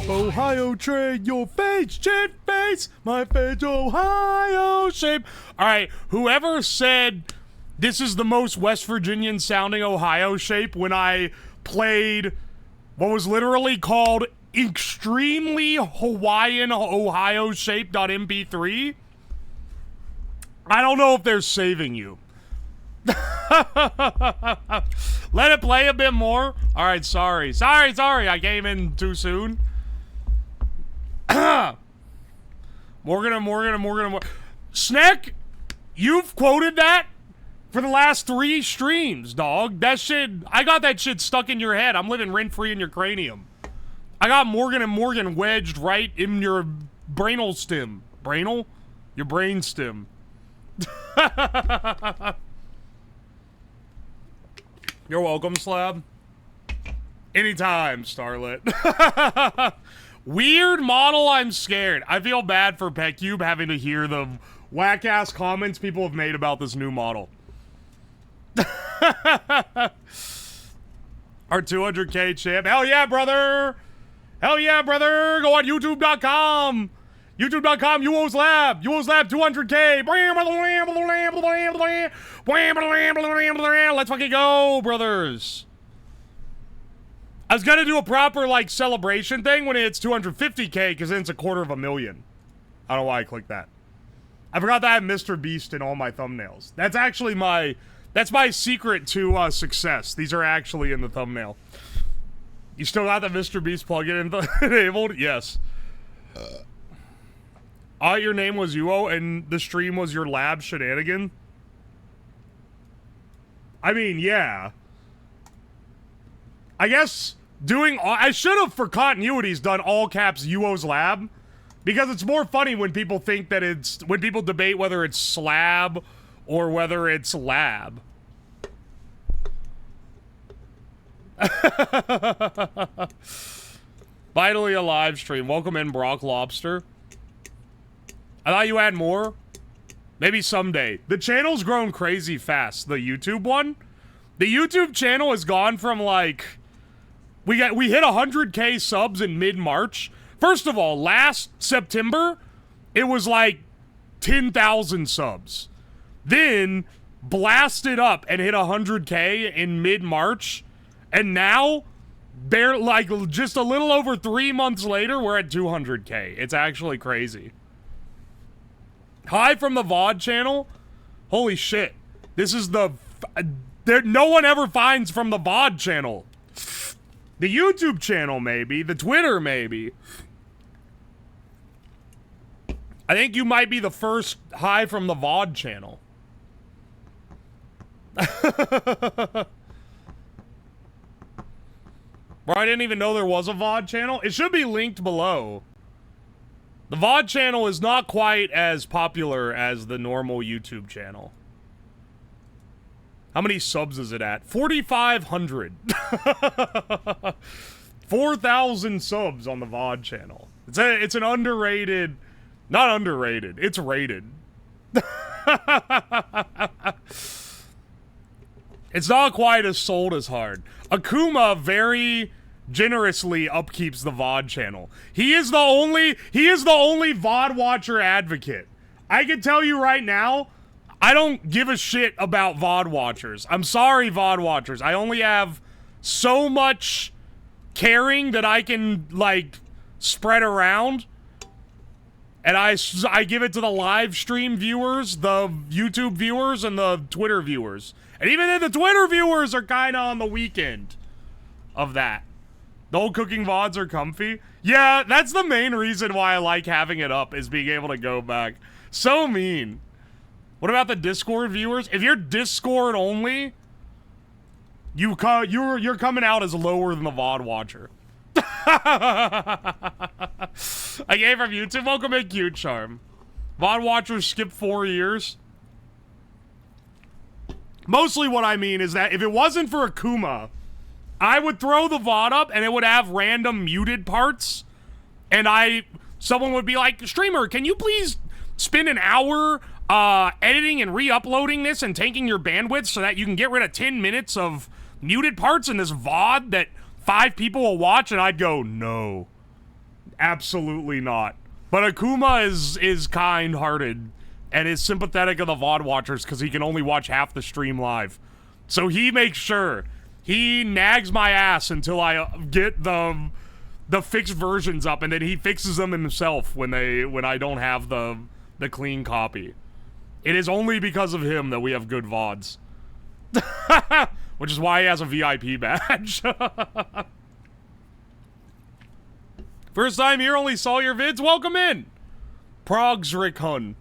Ohio trade your face, shit face, my face, Ohio shape. All right, whoever said this is the most West Virginian sounding Ohio shape when I played what was literally called extremely Hawaiian Ohio shape.mp3, I don't know if they're saving you. Let it play a bit more. All right, sorry. I came in too soon. Morgan. Snack, you've quoted that for the last 3 streams, dog. That shit, I got that shit stuck in your head. I'm living rent-free in your cranium. I got Morgan and Morgan wedged right in your brainal stem. Brainal? Your brain stem. You're welcome, Slab. Anytime, Starlet. Weird model, I'm scared. I feel bad for PetCube having to hear the whack-ass comments people have made about this new model. Our 200K champ. Hell yeah, brother! Hell yeah, brother! Go on YouTube.com! YouTube.com, Uwoslab! Uwoslab 200K! Let's fucking go, brothers! I was gonna do a proper, like, celebration thing when it's 250K, because then it's $250,000. I don't know why I clicked that. I forgot that I have Mr. Beast in all my thumbnails. That's actually my... That's my secret to success. These are actually in the thumbnail. You still got the Mr. Beast plugin enabled? Yes. Your name was Uwo, and the stream was your lab shenanigan? I mean, yeah. I guess doing... I should have, for continuities, done all caps Uwo's lab. Because it's more funny when people think that it's... When people debate whether it's slab or whether it's lab. Vitally a live stream. Welcome in, Brock Lobster. I thought you had more. Maybe someday. The channel's grown crazy fast. The YouTube one. The YouTube channel has gone from like... We hit 100K subs in mid-March. First of all, last September, it was like 10,000 subs. Then blasted up and hit 100K in mid-March, and now just a little over 3 months later we're at 200K. It's actually crazy. Hi from the VOD channel. Holy shit, this is the no one ever finds from the VOD channel. The YouTube channel maybe, the Twitter maybe. I think you might be the first hi from the VOD channel. Bro, I didn't even know there was a VOD channel. It should be linked below. The VOD channel is not quite as popular as the normal YouTube channel. How many subs is it at? 4,500. 4,000 subs on the VOD channel. It's an underrated... Not underrated. It's rated. It's not quite as sold as hard. Akuma very generously upkeeps the VOD channel. He is the only VOD watcher advocate. I can tell you right now, I don't give a shit about VOD watchers. I'm sorry, VOD watchers. I only have so much caring that I can, like, spread around. And I give it to the live stream viewers, the YouTube viewers, and the Twitter viewers. And even then, the Twitter viewers are kind of on the weekend of that. The old cooking VODs are comfy. Yeah, that's the main reason why I like having it up, is being able to go back. So mean. What about the Discord viewers? If you're Discord only, you're coming out as lower than the VOD watcher. I gave from YouTube. Welcome in, Cute Charm. VOD watchers skip 4 years. Mostly what I mean is that if it wasn't for Akuma, I would throw the VOD up and it would have random muted parts. And someone would be like, streamer, can you please spend an hour editing and re-uploading this and taking your bandwidth so that you can get rid of 10 minutes of muted parts in this VOD that 5 people will watch, and I'd go, no. Absolutely not. But Akuma is kind-hearted and is sympathetic of the VOD watchers because he can only watch half the stream live. So he makes sure. He nags my ass until I get the fixed versions up, and then he fixes them himself when I don't have the clean copy. It is only because of him that we have good VODs. Which is why he has a VIP badge. First time here, only saw your vids. Welcome in. Progsrikun.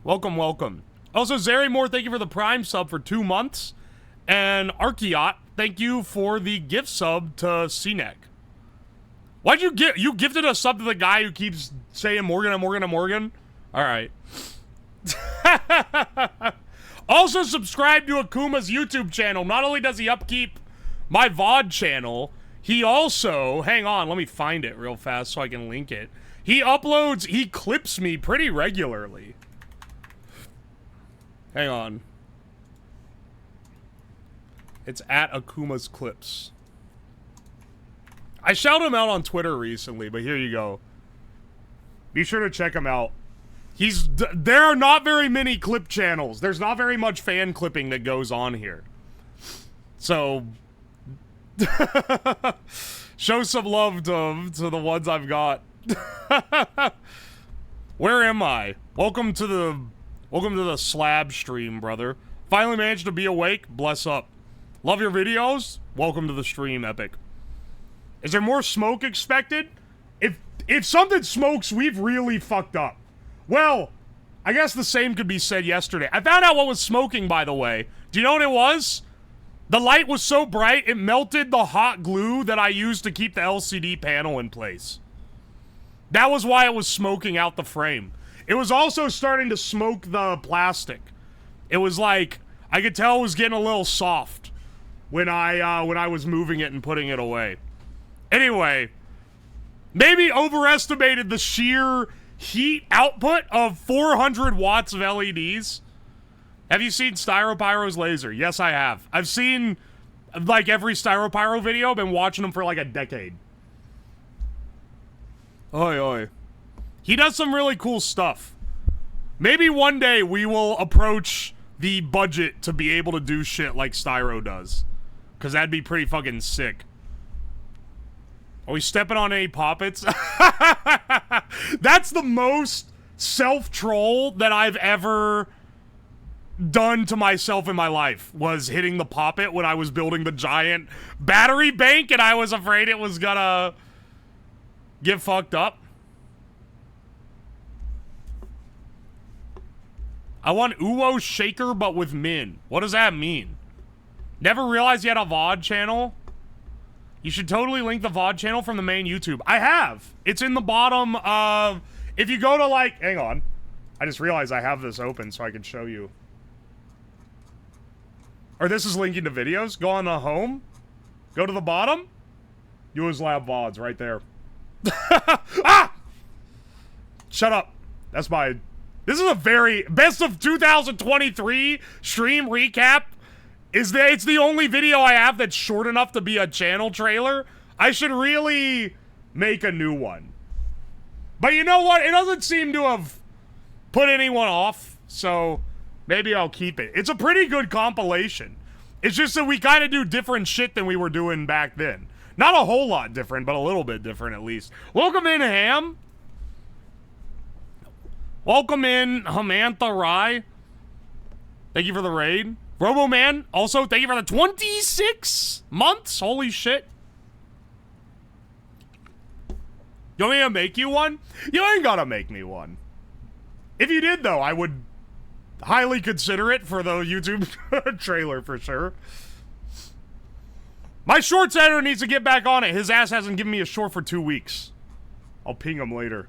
Welcome, welcome. Also, Zeri Moore, thank you for the Prime sub for 2 months. And Archeot, thank you for the gift sub to CNEC. Why'd you get... You gifted a sub to the guy who keeps saying Morgan and Morgan and Morgan? Alright. Also, subscribe to Akuma's YouTube channel. Not only does he upkeep my VOD channel, he also... Hang on, let me find it real fast so I can link it. He uploads... He clips me pretty regularly. Hang on. It's at Akuma's Clips. I shouted him out on Twitter recently, but here you go. Be sure to check him out. There are not very many clip channels. There's not very much fan clipping that goes on here. So... show some love to the ones I've got. Where am I? Welcome to the slab stream, brother. Finally managed to be awake. Bless up. Love your videos. Welcome to the stream, Epic. Is there more smoke expected? If something smokes, we've really fucked up. Well, I guess the same could be said yesterday. I found out what was smoking, by the way. Do you know what it was? The light was so bright, it melted the hot glue that I used to keep the LCD panel in place. That was why it was smoking out the frame. It was also starting to smoke the plastic. It was like, I could tell it was getting a little soft when I was moving it and putting it away. Anyway, maybe overestimated the sheer heat output of 400 watts of LEDs. Have you seen Styropyro's laser? Yes, I have. I've seen, like, every Styropyro video. I've been watching them for, like, a decade. Oi, oi. He does some really cool stuff. Maybe one day we will approach the budget to be able to do shit like Styro does. Because that'd be pretty fucking sick. Are we stepping on any poppets? That's the most self-troll that I've ever done to myself in my life, was hitting the poppet when I was building the giant battery bank and I was afraid it was gonna get fucked up. I want Uwo Shaker but with Min. What does that mean? Never realized you had a VOD channel? You should totally link the VOD channel from the main YouTube. I have. It's in the bottom of... If you go to, like... Hang on. I just realized I have this open so I can show you. Or this is linking to videos. Go on the home. Go to the bottom. Uwoslab VODs right there. Ah! Shut up. That's my... This is a very... Best of 2023 stream recap. It's the only video I have that's short enough to be a channel trailer. I should really make a new one. But you know what? It doesn't seem to have put anyone off, so maybe I'll keep it. It's a pretty good compilation. It's just that we kind of do different shit than we were doing back then. Not a whole lot different, but a little bit different at least. Welcome in, Ham. Welcome in, Hamantha Rai. Thank you for the raid. Roboman, also, thank you for the 26 months. Holy shit. You want me to make you one? You ain't gotta make me one. If you did, though, I would highly consider it for the YouTube trailer, for sure. My shorts editor needs to get back on it. His ass hasn't given me a short for 2 weeks. I'll ping him later.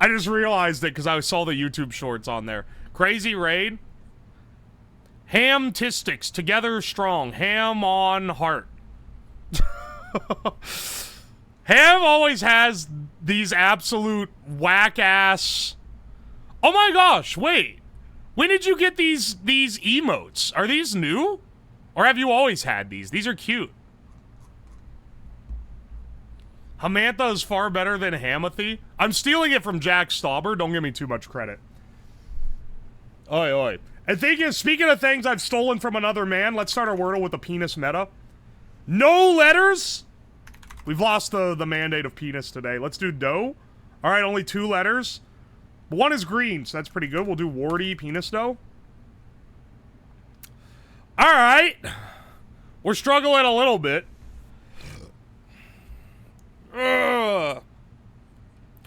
I just realized it because I saw the YouTube shorts on there. Crazy raid. Ham-tistics, together strong. Ham on heart. Ham always has these absolute whack-ass... Oh my gosh, wait. When did you get these emotes? Are these new? Or have you always had these? These are cute. Hamantha is far better than Hamathy. I'm stealing it from Jack Stauber. Don't give me too much credit. Oi, oi. And speaking of things I've stolen from another man, let's start our Wordle with the penis meta. No letters? We've lost the mandate of penis today. Let's do dough. All right, only 2 letters. One is green, so that's pretty good. We'll do warty penis dough. All right. We're struggling a little bit.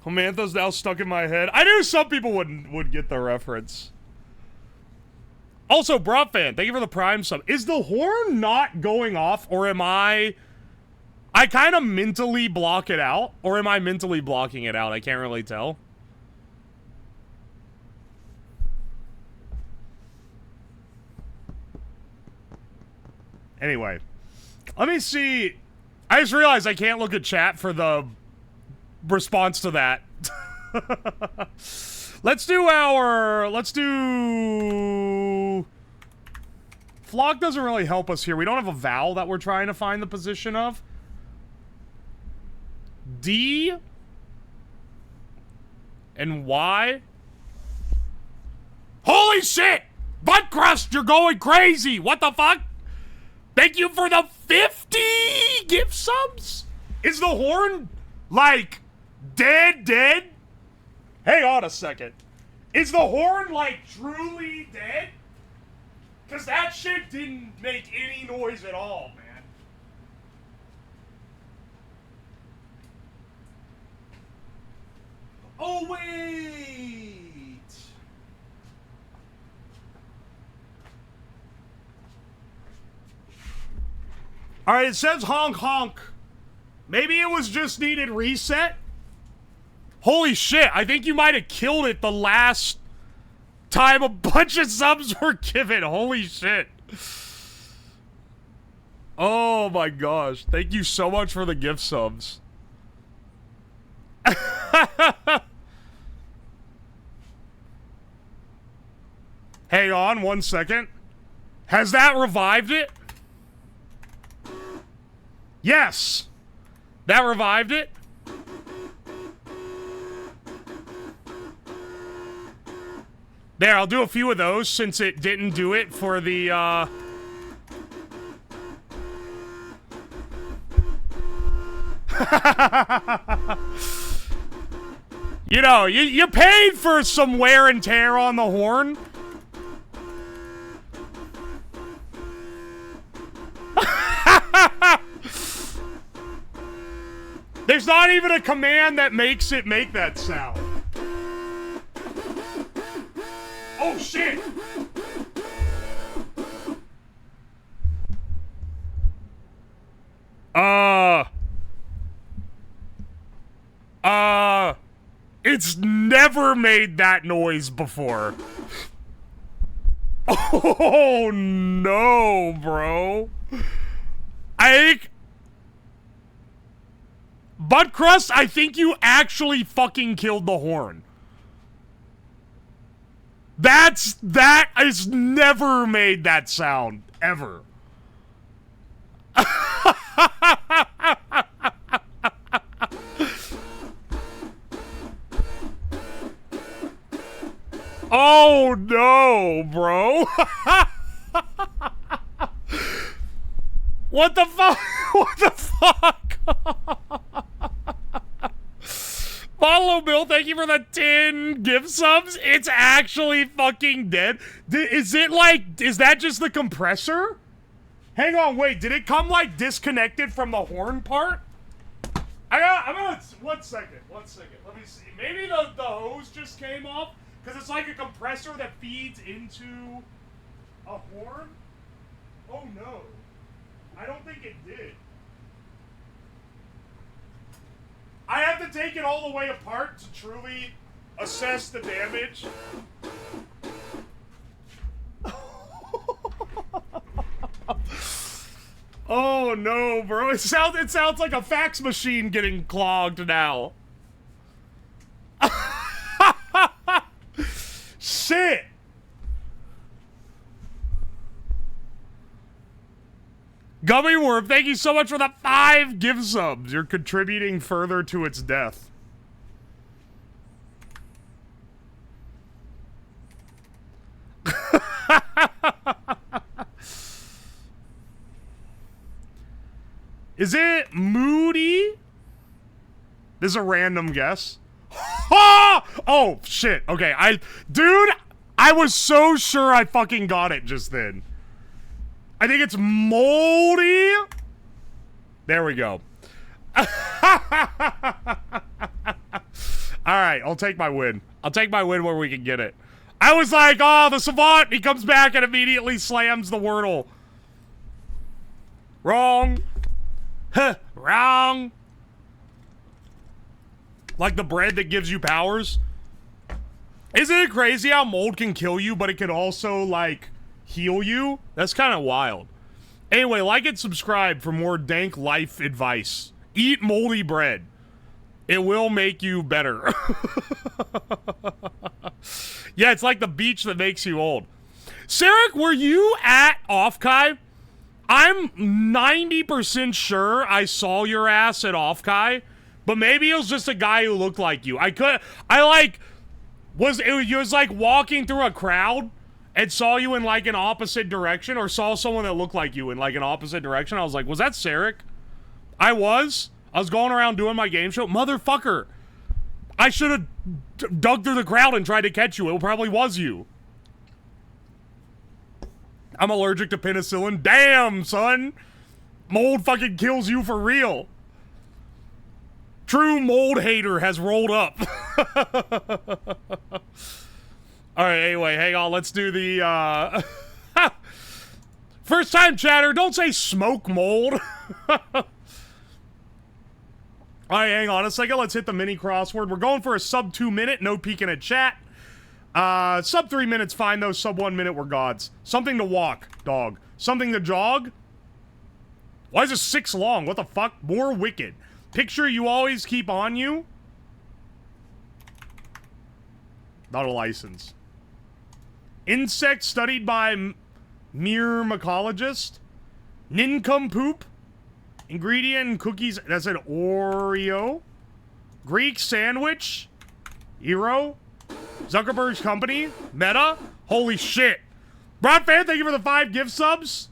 Hamantha's now stuck in my head. I knew some people would get the reference. Also, Brofan, thank you for the Prime sub. Is the horn not going off, or am I kind of mentally block it out? Or am I mentally blocking it out? I can't really tell. Anyway, let me see. I just realized I can't look at chat for the response to that. Let's do... Flock doesn't really help us here. We don't have a vowel that we're trying to find the position of. D and Y. Holy shit! Butt crust, you're going crazy! What the fuck? Thank you for the 50 gift subs! Is the horn, like, dead? Hang on a second. Is the horn, like, truly dead? Because that shit didn't make any noise at all, man. Oh, wait! Alright, it says honk honk. Maybe it was just needed reset? Holy shit, I think you might have killed it the last time a bunch of subs were given. Holy shit. Oh my gosh. Thank you so much for the gift subs. Hang on 1 second. Has that revived it? Yes. That revived it. There, I'll do a few of those since it didn't do it for the, You know, you paid for some wear and tear on the horn. There's not even a command that makes it make that sound. Oh, shit! It's never made that noise before. Oh, no, bro. I think... Butt crust, I think you actually fucking killed the horn. That has never made that sound, ever. Oh no, bro. What the fuck? What the fuck? Follow Bill, thank you for the 10 gift subs. It's actually fucking dead. Is it like, is that just the compressor? Hang on, wait, did it come like disconnected from the horn part? I'm gonna, 1 second, let me see. Maybe the hose just came off, because it's like a compressor that feeds into a horn? Oh no, I don't think it did. I have to take it all the way apart to truly assess the damage. Oh no, bro. It sounds like a fax machine getting clogged now. Shit. Gummy Worm, thank you so much for the 5 gift subs. You're contributing further to its death. Is it Moody? This is a random guess. Oh, shit. Okay, dude, I was so sure I fucking got it just then. I think it's Moldy. There we go. Alright, I'll take my win. I'll take my win where we can get it. I was like, oh, the Savant. He comes back and immediately slams the Wordle. Wrong. Huh, wrong. Like the bread that gives you powers. Isn't it crazy how mold can kill you, but it can also, like, heal you? That's kind of wild. Anyway, like and subscribe for more dank life advice. Eat moldy bread. It will make you better. Yeah, it's like the beach that makes you old. Sarek, were you at Offkai? I'm 90% sure I saw your ass at Offkai, but maybe it was just a guy who looked like you. It was like walking through a crowd and saw you in like an opposite direction, or saw someone that looked like you in like an opposite direction. I was like, was that Sarek? I was going around doing my game show. Motherfucker. I should have dug through the crowd and tried to catch you. It probably was you. I'm allergic to penicillin. Damn, son. Mold fucking kills you for real. True mold hater has rolled up. Alright, anyway, hang on. Let's do the, first time chatter, don't say smoke mold. Alright, hang on a second. Let's hit the mini crossword. We're going for a sub 2 minute. No peeking at chat. Sub 3 minutes, fine though. Sub 1 minute, we're gods. Something to walk, dog. Something to jog? Why is it 6 long? What the fuck? More wicked. Picture you always keep on you? Not a license. Insect studied by mere mycologist? Nincompoop? Ingredient and cookies. That's an Oreo. Greek sandwich? Hero? Zuckerberg's company? Meta? Holy shit. Broad fan, thank you for the 5 gift subs.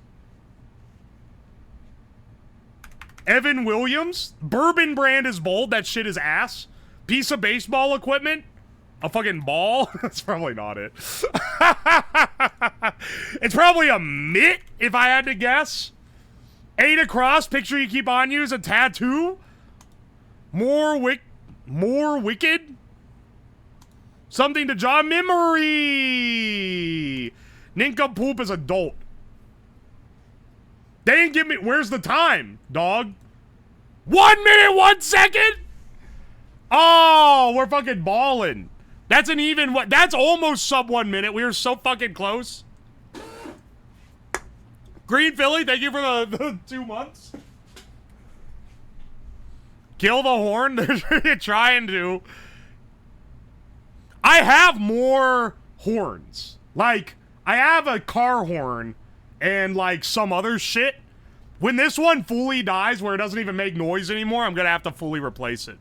Evan Williams? Bourbon brand is bold. That shit is ass. Piece of baseball equipment? A fucking ball? That's probably not it. It's probably a mitt, if I had to guess. 8 across, picture you keep on you is a tattoo? More wicked? Something to draw memory. Nincompoop is adult. They didn't give me. Where's the time, dog? 1 minute, 1 second. Oh, we're fucking balling. That's an even. That's almost sub 1 minute. We were so fucking close. Green Philly, thank you for the 2 months. Kill the horn. They're trying to. I have more horns. Like, I have a car horn and, like, some other shit. When this one fully dies, where it doesn't even make noise anymore, I'm gonna have to fully replace it.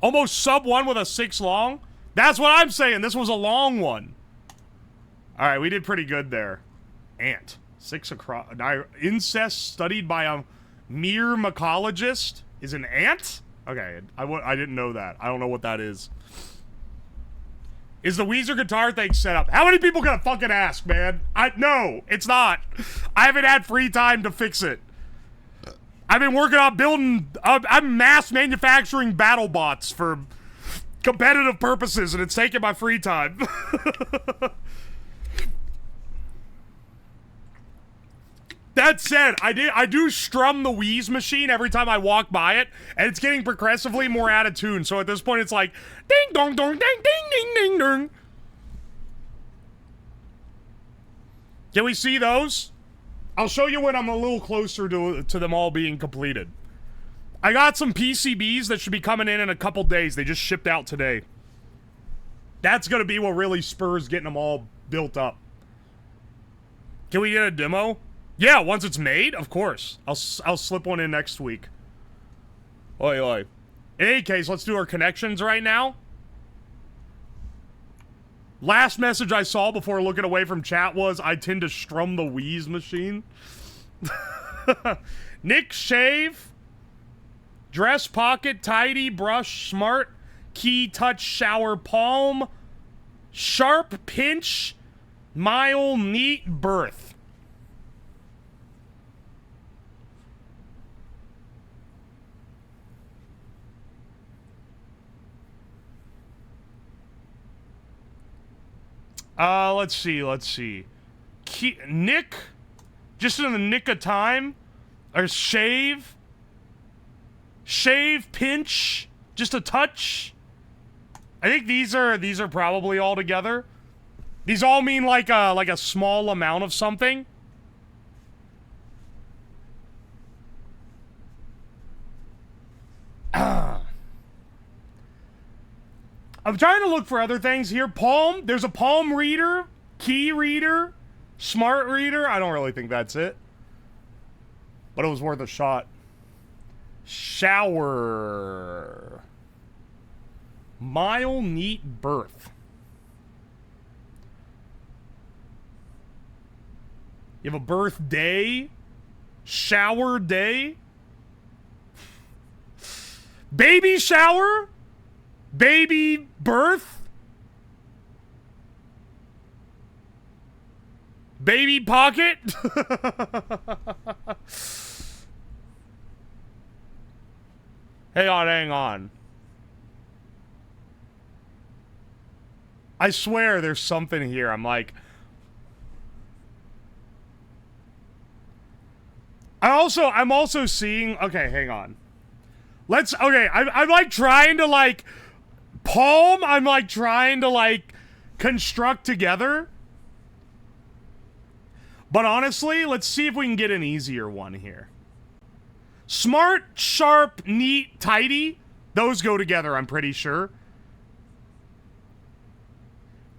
Almost sub 1 with a 6 long? That's what I'm saying. This was a long one. Alright, we did pretty good there. Ant. 6 across. Incest studied by a mere mycologist is an ant? Okay, I didn't know that. I don't know what that is. Is the Weezer guitar thing set up? How many people gonna fucking ask, man? No, it's not. I haven't had free time to fix it. I've been working on building... I'm mass manufacturing battle bots for competitive purposes, and it's taking my free time. That said, I do strum the Wheeze machine every time I walk by it, and it's getting progressively more out of tune. So at this point, it's like ding dong dong ding ding ding ding ding. Can we see those? I'll show you when I'm a little closer to them all being completed. I got some PCBs that should be coming in a couple days. They just shipped out today. That's gonna be what really spurs getting them all built up. Can we get a demo? Yeah, once it's made, of course. I'll slip one in next week. Oi, oi. In any case, let's do our connections right now. Last message I saw before looking away from chat was, I tend to strum the wheeze machine. Nick Shave. Dress, pocket, tidy, brush, smart, key, touch, shower, palm, sharp, pinch, mile, neat, birth. Let's see. Nick, just in the nick of time, or shave, pinch, just a touch. I think these are probably all together. These all mean like a small amount of something. I'm trying to look for other things here. Palm, there's a palm reader, key reader, smart reader. I don't really think that's it. But it was worth a shot. Shower. Mile, neat, birth. You have a birthday. Shower day. Baby shower. Baby birth? Baby pocket? Hang on. I swear there's something here. I'm like... I'm also seeing... Okay, hang on. Okay, I'm like trying to like... Palm, I'm like trying to like construct together. But honestly, let's see if we can get an easier one here. Smart, sharp, neat, tidy. Those go together, I'm pretty sure.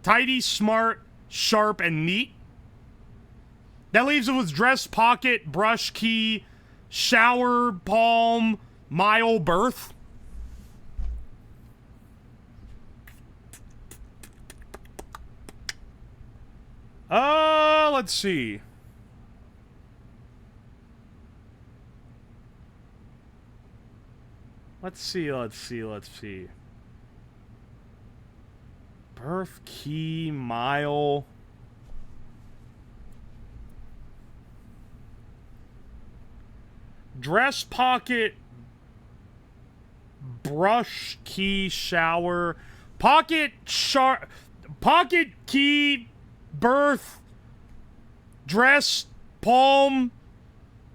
Tidy, smart, sharp, and neat. That leaves it with dress, pocket, brush, key, shower, palm, mile, birth. Let's see. Let's see. Birth, key, mile. Dress, pocket, brush, key, shower, pocket, pocket, key, birth, dress, palm,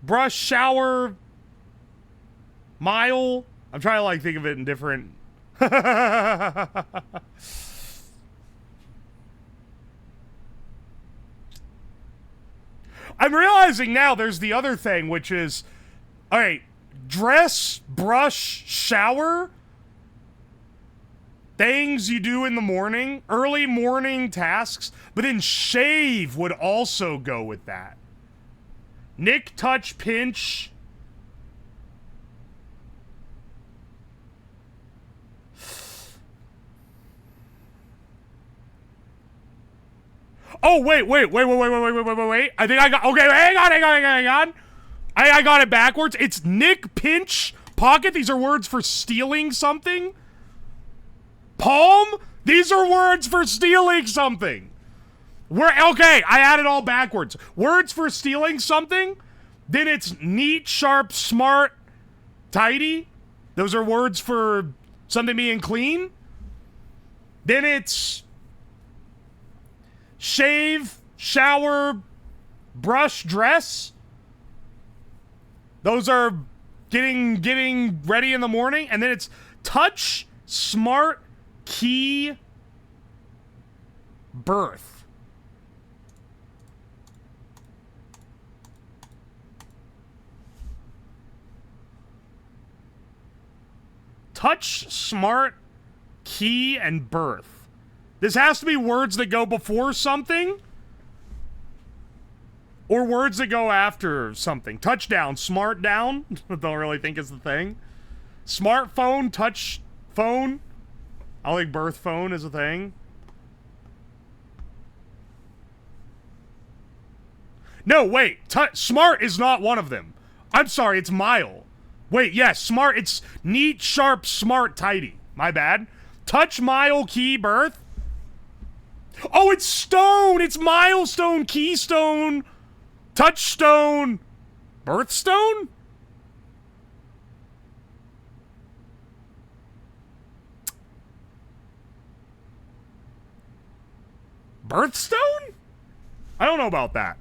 brush, shower, mile. I'm trying to like think of it in different. I'm realizing now there's the other thing, which is, all right, dress, brush, shower. Things you do in the morning, early morning tasks, but then shave would also go with that. Nick, touch, pinch. Oh, wait. I think I got, okay, hang on. I got it backwards. It's nick, pinch, pocket. These are words for stealing something. Palm? These are words for stealing something. Okay, I had it all backwards. Words for stealing something. Then it's neat, sharp, smart, tidy. Those are words for something being clean. Then it's shave, shower, brush, dress. Those are getting ready in the morning. And then it's touch, smart, key, birth. Touch, smart, key, and birth. This has to be words that go before something. Or words that go after something. Touchdown, smart down. Don't really think is the thing. Smartphone, touch phone. I think birth phone is a thing. No, wait. Smart is not one of them. I'm sorry, it's mile. Wait, yes, smart. It's neat, sharp, smart, tidy. My bad. Touch, mile, key, birth. Oh, it's stone. It's milestone, keystone, touchstone, birthstone? Birthstone? I don't know about that.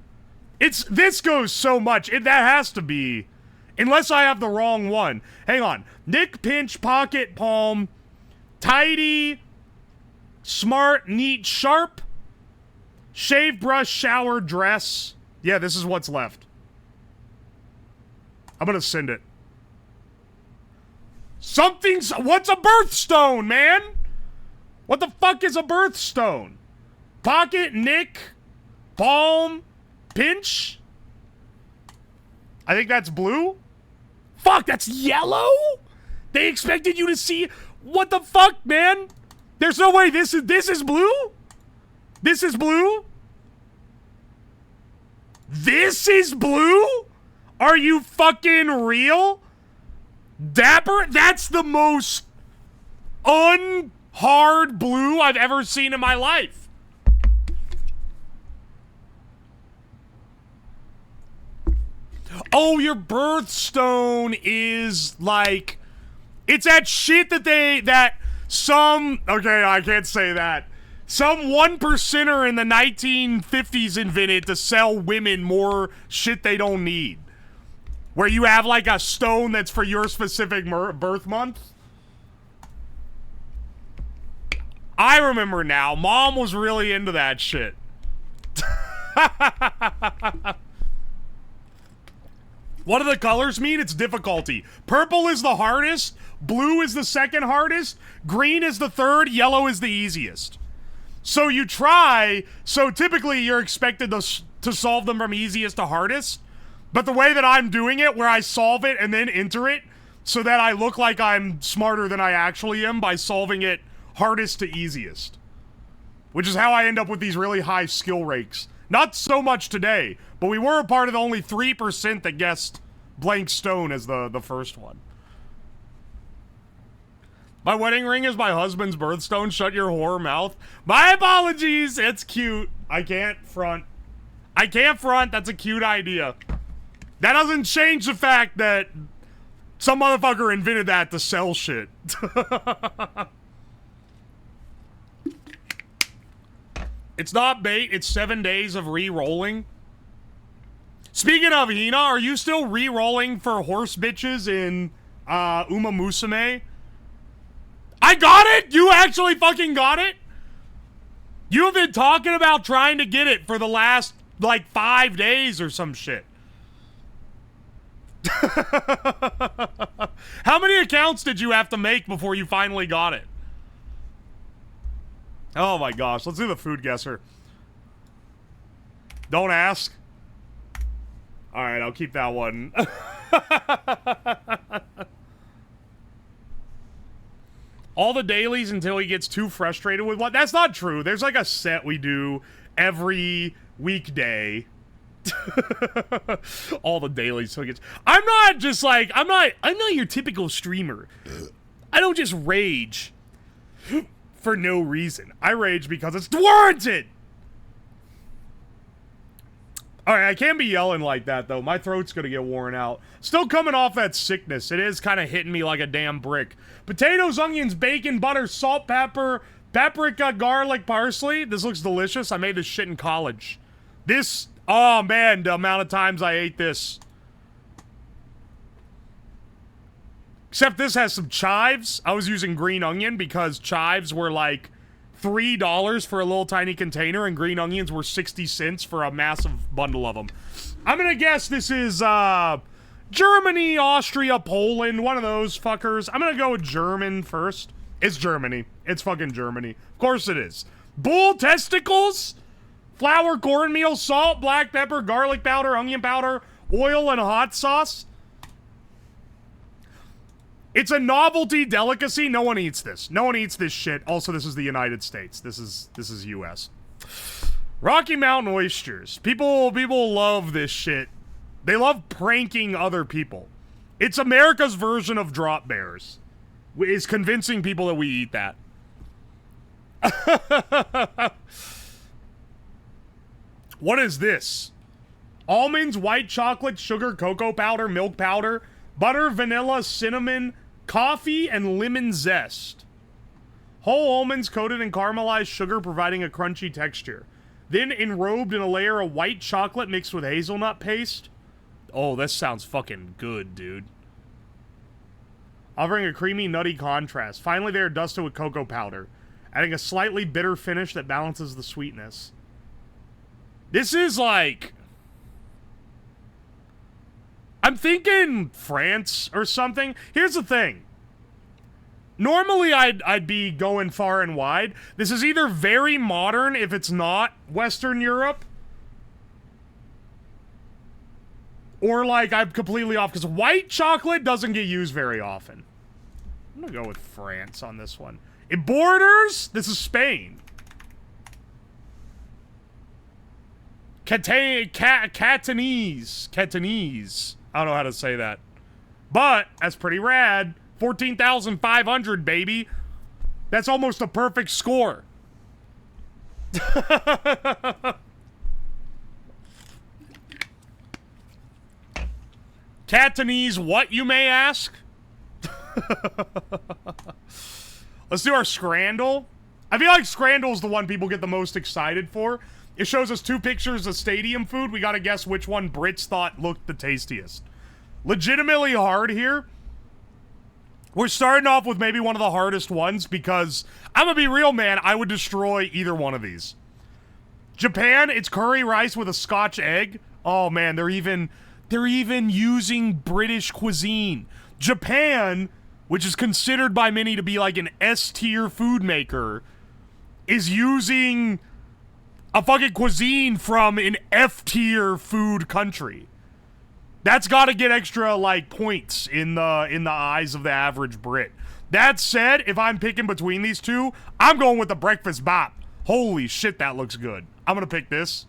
This goes so much. That has to be, unless I have the wrong one. Hang on. Nick, pinch, pocket, palm, tidy, smart, neat, sharp, shave, brush, shower, dress. Yeah, this is what's left. I'm gonna send it. What's a birthstone, man? What the fuck is a birthstone? Pocket, nick, palm, pinch? I think that's blue. Fuck, that's yellow? They expected you to see. What the fuck, man? There's no way this is blue? This is blue? This is blue? Are you fucking real? Dapper? That's the most unhard blue I've ever seen in my life. Oh, your birthstone is like, it's that shit that some, okay, I can't say that. Some 1%er in the 1950s invented to sell women more shit they don't need. Where you have like a stone that's for your specific birth month. I remember now. Mom was really into that shit. What do the colors mean? It's difficulty. Purple is the hardest. Blue is the second hardest. Green is the third. Yellow is the easiest. So you try. So typically you're expected to solve them from easiest to hardest. But the way that I'm doing it, where I solve it and then enter it, so that I look like I'm smarter than I actually am by solving it hardest to easiest. Which is how I end up with these really high skill rakes. Not so much today, but we were a part of the only 3% that guessed blank stone as the first one. My wedding ring is my husband's birthstone. Shut your whore mouth. My apologies. It's cute. I can't front. I can't front. That's a cute idea. That doesn't change the fact that some motherfucker invented that to sell shit. It's not bait. It's 7 days of re-rolling. Speaking of Hina, are you still re-rolling for horse bitches in Uma Musume? I got it! You actually fucking got it? You have been talking about trying to get it for the last, like, 5 days or some shit. How many accounts did you have to make before you finally got it? Oh my gosh, let's do the FoodGuessr. Don't ask. Alright, I'll keep that one. All the dailies until he gets too frustrated with one. That's not true. There's like a set we do every weekday. All the dailies so he gets. I'm not just like, I'm not your typical streamer. I don't just rage for no reason. I rage because it's warranted. Alright, I can't be yelling like that, though. My throat's gonna get worn out. Still coming off that sickness. It is kind of hitting me like a damn brick. Potatoes, onions, bacon, butter, salt, pepper, paprika, garlic, parsley. This looks delicious. I made this shit in college. This, oh man, the amount of times I ate this. Except this has some chives. I was using green onion because chives were like $3 for a little tiny container, and green onions were 60 cents for a massive bundle of them. I'm gonna guess this is, Germany, Austria, Poland, one of those fuckers. I'm gonna go with German first. It's Germany. It's fucking Germany. Of course it is. Bull testicles? Flour, cornmeal, salt, black pepper, garlic powder, onion powder, oil, and hot sauce. It's a novelty delicacy. No one eats this. No one eats this shit. Also, this is the United States. This is US. Rocky Mountain oysters. People love this shit. They love pranking other people. It's America's version of drop bears. Is convincing people that we eat that. What is this? Almonds, white chocolate, sugar, cocoa powder, milk powder, butter, vanilla, cinnamon, coffee, and lemon zest. Whole almonds coated in caramelized sugar, providing a crunchy texture. Then enrobed in a layer of white chocolate mixed with hazelnut paste. Oh, this sounds fucking good, dude. Offering a creamy, nutty contrast. Finally, they are dusted with cocoa powder, adding a slightly bitter finish that balances the sweetness. This is like... I'm thinking France or something. Here's the thing. Normally, I'd be going far and wide. This is either very modern, if it's not Western Europe, or, like, I'm completely off, because white chocolate doesn't get used very often. I'm gonna go with France on this one. It borders... This is Spain. Catanese. I don't know how to say that. But, that's pretty rad. 14,500, baby. That's almost a perfect score. Catanese what, you may ask? Let's do our Scrandle. I feel like Scrandle's the one people get the most excited for. It shows us two pictures of stadium food. We gotta guess which one Brits thought looked the tastiest. Legitimately hard here. We're starting off with maybe one of the hardest ones because, I'm gonna be real, man, I would destroy either one of these. Japan, it's curry rice with a Scotch egg. Oh man, they're even using British cuisine. Japan, which is considered by many to be like an S-tier food maker, is using a fucking cuisine from an F-tier food country. That's gotta get extra, like, points in the eyes of the average Brit. That said, if I'm picking between these two, I'm going with the breakfast bop. Holy shit, that looks good. I'm gonna pick this.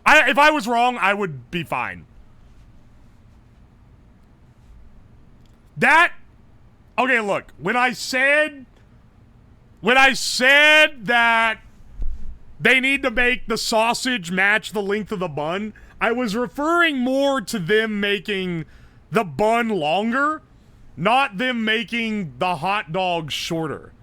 If I was wrong, I would be fine. Okay, look. When I said that they need to make the sausage match the length of the bun, I was referring more to them making the bun longer, not them making the hot dog shorter.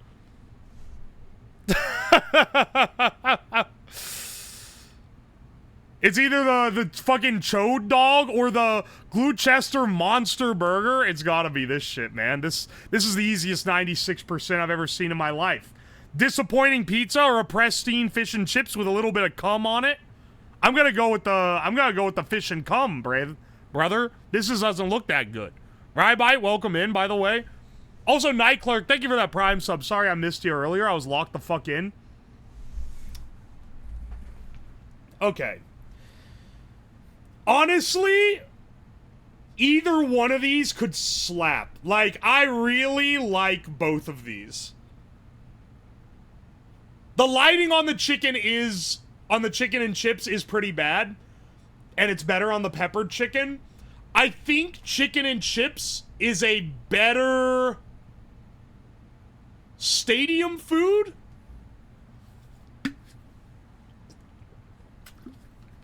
It's either the fucking chode dog or the Gloucester Monster Burger. It's gotta be this shit, man. This is the easiest 96% I've ever seen in my life. Disappointing pizza or a pristine fish and chips with a little bit of cum on it? I'm gonna go with the fish and cum, brother. This doesn't look that good. Rabbi, welcome in, by the way. Also, Night Clerk, thank you for that Prime sub. Sorry I missed you earlier. I was locked the fuck in. Okay. Honestly, either one of these could slap. Like, I really like both of these. The lighting on the chicken and chips is pretty bad. And it's better on the peppered chicken. I think chicken and chips is a better stadium food.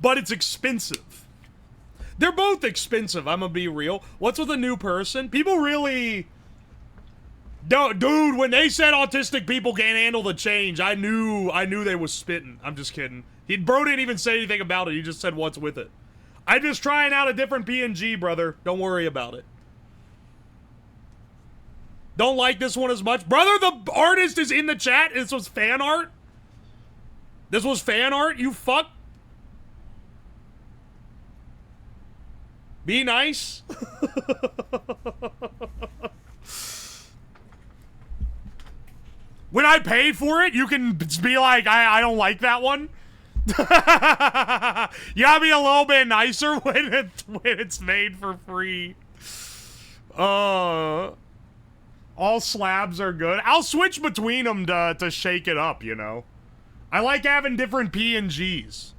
But it's expensive. They're both expensive, I'm gonna be real. What's with a new person? People really... Dude, when they said autistic people can't handle the change, I knew they was spitting. I'm just kidding. Bro didn't even say anything about it. He just said, what's with it? I'm just trying out a different PNG, brother. Don't worry about it. Don't like this one as much. Brother, the artist is in the chat. This was fan art? This was fan art, you fuck? Be nice. When I pay for it, you can be like, I don't like that one. You gotta be a little bit nicer when it's made for free. All slabs are good. I'll switch between them to shake it up, you know. I like having different PNGs.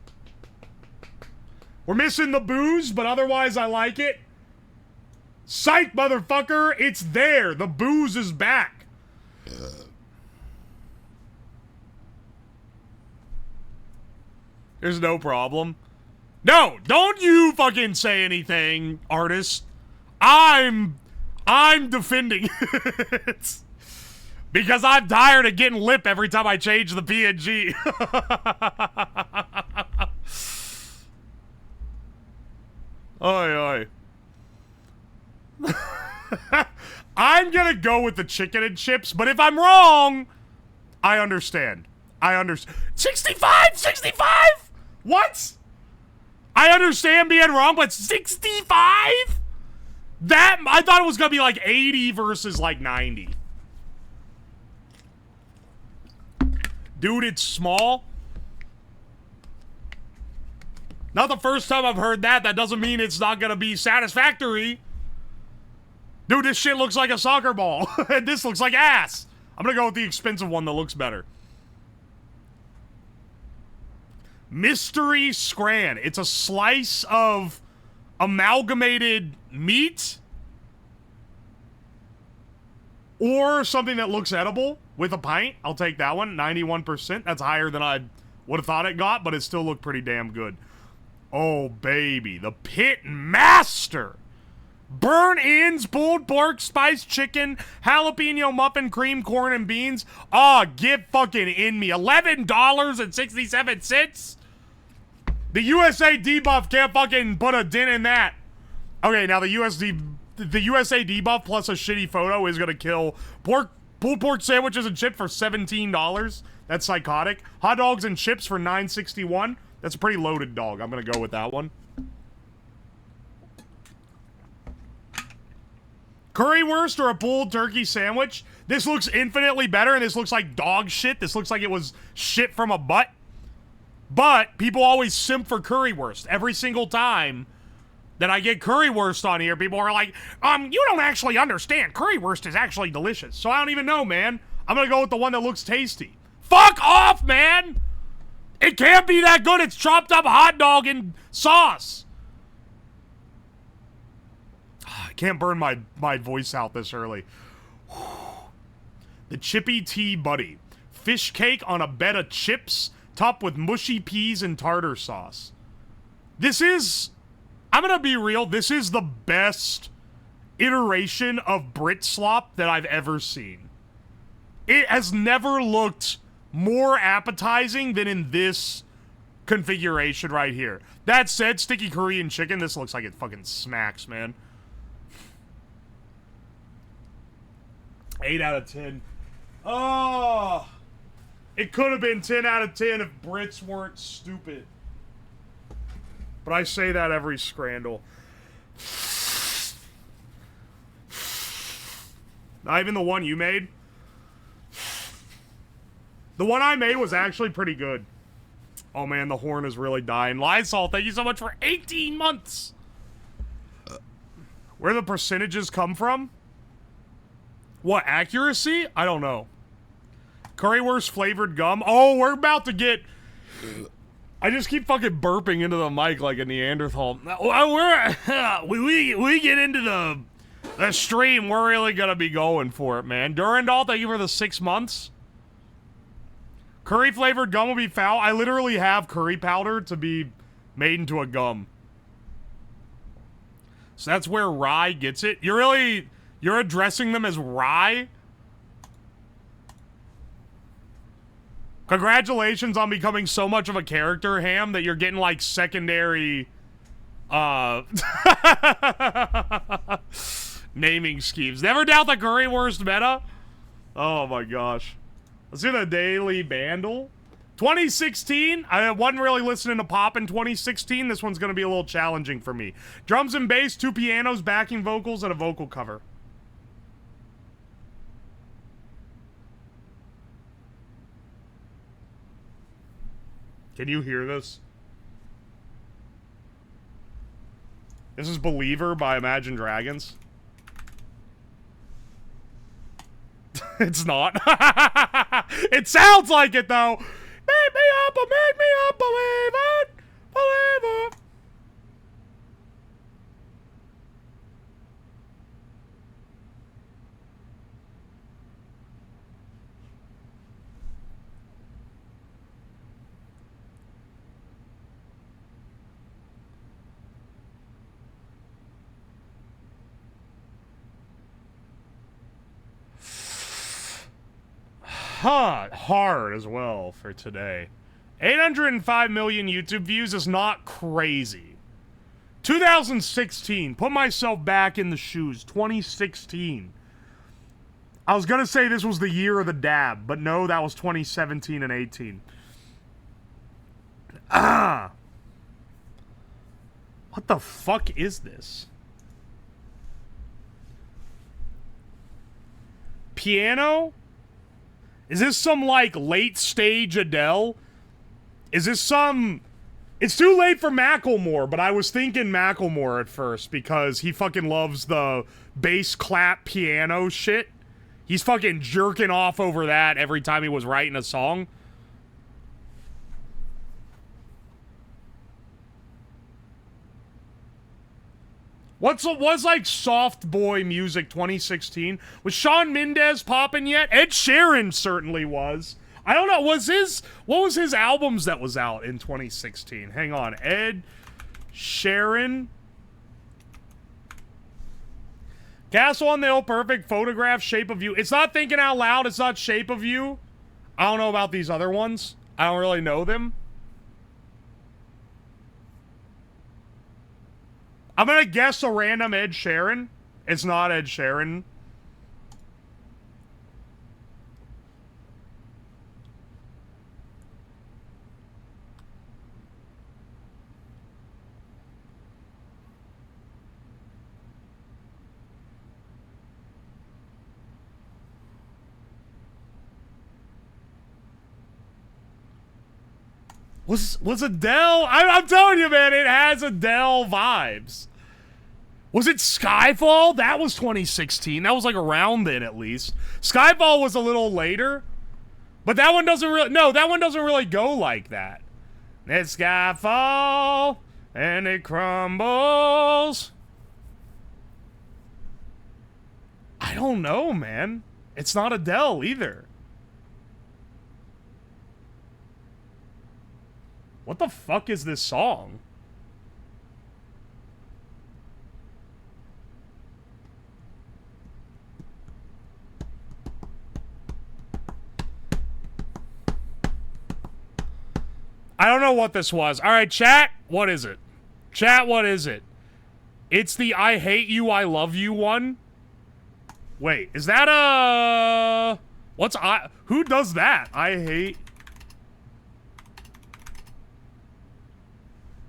We're missing the booze, but otherwise I like it. Psych, motherfucker! It's there! The booze is back! There's no problem. No! Don't you fucking say anything, artist. I'm defending it. Because I'm tired of getting lip every time I change the PNG. Oi, oi. I'm gonna go with the chicken and chips, but if I'm wrong, I understand. I understand. 65? 65? What? I understand being wrong, but 65? That, I thought it was gonna be like 80 versus like 90. Dude, it's small. Not the first time I've heard that. That doesn't mean it's not gonna be satisfactory. Dude, this shit looks like a soccer ball. And this looks like ass. I'm gonna go with the expensive one that looks better. Mystery Scran. It's a slice of amalgamated meat or something that looks edible with a pint. I'll take that one. 91%. That's higher than I would have thought it got, but it still looked pretty damn good. Oh, baby. The Pit Master. Burnt ends, pulled pork, spiced chicken, jalapeno muffin, cream, corn, and beans. Oh, get fucking in me. $11.67? The USA debuff can't fucking put a dent in that. Okay, now the USA debuff plus a shitty photo is gonna kill pulled pork sandwiches and chips for $17. That's psychotic. Hot dogs and chips for $9.61. That's a pretty loaded dog. I'm gonna go with that one. Currywurst or a pulled turkey sandwich. This looks infinitely better, and this looks like dog shit. This looks like it was shit from a butt. But people always simp for currywurst. Every single time that I get currywurst on here, people are like, you don't actually understand. Currywurst is actually delicious. So I don't even know, man. I'm gonna go with the one that looks tasty. Fuck off, man! It can't be that good. It's chopped up hot dog and sauce. I can't burn my voice out this early. The Chippy Tea Buddy. Fish cake on a bed of chips, topped with mushy peas and tartar sauce. This is, I'm gonna be real, this is the best iteration of Brit slop that I've ever seen. It has never looked more appetizing than in this configuration right here. That said, sticky Korean chicken, this looks like it fucking smacks, man. 8 out of 10. Oh, it could have been 10 out of 10 if Brits weren't stupid. But I say that every scrandal. Not even the one you made. The one I made was actually pretty good. Oh man, the horn is really dying. Lysol, thank you so much for 18 months. Where the percentages come from? What, accuracy? I don't know. Currywurst flavored gum. Oh, we're about to get... I just keep fucking burping into the mic like a Neanderthal. We get into the stream, we're really gonna be going for it, man. Durandal, thank you for the 6 months. Curry flavored gum will be foul. I literally have curry powder to be made into a gum. So that's where rye gets it. You're addressing them as rye? Congratulations on becoming so much of a character, Ham, that you're getting, like, secondary, naming schemes. Never doubt the currywurst meta? Oh, my gosh. Let's do the daily Bandle. 2016, I wasn't really listening to pop in 2016. This one's going to be a little challenging for me. Drums and bass, 2 pianos, backing vocals, and a vocal cover. Can you hear this? This is Believer by Imagine Dragons. It's not. It sounds like it, though. Make me up, believer. Believer. Hard as well for today. 805 million YouTube views is not crazy. 2016. Put myself back in the shoes. 2016. I was gonna say this was the year of the dab, but no, that was 2017 and 18. What the fuck is this? Piano? Is this some, like, late-stage Adele? Is this some... It's too late for Macklemore, but I was thinking Macklemore at first because he fucking loves the bass clap piano shit. He's fucking jerking off over that every time he was writing a song. What's like soft boy music 2016? Was Shawn Mendes popping yet? Ed Sheeran certainly was. I don't know, what was his albums that was out in 2016? Hang on, Ed Sheeran. Castle on the Hill, Perfect, Photograph, Shape of You. It's not Thinking Out Loud, it's not Shape of You. I don't know about these other ones. I don't really know them. I'm gonna guess a random Ed Sheeran. It's not Ed Sheeran. Was Adele? I'm telling you, man, it has Adele vibes. Was it Skyfall? That was 2016. That was like around then, at least. Skyfall was a little later, but that one doesn't really. No, that one doesn't really go like that. Let Skyfall and it crumbles. I don't know, man. It's not Adele either. What the fuck is this song? I don't know what this was. All right, chat, what is it? Chat, what is it? It's the I Hate You, I Love You one. Wait, is that a... Who does that? I hate...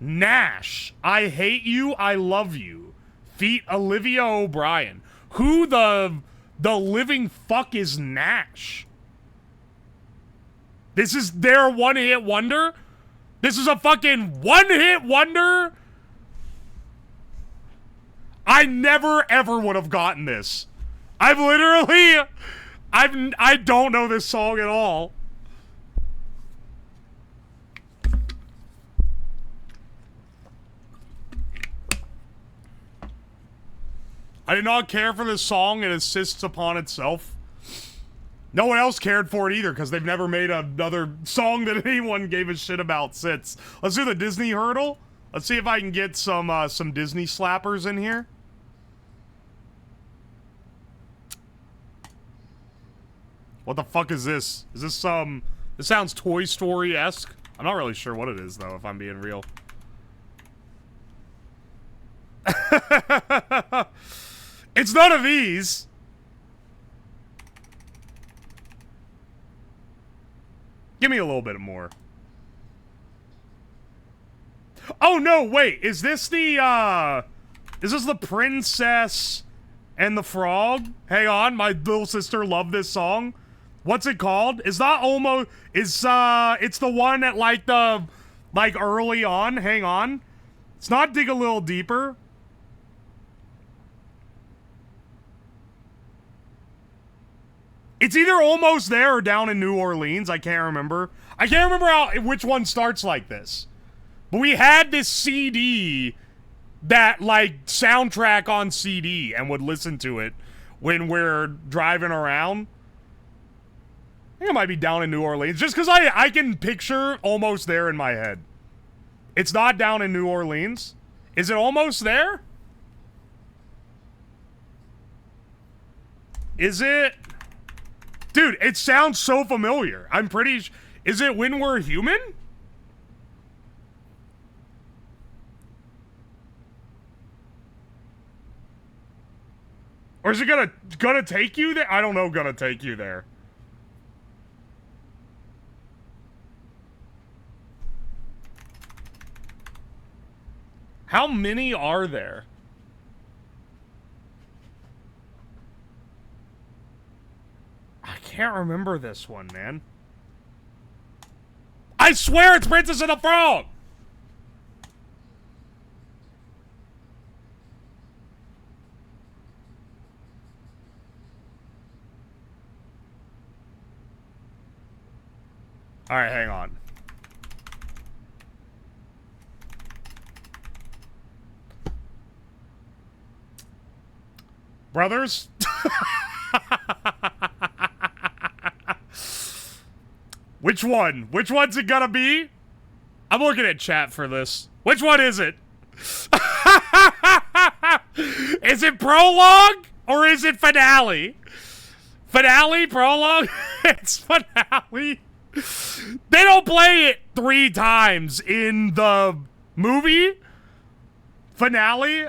Nash. I Hate You, I Love You. Feat Olivia O'Brien. Who the living fuck is Nash? This is their one-hit wonder? This is a fucking one-hit wonder? I never ever would have gotten this. I don't know this song at all. I did not care for this song. It insists upon itself. No one else cared for it either, because they've never made another song that anyone gave a shit about since. Let's do the Disney Heardle. Let's see if I can get some Disney slappers in here. What the fuck is this? Is this this sounds Toy Story-esque. I'm not really sure what it is, though, if I'm being real. It's none of these. Give me a little bit more. Oh, no, wait. Is this the Princess and the Frog? Hang on, my little sister loved this song. What's it called? It's not almost... It's the one at, like, Like early on, hang on. It's not dig a little deeper. It's either almost there or down in New Orleans. I can't remember. I can't remember which one starts like this. But we had this CD that, like, soundtrack on CD and would listen to it when we're driving around. I think it might be down in New Orleans. Just because I can picture almost there in my head. It's not down in New Orleans. Is it almost there? Is it? Dude, it sounds so familiar. I'm pretty... Is it When We're Human? Or is it gonna take you there? I don't know, gonna take you there. How many are there? I can't remember this one, man. I swear it's Princess and the Frog! Alright, hang on. Brothers? Which one? Which one's it gonna be? I'm looking at chat for this. Which one is it? Is it prologue or is it finale? Finale? Prologue? It's finale. They don't play it 3 times in the movie. Finale?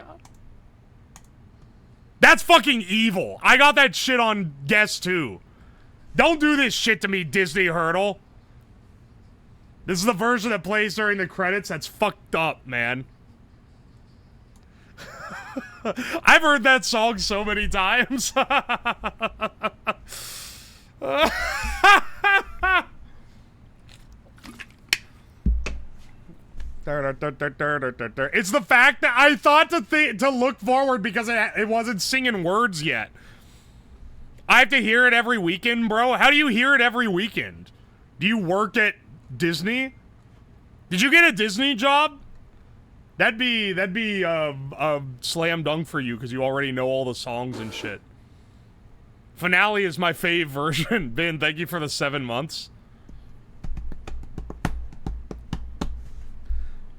That's fucking evil. I got that shit on Guess too. Don't do this shit to me, Disney Heardle. This is the version that plays during the credits. That's fucked up, man. I've heard that song so many times. It's the fact that I thought to look forward because it wasn't singing words yet. I have to hear it every weekend, bro. How do you hear it every weekend? Do you work at Disney? Did you get a Disney job? That'd be a slam dunk for you because you already know all the songs and shit. Finale is my fave version. Ben, thank you for the 7 months.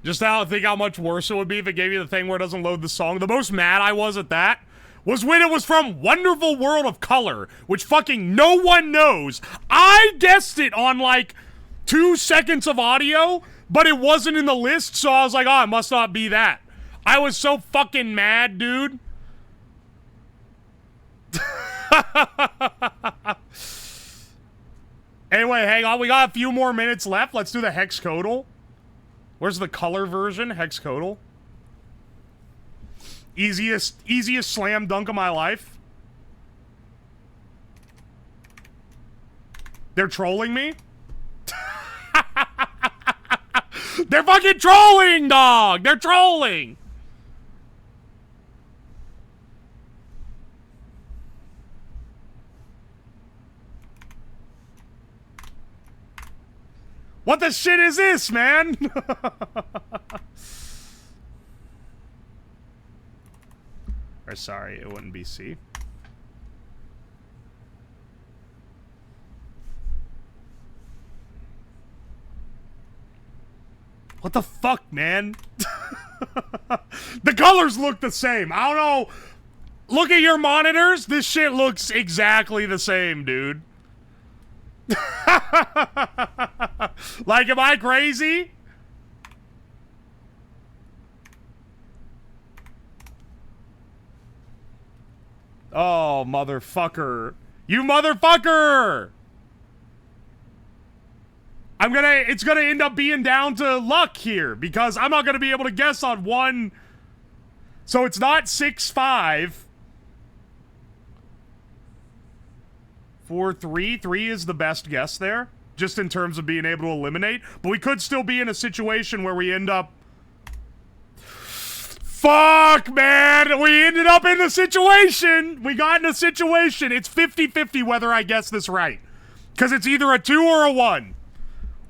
Just think how much worse it would be if it gave you the thing where it doesn't load the song. The most mad I was at that was when it was from Wonderful World of Color, which fucking no one knows. I guessed it on like 2 seconds of audio, but it wasn't in the list, so I was like, oh, it must not be that. I was so fucking mad, dude. Anyway, hang on. We got a few more minutes left. Let's do the Hexcodle. Where's the color version? Hexcodle. Easiest slam dunk of my life. They're trolling me? They're fucking trolling, dog! They're trolling! What the shit is this, man? Or sorry, it wouldn't be C. What the fuck, man? The colors look the same. I don't know. Look at your monitors. This shit looks exactly the same, dude. Like, am I crazy? Oh, motherfucker. You motherfucker! It's gonna end up being down to luck here, because I'm not gonna be able to guess on one. So it's not 6-5. 4-3. 3 is the best guess there. just in terms of being able to eliminate. But we could still be in a situation where we end up... Fuck, man! We ended up in a situation! We got in a situation. It's 50-50 whether I guess this right. Because it's either a 2 or a 1.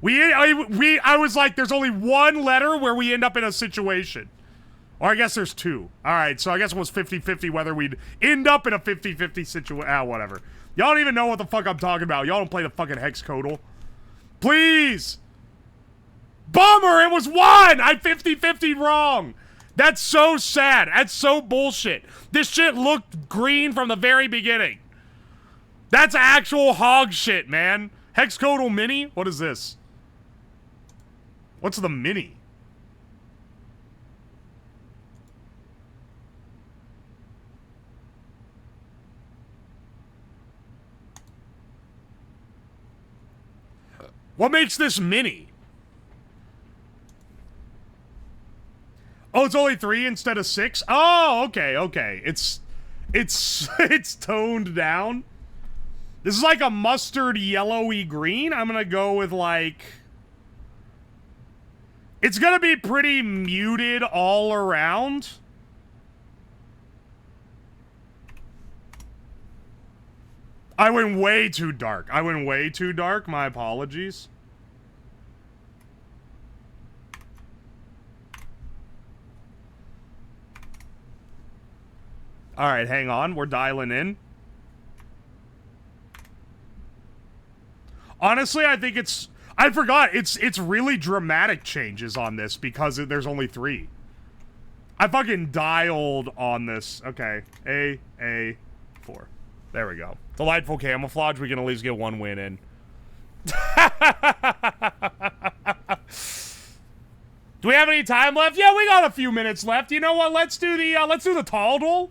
I was like, there's only one letter where we end up in a situation. Or I guess there's 2. Alright, so I guess it was 50-50 whether we'd end up in a 50-50 situation. Ah, whatever. Y'all don't even know what the fuck I'm talking about. Y'all don't play the fucking Hexcodle. Please! Bummer! It was 1! I 50-50 wrong! That's so sad. That's so bullshit. This shit looked green from the very beginning. That's actual hog shit, man. Hexcodle Mini? What is this? What's the Mini? What makes this Mini? Oh, it's only 3 instead of 6? Oh, okay, okay. It's toned down. This is like a mustard yellowy green. I'm gonna go with like... It's gonna be pretty muted all around. I went way too dark. I went way too dark. My apologies. All right, hang on. We're dialing in. Honestly, I think it's... I forgot. It's really dramatic changes on this because there's only 3. I fucking dialed on this. Okay. A4. There we go. Delightful camouflage. We can at least get 1 win in. Do we have any time left? Yeah, we got a few minutes left. You know what? Let's do the Taldle.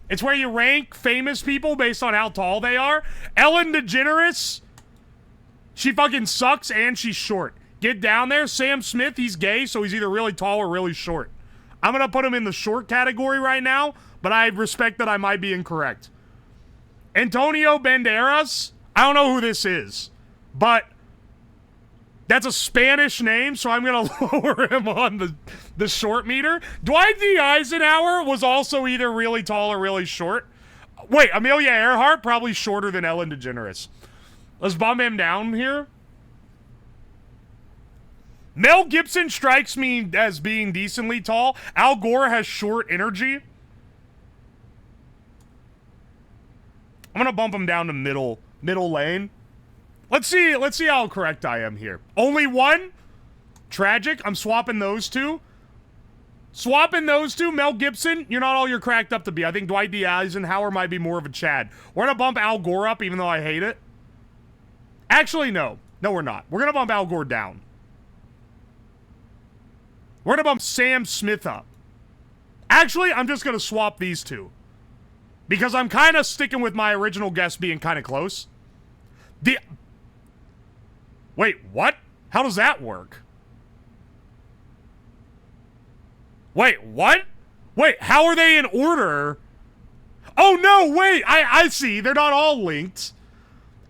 It's where you rank famous people based on how tall they are. Ellen DeGeneres, she fucking sucks and she's short. Get down there. Sam Smith, he's gay, so he's either really tall or really short. I'm gonna put him in the short category right now, but I respect that I might be incorrect. Antonio Banderas, I don't know who this is, but that's a Spanish name, so I'm gonna lower him on the short meter. Dwight D. Eisenhower was also either really tall or really short. Wait, Amelia Earhart, probably shorter than Ellen DeGeneres. Let's bump him down here. Mel Gibson strikes me as being decently tall. Al Gore has short energy. I'm gonna bump him down to middle lane. Let's see how correct I am here. Only 1? Tragic. I'm swapping those 2. Swapping those 2. Mel Gibson, you're not all you're cracked up to be. I think Dwight D. Eisenhower might be more of a Chad. We're gonna bump Al Gore up, even though I hate it. Actually, no. No, we're not. We're gonna bump Al Gore down. We're gonna bump Sam Smith up. Actually, I'm just gonna swap these 2. Because I'm kind of sticking with my original guess being kind of close. Wait, what? How does that work? Wait, what? Wait, how are they in order? Oh, no, wait, I see. They're not all linked.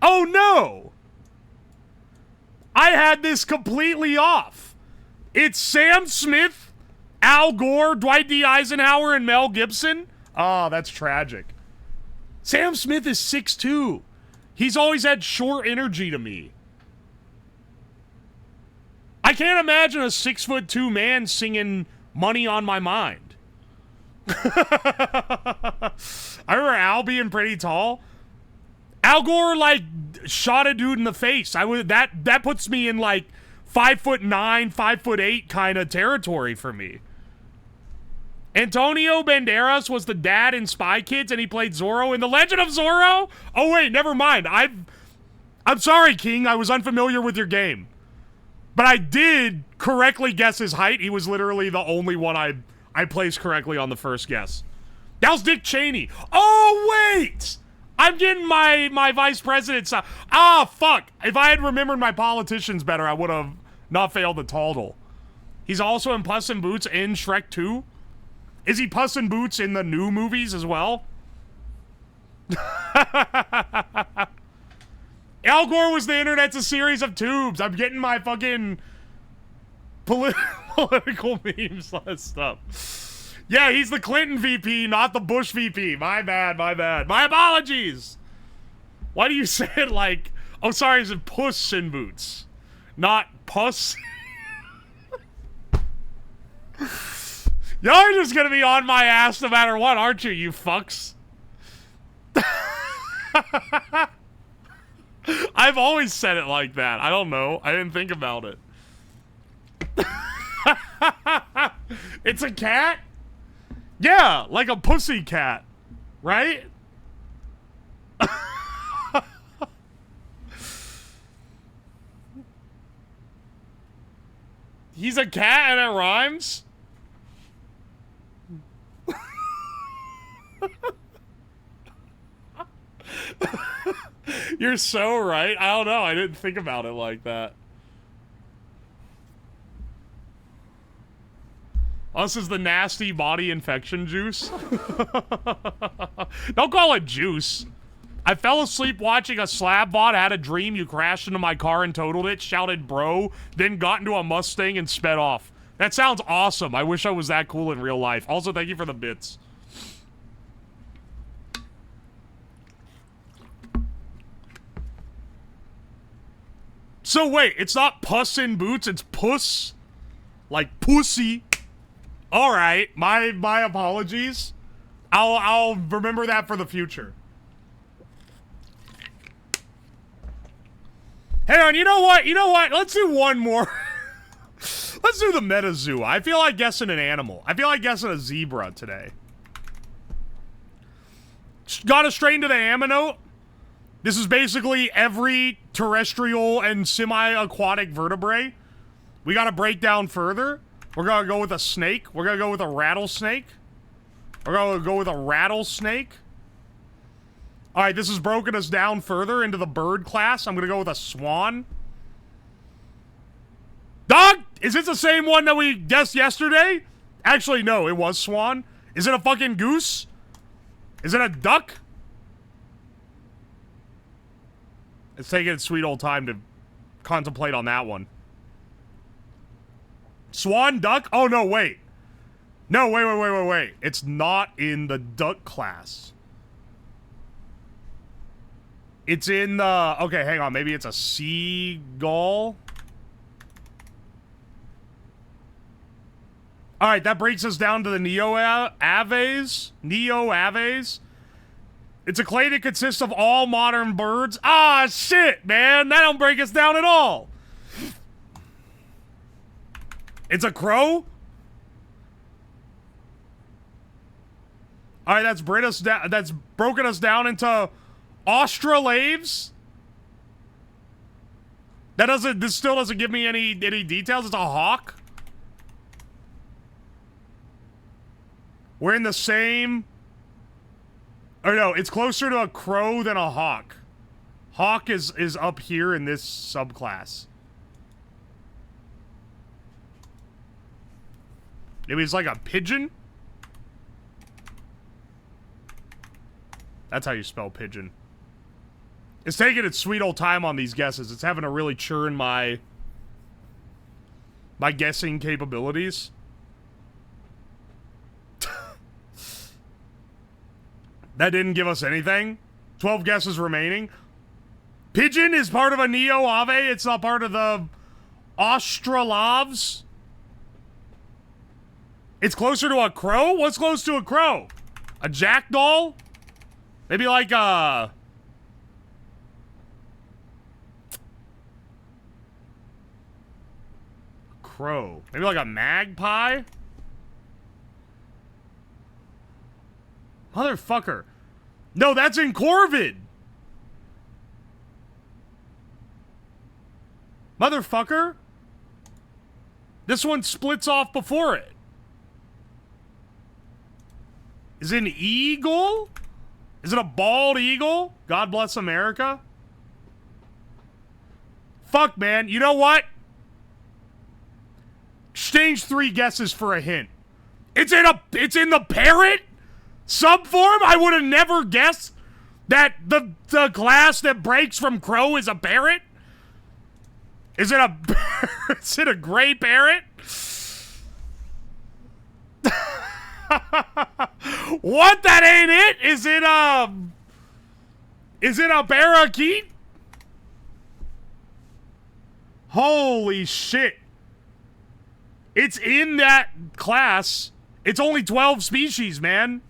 Oh, no. I had this completely off. It's Sam Smith, Al Gore, Dwight D. Eisenhower, and Mel Gibson. Oh, that's tragic. Sam Smith is 6'2". He's always had short energy to me. I can't imagine a 6'2" man singing Money on My Mind. I remember Al being pretty tall. Al Gore, like, shot a dude in the face. That puts me in, like, 5'9", 5'8" kind of territory for me. Antonio Banderas was the dad in Spy Kids, and he played Zorro in The Legend of Zorro? Oh, wait, never mind. I'm sorry, King. I was unfamiliar with your game. But I did correctly guess his height. He was literally the only one I placed correctly on the first guess. That was Dick Cheney. Oh, wait! I'm getting my vice president's... fuck. If I had remembered my politicians better, I would have not failed the Taldle. He's also in Puss in Boots in Shrek 2. Is he Puss in Boots in the new movies as well? Al Gore was the internet's a series of tubes. I'm getting my fucking political memes on this stuff. Yeah, he's the Clinton VP, not the Bush VP. My bad, my bad. My apologies. Why do you say it like... Oh, sorry, is it Puss in Boots? Not Puss? Y'all are just gonna be on my ass no matter what, aren't you, you fucks? I've always said it like that. I don't know. I didn't think about it. It's a cat? Yeah, like a pussy cat, right? He's a cat and it rhymes? You're so right. I don't know. I didn't think about it like that. Us is the nasty body infection juice. Don't call it juice. I fell asleep watching a slab VOD, had a dream, you crashed into my car and totaled it, shouted bro, then got into a Mustang and sped off. That sounds awesome. I wish I was that cool in real life. Also, thank you for the bits. So wait, it's not Puss in Boots, it's Puss? Like pussy. Alright, my apologies. I'll remember that for the future. Hang on, you know what? You know what? Let's do one more. Let's do the Metazooa. I feel like guessing an animal. I feel like guessing a zebra today. Got to straight into the ammonote. This is basically every terrestrial and semi-aquatic vertebrae. We got to break down further. We're going to go with a snake. We're going to go with a rattlesnake. We're going to go with a rattlesnake. All right, this has broken us down further into the bird class. I'm going to go with a swan. Dog, is this the same one that we guessed yesterday? Actually, no, it was swan. Is it a fucking goose? Is it a duck? It's taking its sweet old time to contemplate on that one. Swan, duck? Oh, no, wait. No, wait. It's not in the duck class. It's in the... Okay, hang on. Maybe it's a seagull? Alright, that breaks us down to the Neo-Aves. Neo-Aves. It's a clade that consists of all modern birds. Ah, shit, man. That don't break us down at all. It's a crow? Alright, that's broken us down into Australaves. This still doesn't give me any details. It's a hawk. We're in the same... Or no, it's closer to a crow than a hawk. Hawk is up here in this subclass. Maybe it's like a pigeon? That's how you spell pigeon. It's taking its sweet old time on these guesses. It's having to really churn my guessing capabilities. That didn't give us anything. 12 guesses remaining. Pigeon is part of a Neo-Ave. It's not part of the Australavs. It's closer to a crow? What's close to a crow? A jackdaw? Maybe like a... crow. Maybe like a magpie? Motherfucker. No, that's in Corvid. Motherfucker. This one splits off before it. Is it an eagle? Is it a bald eagle? God bless America. Fuck, man. You know what? Exchange 3 guesses for a hint. It's in the parrot subform? I would have never guessed That the glass that breaks from crow is a parrot? Is it a is it a gray parrot? What? That ain't it? Is it a parakeet? Holy shit. It's in that class. It's only 12 species, man.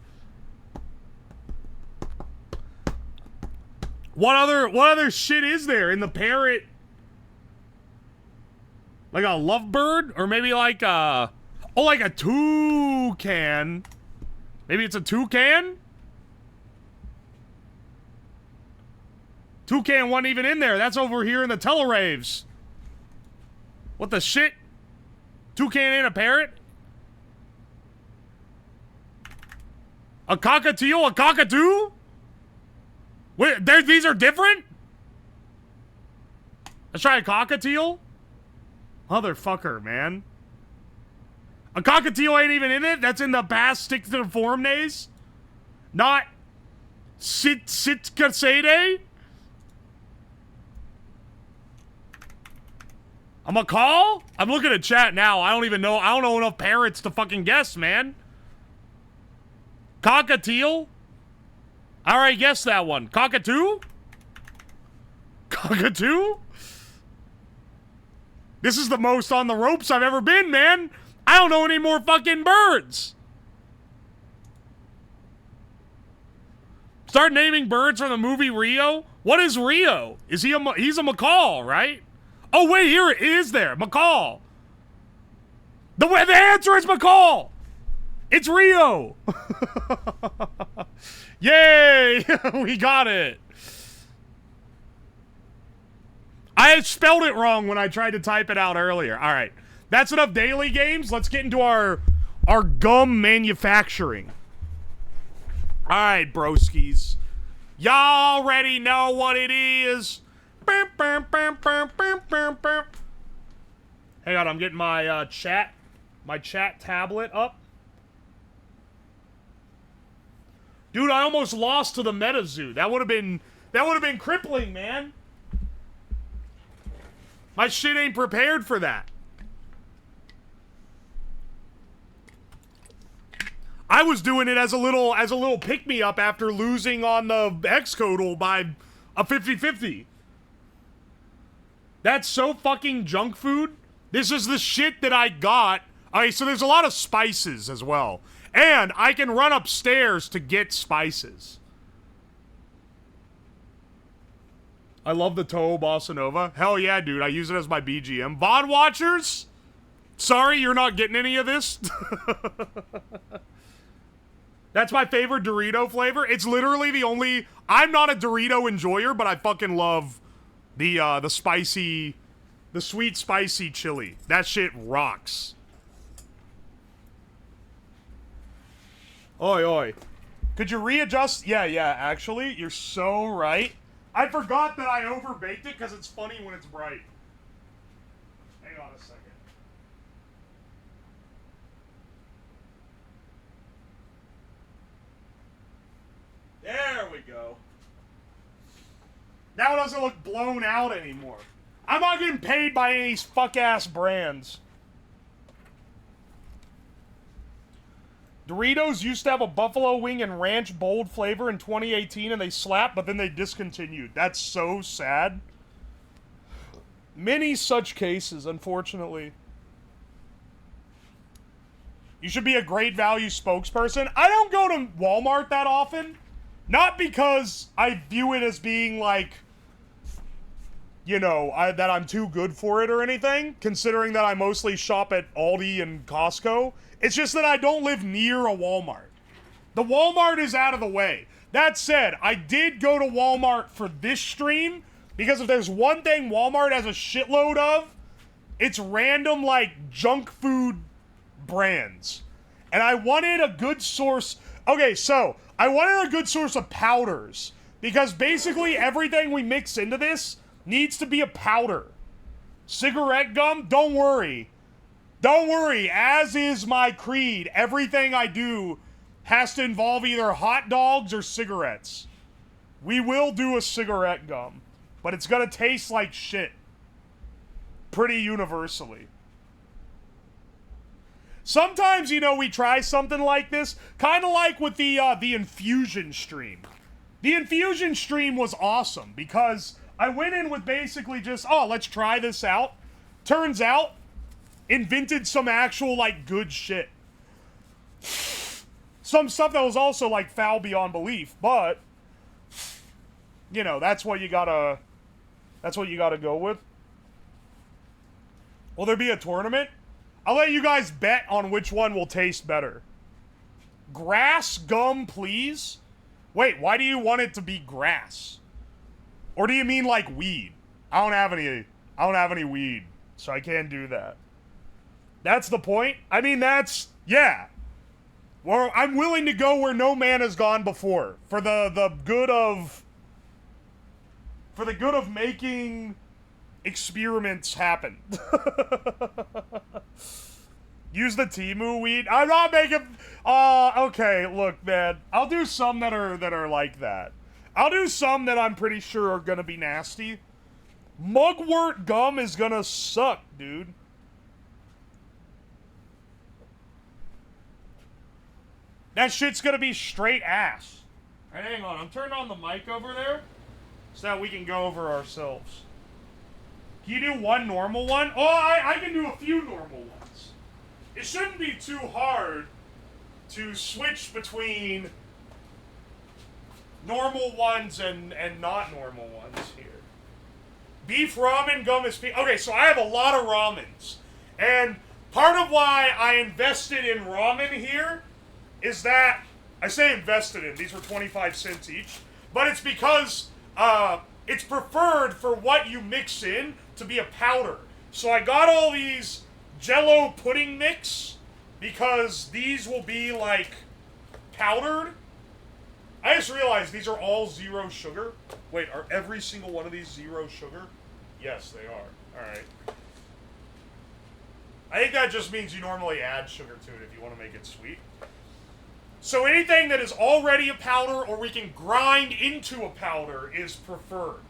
What other shit is there in the parrot? Like a lovebird? Or maybe like a... Oh, like a toucan. Maybe it's a toucan? Toucan wasn't even in there. That's over here in the teleraves. What the shit? Toucan ain't a parrot? A cockatiel? A cockatoo? Wait, these are different? Let's try a cockatiel. Motherfucker, man. A cockatiel ain't even in it? That's in the past stick to the form days? Not Sitkasede? A macaw? I'm looking at chat now. I don't even know. I don't know enough parrots to fucking guess, man. Cockatiel? I already guessed that one. Cockatoo? Cockatoo? This is the most on the ropes I've ever been, man. I don't know any more fucking birds. Start naming birds from the movie Rio. What is Rio? Is he he's a macaw, right? Oh, wait, here it is there. Macaw. The answer is macaw. It's Rio. Yay. We got it. I spelled it wrong when I tried to type it out earlier. All right. That's enough daily games. Let's get into our gum manufacturing. All right, broskies. Y'all already know what it is. Hang on, I'm getting my chat tablet up. Dude, I almost lost to the Metazooa. That would have been crippling, man. My shit ain't prepared for that. I was doing it as a little pick-me-up after losing on the Hexcodle by a 50-50. That's so fucking junk food. This is the shit that I got. Okay, so there's a lot of spices as well. And I can run upstairs to get spices. I love the Toho Bossa Nova. Hell yeah, dude. I use it as my BGM. VOD watchers? Sorry, you're not getting any of this. That's my favorite Dorito flavor. It's literally the only... I'm not a Dorito enjoyer, but I fucking love the spicy... The sweet spicy chili. That shit rocks. Oi, oi. Could you readjust? Yeah, actually. You're so right. I forgot that I overbaked it because it's funny when it's bright. Hang on a second. There we go. Now it doesn't look blown out anymore. I'm not getting paid by any fuck-ass brands. Doritos used to have a buffalo wing and ranch bold flavor in 2018 and they slapped, but then they discontinued. That's so sad. Many such cases, unfortunately. You should be a great value spokesperson. I don't go to Walmart that often. Not because I view it as being like, you know, that I'm too good for it or anything, considering that I mostly shop at Aldi and Costco. It's just that I don't live near a Walmart. The Walmart is out of the way. That said, I did go to Walmart for this stream, because if there's one thing Walmart has a shitload of, it's random, like, junk food brands. And I wanted a good source... Okay, so, I wanted a good source of powders, because basically everything we mix into this needs to be a powder. Cigarette gum? Don't worry. Don't worry, as is my creed, everything I do has to involve either hot dogs or cigarettes. We will do a cigarette gum, but it's gonna taste like shit. Pretty universally. Sometimes, you know, we try something like this, kind of like with the infusion stream. The infusion stream was awesome because I went in with basically just, oh, let's try this out. Turns out, invented some actual, like, good shit. Some stuff that was also, like, foul beyond belief, but, you know, that's what you gotta go with. Will there be a tournament? I'll let you guys bet on which one will taste better. Grass gum, please? Wait, why do you want it to be grass? Or do you mean like weed? I don't have any weed, so I can't do that. That's the point? I mean, yeah. Well, I'm willing to go where no man has gone before. For the good of making experiments happen. Use the Temu weed. I'm not making. Okay. Look, man. I'll do some that are like that. I'll do some that I'm pretty sure are gonna be nasty. Mugwort gum is gonna suck, dude. That shit's gonna be straight ass. All right, hang on. I'm turning on the mic over there so that we can go over ourselves. Can you do one normal one? Oh, I can do a few normal ones. It shouldn't be too hard to switch between normal ones and not normal ones here. Beef ramen gum is... Okay, so I have a lot of ramens. And part of why I invested in ramen here is that... I say invested in. These were 25 cents each. But it's because it's preferred for what you mix in to be a powder. So I got all these Jello pudding mix because these will be like powdered. I just realized these are all 0 sugar. Wait, are every single one of these 0 sugar? Yes, they are. Alright. I think that just means you normally add sugar to it if you want to make it sweet. So anything that is already a powder or we can grind into a powder is preferred.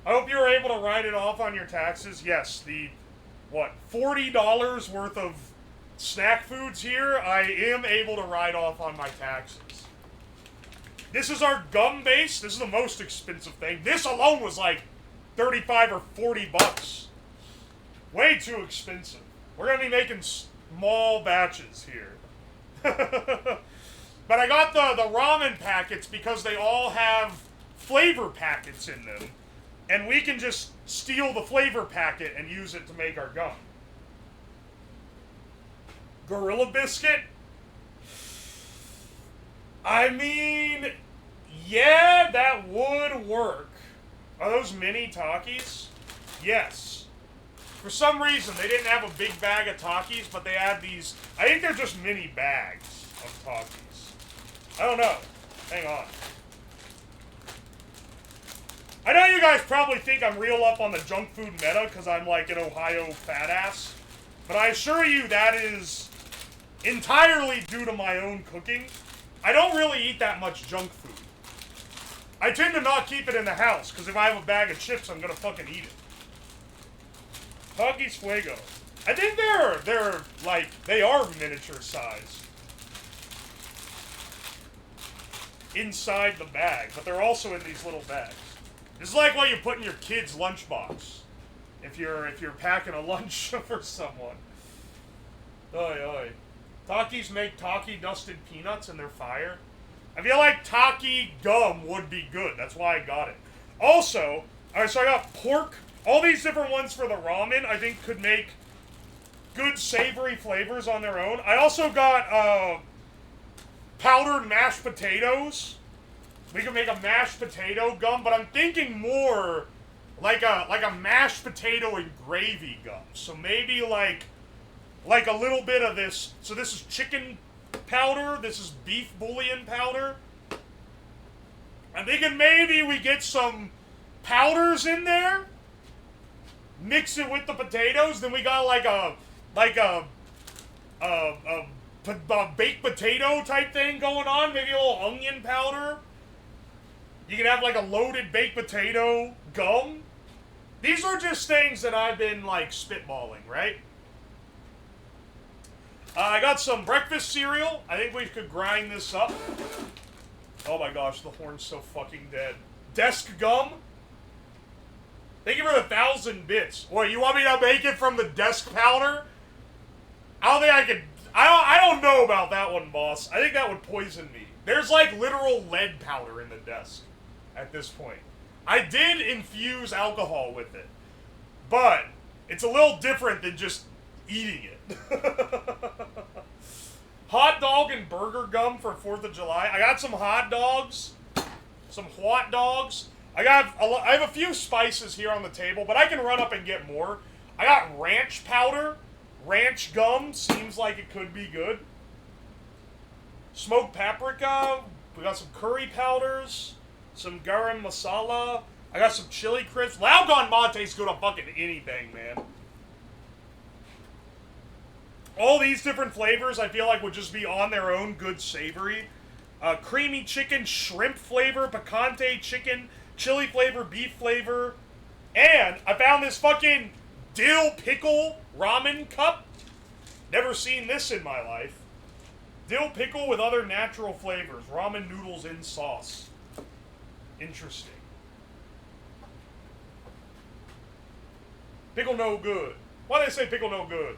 I hope you're able to write it off on your taxes. Yes, the, what, $40 worth of snack foods here, I am able to write off on my taxes. This is our gum base. This is the most expensive thing. This alone was like 35 or 40 bucks. Way too expensive. We're going to be making small batches here. But I got the ramen packets because they all have flavor packets in them. And we can just steal the flavor packet and use it to make our gum. Gorilla Biscuit? I mean, yeah, that would work. Are those mini Takis? Yes. For some reason, they didn't have a big bag of Takis, but they had these... I think they're just mini bags of Takis. I don't know. Hang on. I know you guys probably think I'm real up on the junk food meta because I'm like an Ohio fat ass, but I assure you that is entirely due to my own cooking. I don't really eat that much junk food. I tend to not keep it in the house because if I have a bag of chips, I'm gonna fucking eat it. Takis Fuego. I think they're like, they are miniature size inside the bag, but they're also in these little bags. This is like what you put in your kid's lunchbox if you're packing a lunch for someone. Oi, oi. Takis make Taki dusted peanuts and they're fire. I feel like Taki gum would be good. That's why I got it. Also, alright, so I got pork. All these different ones for the ramen, I think, could make good savory flavors on their own. I also got powdered mashed potatoes. We can make a mashed potato gum, but I'm thinking more like a mashed potato and gravy gum. So maybe like a little bit of this. So this is chicken powder. This is beef bouillon powder. I'm thinking maybe we get some powders in there, mix it with the potatoes. Then we got like a baked potato type thing going on. Maybe a little onion powder. You can have like a loaded baked potato gum. These are just things that I've been like spitballing, right? I got some breakfast cereal. I think we could grind this up. Oh my gosh, the horn's so fucking dead. Desk gum. Thank you for the 1,000 bits. What, you want me to make it from the desk powder? I don't think I could... I don't know about that one, boss. I think that would poison me. There's like literal lead powder in the desk at this point. I did infuse alcohol with it, but it's a little different than just eating it. Hot dog and burger gum for 4th of July. I got some hot dogs, some hot dogs. I have a few spices here on the table, but I can run up and get more. I got ranch powder. Ranch gum seems like it could be good. Smoked paprika. We got some curry powders. Some garam masala. I got some chili crisps. Laugon Monte's good on fucking anything, man. All these different flavors I feel like would just be on their own good savory. Creamy chicken, shrimp flavor, picante chicken, chili flavor, beef flavor. And I found this fucking dill pickle ramen cup. Never seen this in my life. Dill pickle with other natural flavors. Ramen noodles in sauce. Interesting. Pickle no good. Why do they say pickle no good?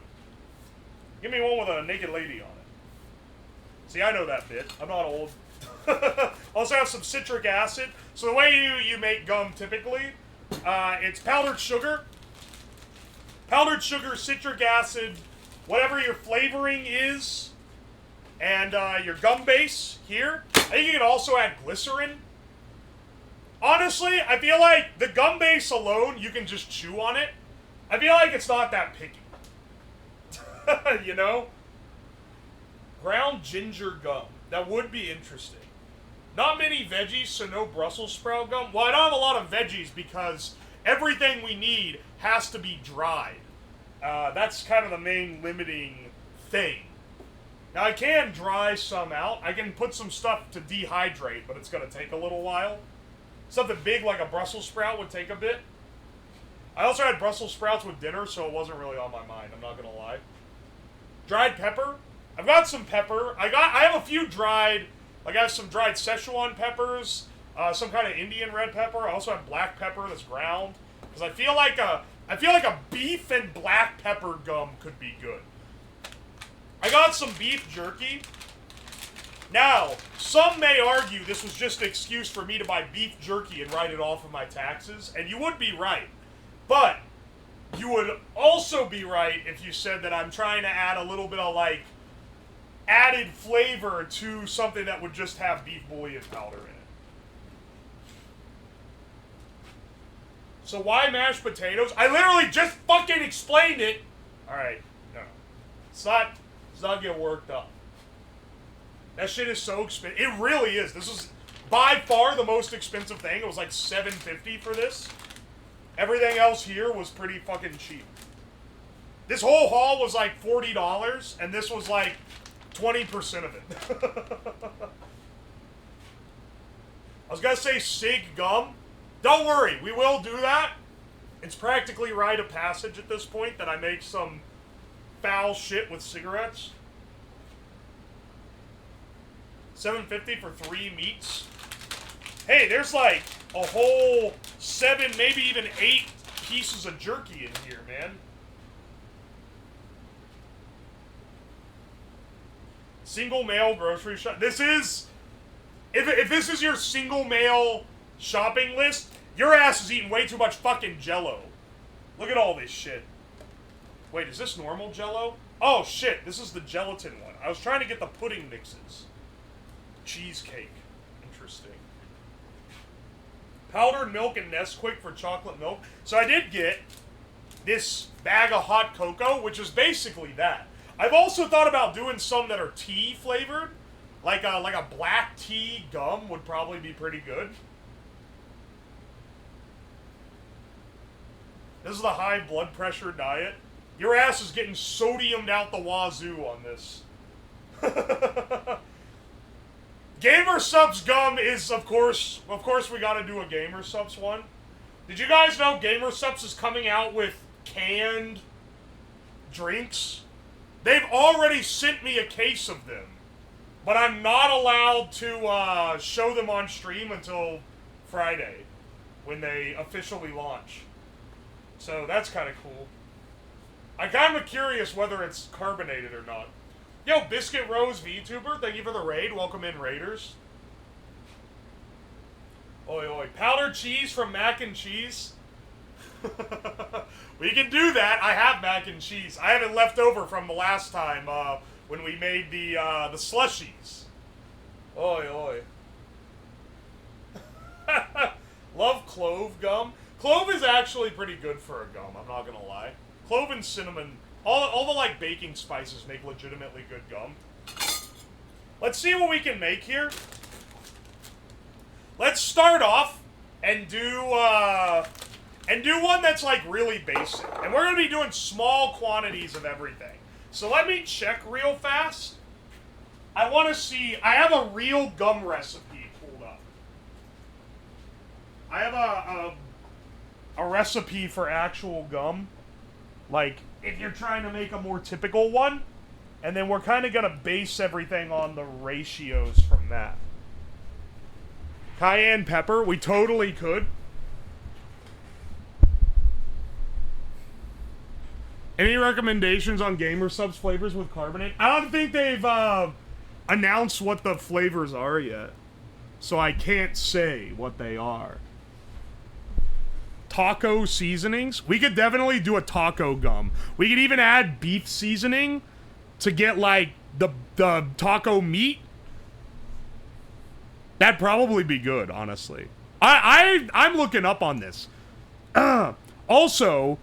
Give me one with a naked lady on it. See, I know that bit. I'm not old. Also have some citric acid. So the way you make gum typically, it's powdered sugar. Powdered sugar, citric acid, whatever your flavoring is, and your gum base here. I think you can also add glycerin. Honestly, I feel like the gum base alone, you can just chew on it. I feel like it's not that picky. You know? Ground ginger gum. That would be interesting. Not many veggies, so no Brussels sprout gum. Well, I don't have a lot of veggies because everything we need has to be dried. That's kind of the main limiting thing. Now, I can dry some out. I can put some stuff to dehydrate, but it's going to take a little while. Something big like a Brussels sprout would take a bit. I also had Brussels sprouts with dinner, so it wasn't really on my mind, I'm not going to lie. Dried pepper. I've got some pepper. I have a few dried, like I have some dried Szechuan peppers, some kind of Indian red pepper. I also have black pepper that's ground. Because I feel like a beef and black pepper gum could be good. I got some beef jerky. Now, some may argue this was just an excuse for me to buy beef jerky and write it off of my taxes, and you would be right. But you would also be right if you said that I'm trying to add a little bit of, like, added flavor to something that would just have beef bouillon powder in it. So why mashed potatoes? I literally just fucking explained it. Alright, no. Let's not get worked up. That shit is so expensive. It really is. This is by far the most expensive thing. It was like $7.50 for this. Everything else here was pretty fucking cheap. This whole haul was like $40, and this was like 20% of it. I was gonna say Sig Gum. Don't worry, we will do that. It's practically rite of passage at this point that I make some foul shit with cigarettes. $7.50 for 3 meats. Hey, there's like a whole 7, maybe even 8 pieces of jerky in here, man. Single mail grocery shop. This is... If this is your single mail shopping list, your ass is eating way too much fucking Jell-O. Look at all this shit. Wait, is this normal Jell-O? Oh, shit. This is the gelatin one. I was trying to get the pudding mixes. Cheesecake. Interesting. Powdered milk and Nesquik for chocolate milk. So I did get this bag of hot cocoa, which is basically that. I've also thought about doing some that are tea flavored. Like a black tea gum would probably be pretty good. This is the high blood pressure diet. Your ass is getting sodiumed out the wazoo on this. Gamer Subs gum is, of course, we gotta do a Gamer Subs one. Did you guys know Gamer Subs is coming out with canned drinks? They've already sent me a case of them, but I'm not allowed to show them on stream until Friday, when they officially launch. So that's kind of cool. I'm kind of curious whether it's carbonated or not. Yo, Biscuit Rose VTuber, thank you for the raid. Welcome in, Raiders. Oi, oi. Powdered cheese from Mac and Cheese. We can do that. I have mac and cheese. I have it left over from the last time when we made the slushies. Oi, oi. Love clove gum. Clove is actually pretty good for a gum, I'm not gonna lie. Clove and cinnamon, all the like baking spices make legitimately good gum. Let's see what we can make here. Let's start off and do one that's like really basic. And we're gonna be doing small quantities of everything. So let me check real fast. I wanna see, I have a real gum recipe pulled up. I have a recipe for actual gum. Like, if you're trying to make a more typical one, and then we're kind of going to base everything on the ratios from that. Cayenne pepper, we totally could. Any recommendations on Gamer Subs flavors with carbonate? I don't think they've announced what the flavors are yet, so I can't say what they are. Taco seasonings. We could definitely do a taco gum. We could even add beef seasoning to get like the taco meat. That'd probably be good, honestly. I'm looking up on this. Also,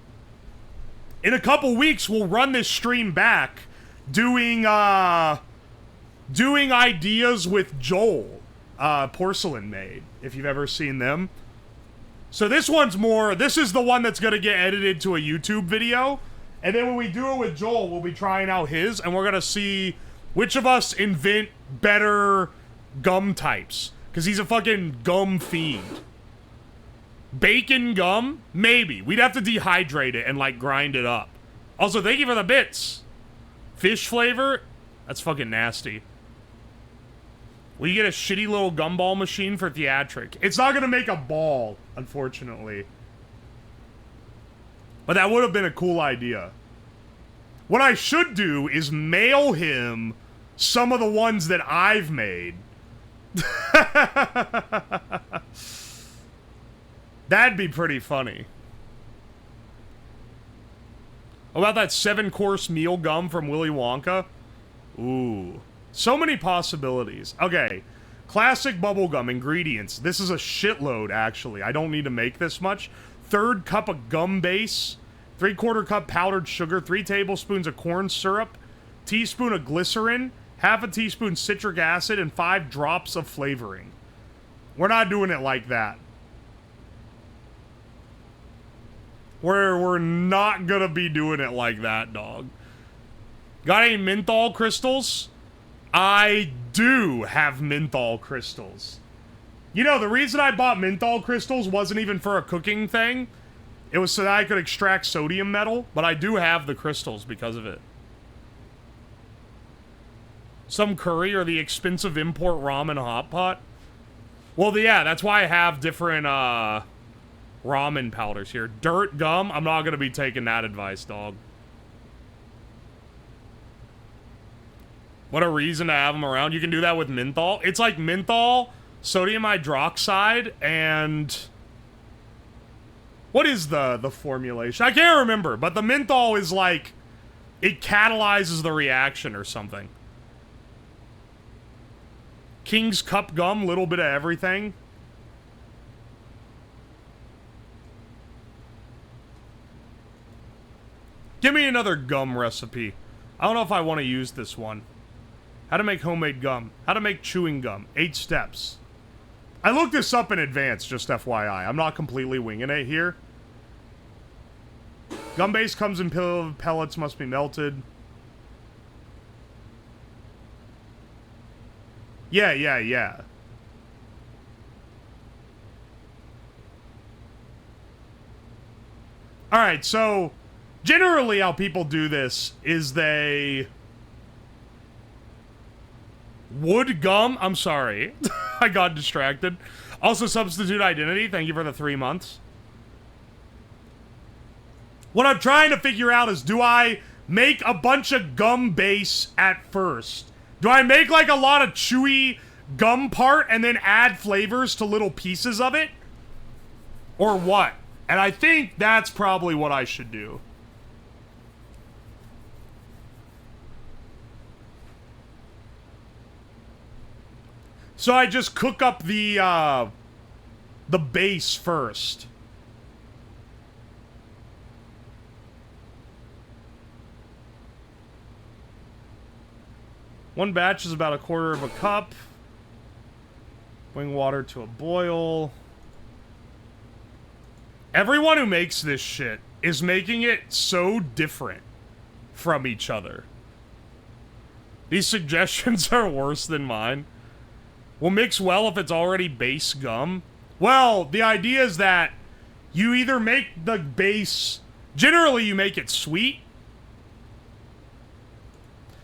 in a couple weeks we'll run this stream back doing ideas with Joel, Porcelain Maid, if you've ever seen them. So this one's more, this is the one that's gonna get edited to a YouTube video. And then when we do it with Joel, we'll be trying out his, and we're gonna see which of us invent better gum types. Because he's a fucking gum fiend. Bacon gum? Maybe. We'd have to dehydrate it and, like, grind it up. Also, thank you for the bits. Fish flavor? That's fucking nasty. Will you get a shitty little gumball machine for theatric? It's not gonna make a ball, unfortunately. But that would have been a cool idea. What I should do is mail him some of the ones that I've made. That'd be pretty funny. What about that 7-course meal gum from Willy Wonka? Ooh. So many possibilities. Okay. Classic bubblegum ingredients. This is a shitload, actually. I don't need to make this much. 1/3 cup of gum base. 3/4 cup powdered sugar. 3 tablespoons of corn syrup. Teaspoon of glycerin. 1/2 teaspoon citric acid. And 5 drops of flavoring. We're not doing it like that. We're not gonna be doing it like that, dog. Got any menthol crystals? I do have menthol crystals. You know, the reason I bought menthol crystals wasn't even for a cooking thing. It was so that I could extract sodium metal, but I do have the crystals because of it. Some curry or the expensive import ramen hot pot. Well, yeah, that's why I have different, ramen powders here. Dirt gum, I'm not gonna be taking that advice, dog. What a reason to have them around. You can do that with menthol. It's like menthol, sodium hydroxide, and... what is the formulation? I can't remember, but the menthol is like... it catalyzes the reaction or something. King's Cup gum, little bit of everything. Give me another gum recipe. I don't know if I want to use this one. How to make homemade gum. How to make chewing gum. 8 steps. I looked this up in advance, just FYI. I'm not completely winging it here. Gum base comes in pellets, must be melted. Yeah. Alright, so generally how people do this is they would gum. I'm sorry. I got distracted. Also, substitute identity. Thank you for the 3 months. What I'm trying to figure out is, do I make a bunch of gum base at first? Do I make like a lot of chewy gum part and then add flavors to little pieces of it? Or what? And I think that's probably what I should do. So I just cook up the base first. One batch is about a quarter of a cup. Bring water to a boil. Everyone who makes this shit is making it so different from each other. These suggestions are worse than mine. Will mix well if it's already base gum. Well, the idea is that you either make the base... Generally, you make it sweet.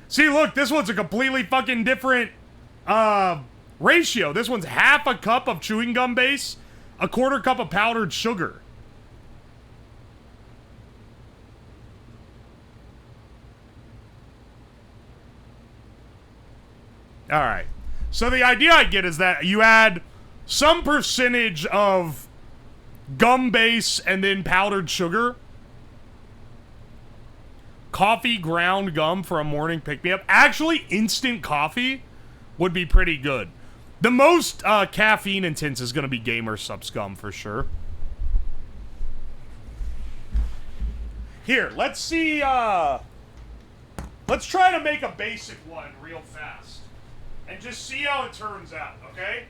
See, look, this one's a completely fucking different ratio. This one's half a cup of chewing gum base, a quarter cup of powdered sugar. Alright. So the idea I get is that you add some percentage of gum base and then powdered sugar. Coffee ground gum for a morning pick-me-up. Actually, instant coffee would be pretty good. The most caffeine intense is going to be Gamer Subs gum for sure. Here, let's see. Let's try to make a basic one real fast. And just see how it turns out, okay?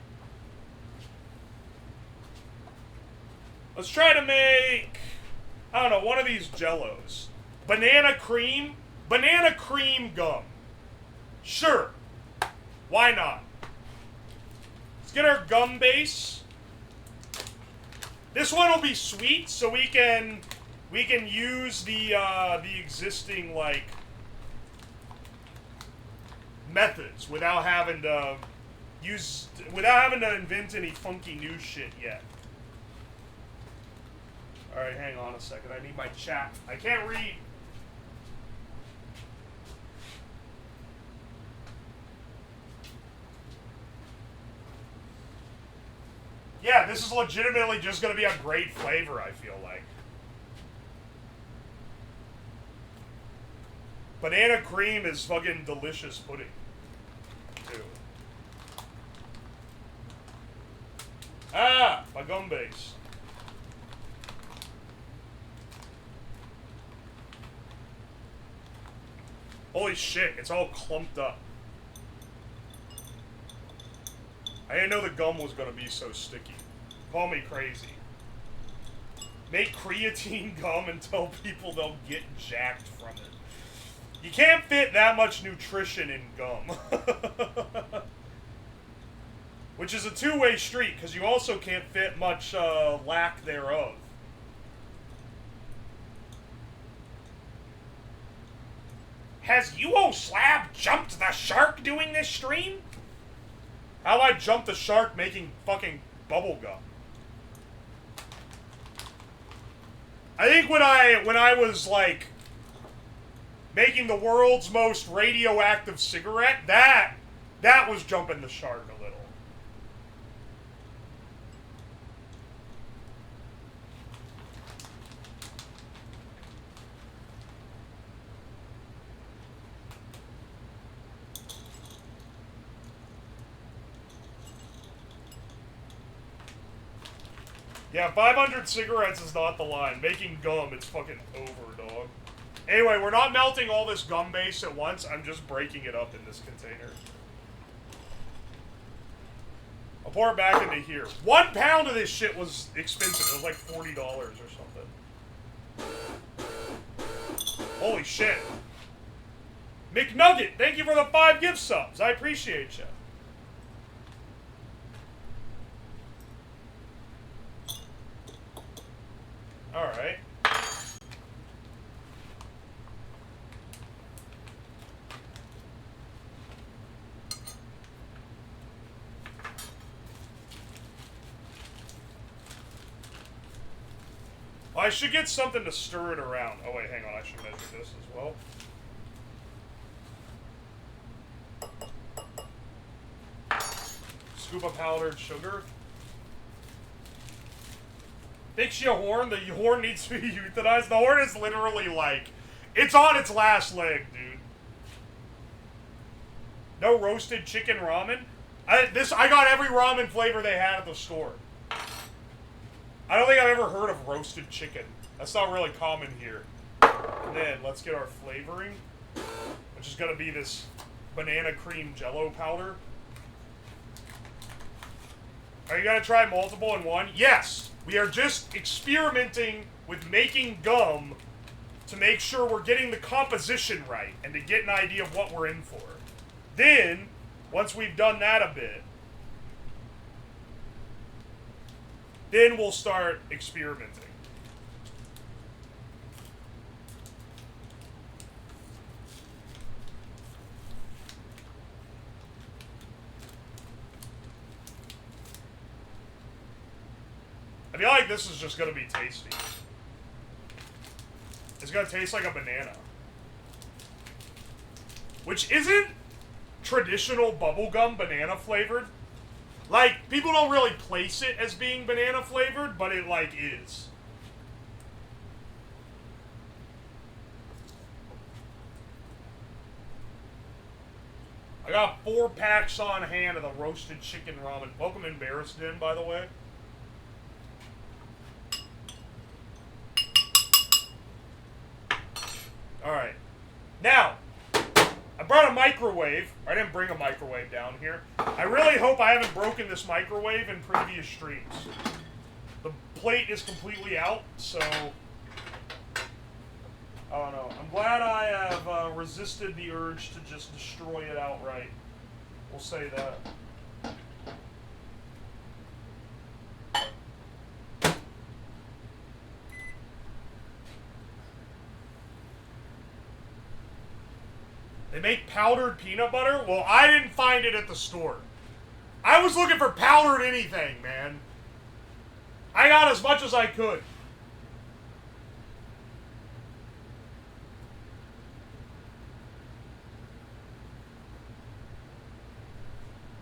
Let's try to make, I don't know, one of these Jellos. Banana cream gum. Sure. Why not? Let's get our gum base. This one will be sweet, so we can use the existing, like, methods without having to invent any funky new shit yet. Alright, hang on a second. I need my chat. I can't read. Yeah, this is legitimately just gonna be a great flavor, I feel like. Banana cream is fucking delicious pudding, too. Ah, my gum base. Holy shit, it's all clumped up. I didn't know the gum was gonna be so sticky. Call me crazy. Make creatine gum and tell people they'll get jacked from it. You can't fit that much nutrition in gum. Which is a two-way street, because you also can't fit much lack thereof. Has Uwoslab jumped the shark doing this stream? How do I jump the shark making fucking bubblegum? I think when I was, like, making the world's most radioactive cigarette, that was jumping the shark a little. Yeah, 500 cigarettes is not the line. Making gum, it's fucking over, dog. Anyway, we're not melting all this gum base at once. I'm just breaking it up in this container. I'll pour it back into here. 1 pound of this shit was expensive. It was like $40 or something. Holy shit. McNugget, thank you for the 5 gift subs. I appreciate you. Alright. I should get something to stir it around. Oh wait, hang on, I should measure this as well. Scoop of powdered sugar. Fix your horn. The horn needs to be euthanized. The horn is literally like, it's on its last leg, dude. No roasted chicken ramen. I got every ramen flavor they had at the store. I don't think I've ever heard of roasted chicken. That's not really common here. And then let's get our flavoring, which is gonna be this banana cream jello powder. Are you gonna try multiple in one? Yes! We are just experimenting with making gum to make sure we're getting the composition right and to get an idea of what we're in for. Then, once we've done that a bit, then we'll start experimenting. I feel like this is just gonna be tasty. It's gonna taste like a banana. Which isn't traditional bubblegum banana flavored. Like, people don't really place it as being banana flavored, but it, like, is. I got 4 packs on hand of the roasted chicken ramen. Welcome Embarrassed Den, by the way. Alright. Now, I brought a microwave. I didn't bring a microwave down here. I really hope I haven't broken this microwave in previous streams. The plate is completely out, so I don't know. I'm glad I have resisted the urge to just destroy it outright. We'll say that. They make powdered peanut butter? Well, I didn't find it at the store. I was looking for powdered anything, man. I got as much as I could.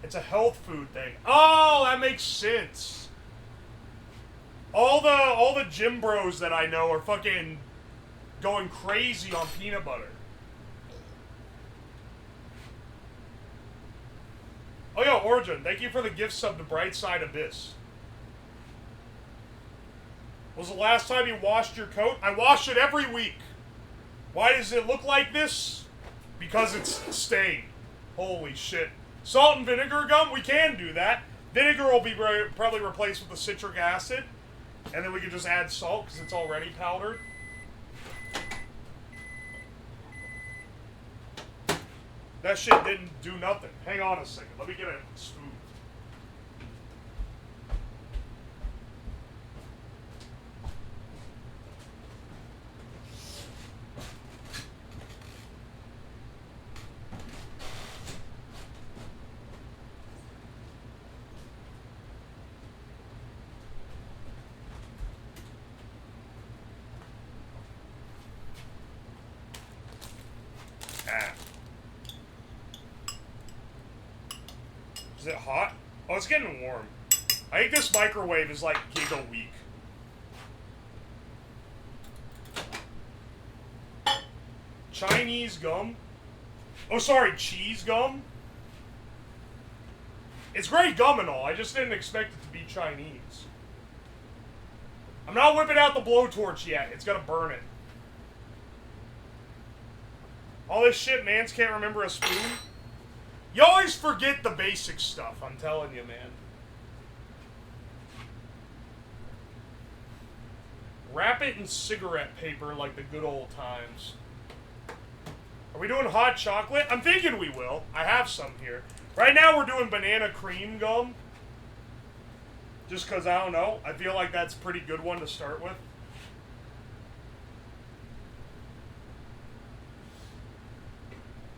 It's a health food thing. Oh, that makes sense. All the gym bros that I know are fucking going crazy on peanut butter. Oh, yo, Origin, thank you for the gift sub to Brightside Abyss. Was the last time you washed your coat? I wash it every week. Why does it look like this? Because it's stained. Holy shit. Salt and vinegar gum? We can do that. Vinegar will be probably replaced with the citric acid. And then we can just add salt because it's already powdered. That shit didn't do nothing. Hang on a second. Let me get a spoon. Is it hot? Oh, it's getting warm. I think this microwave is like giga weak. Chinese gum? Oh, sorry, cheese gum? It's great gum and all, I just didn't expect it to be Chinese. I'm not whipping out the blowtorch yet, it's gonna burn it. All this shit, mans can't remember a spoon? You always forget the basic stuff, I'm telling you, man. Wrap it in cigarette paper like the good old times. Are we doing hot chocolate? I'm thinking we will. I have some here. Right now we're doing banana cream gum. Just because, I don't know, I feel like that's a pretty good one to start with.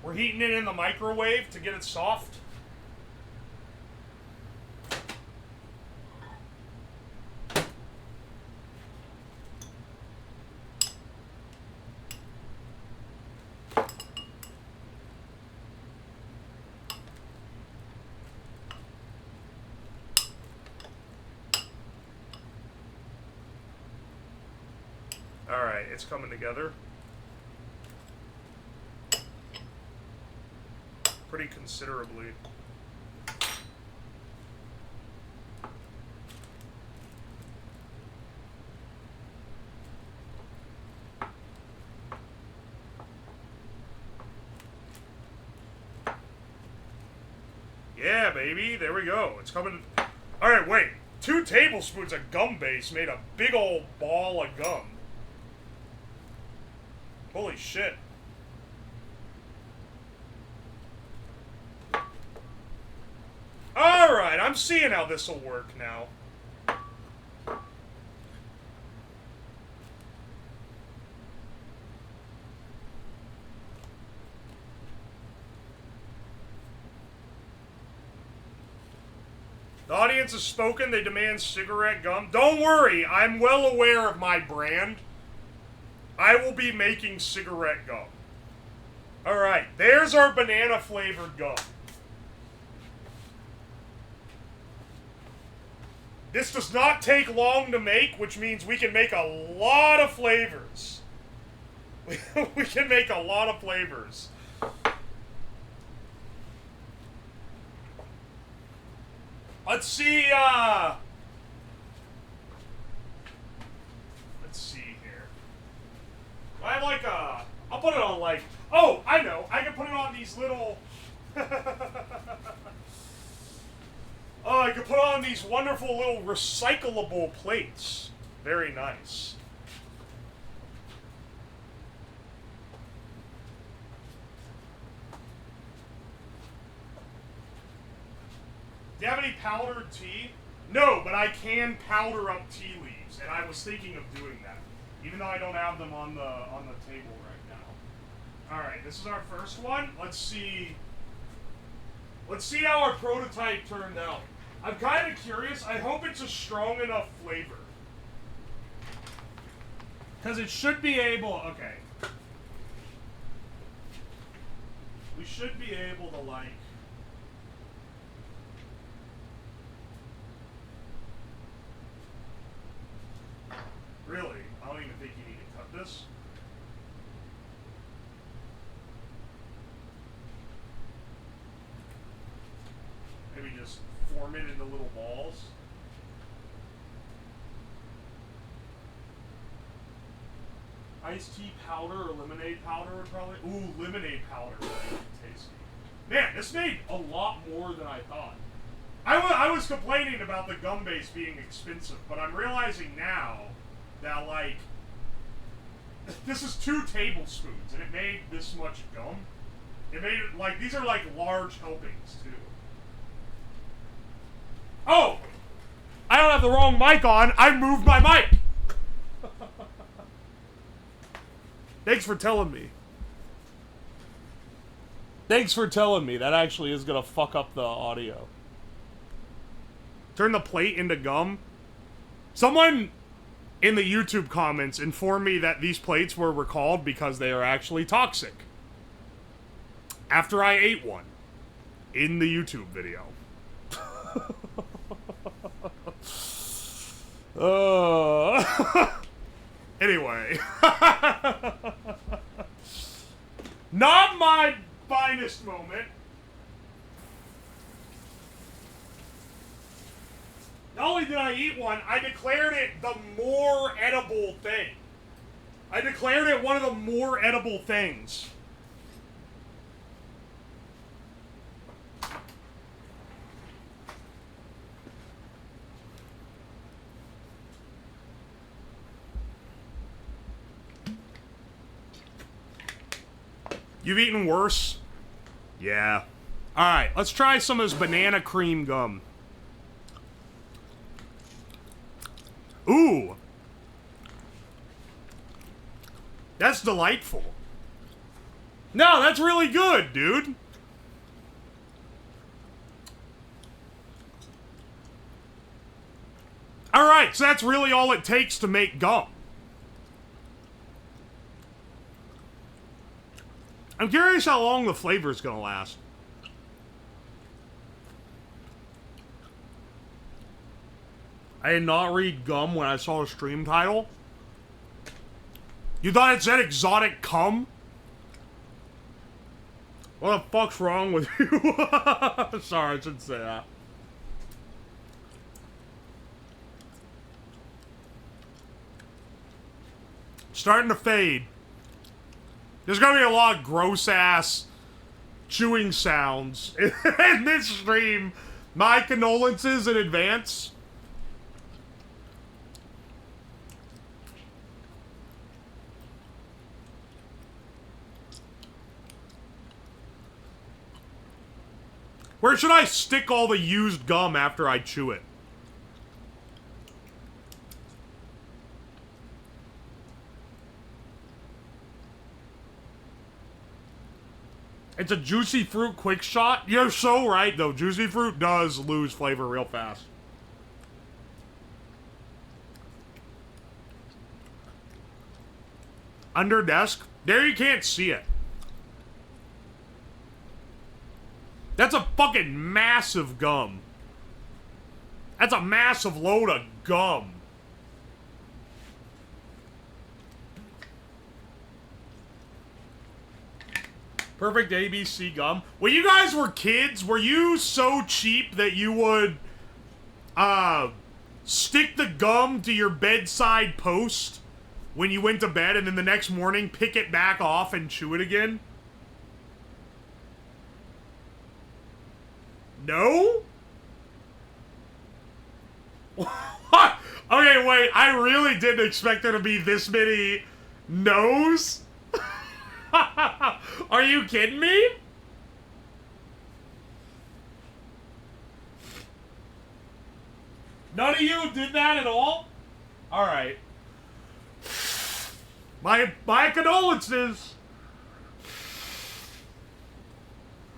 We're heating it in the microwave to get it soft. Alright, it's coming together. Pretty considerably. Yeah, baby, there we go. It's coming. Alright, wait. 2 tablespoons of gum base made a big old ball of gum. Holy shit. Alright, I'm seeing how this will work now. The audience has spoken. They demand cigarette gum. Don't worry, I'm well aware of my brand. I will be making cigarette gum. Alright, there's our banana flavored gum. This does not take long to make, which means we can make a lot of flavors. We can make a lot of flavors. Let's see, let's see here. I have like a, I'll put it on like, oh, I know, I can put it on these little, oh, I can put on these wonderful little recyclable plates. Very nice. Do you have any powdered tea? No, but I can powder up tea leaves, and I was thinking of doing that, even though I don't have them on the table right now. All right, this is our first one. Let's see. Let's see how our prototype turned out. I'm kind of curious. I hope it's a strong enough flavor, because it should be able. Okay, we should be able to like. Really? I don't even think you need to cut this. Maybe just form it into little balls. Iced tea powder or lemonade powder would probably... Ooh, lemonade powder would be tasty. Man, this made a lot more than I thought. I was complaining about the gum base being expensive, but I'm realizing now that, like, this is 2 tablespoons, and it made this much gum. It made it, like, these are, like, large helpings, too. Oh! I don't have the wrong mic on. I moved my mic! Thanks for telling me. Thanks for telling me. That actually is gonna fuck up the audio. Turn the plate into gum? Someone in the YouTube comments informed me that these plates were recalled because they are actually toxic. After I ate one. In the YouTube video. Anyway. Not my finest moment. Not only did I eat one, I declared it the more edible thing. I declared it one of the more edible things. You've eaten worse? Yeah. Alright, let's try some of this banana cream gum. Ooh. That's delightful. No, that's really good, dude. Alright, so that's really all it takes to make gum. I'm curious how long the flavor's gonna last. I did not read gum when I saw the stream title. You thought it said exotic cum? What the fuck's wrong with you? Sorry, I shouldn't say that. Starting to fade. There's gonna be a lot of gross-ass chewing sounds in this stream. My condolences in advance. Where should I stick all the used gum after I chew it? It's a juicy fruit quick shot. You're so right, though. Juicy fruit does lose flavor real fast. Under desk? There you can't see it. That's a fucking massive gum. That's a massive load of gum. Perfect ABC gum. When you guys were kids, were you so cheap that you would, stick the gum to your bedside post when you went to bed and then the next morning pick it back off and chew it again? No? What? Okay, wait, I really didn't expect there to be this many no's. Are you kidding me? None of you did that at all? Alright. My condolences.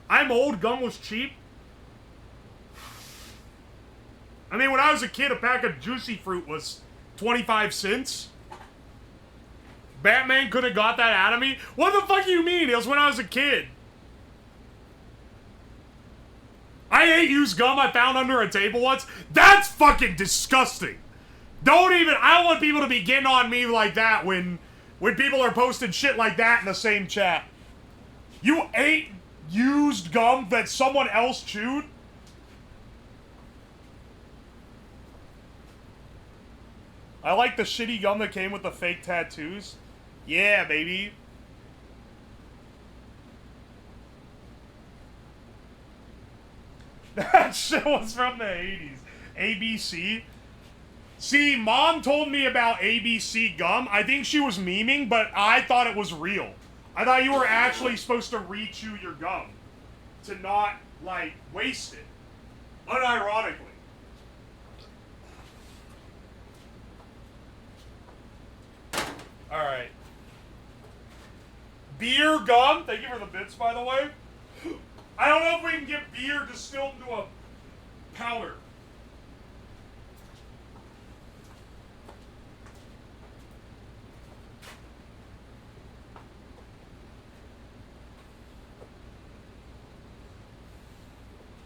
I'm old, gum was cheap. I mean, when I was a kid, a pack of Juicy Fruit was 25 cents. Batman could have got that out of me? What the fuck do you mean? It was when I was a kid. I ate used gum I found under a table once. That's fucking disgusting. Don't even... I don't want people to be getting on me like that when people are posting shit like that in the same chat. You ate used gum that someone else chewed? I like the shitty gum that came with the fake tattoos. Yeah, baby. That shit was from the 80s. ABC. See, Mom told me about ABC gum. I think she was memeing, but I thought it was real. I thought you were actually supposed to re-chew your gum. To not, like, waste it. Unironically. Alright. Beer gum. Thank you for the bits, by the way. I don't know if we can get beer distilled into a powder.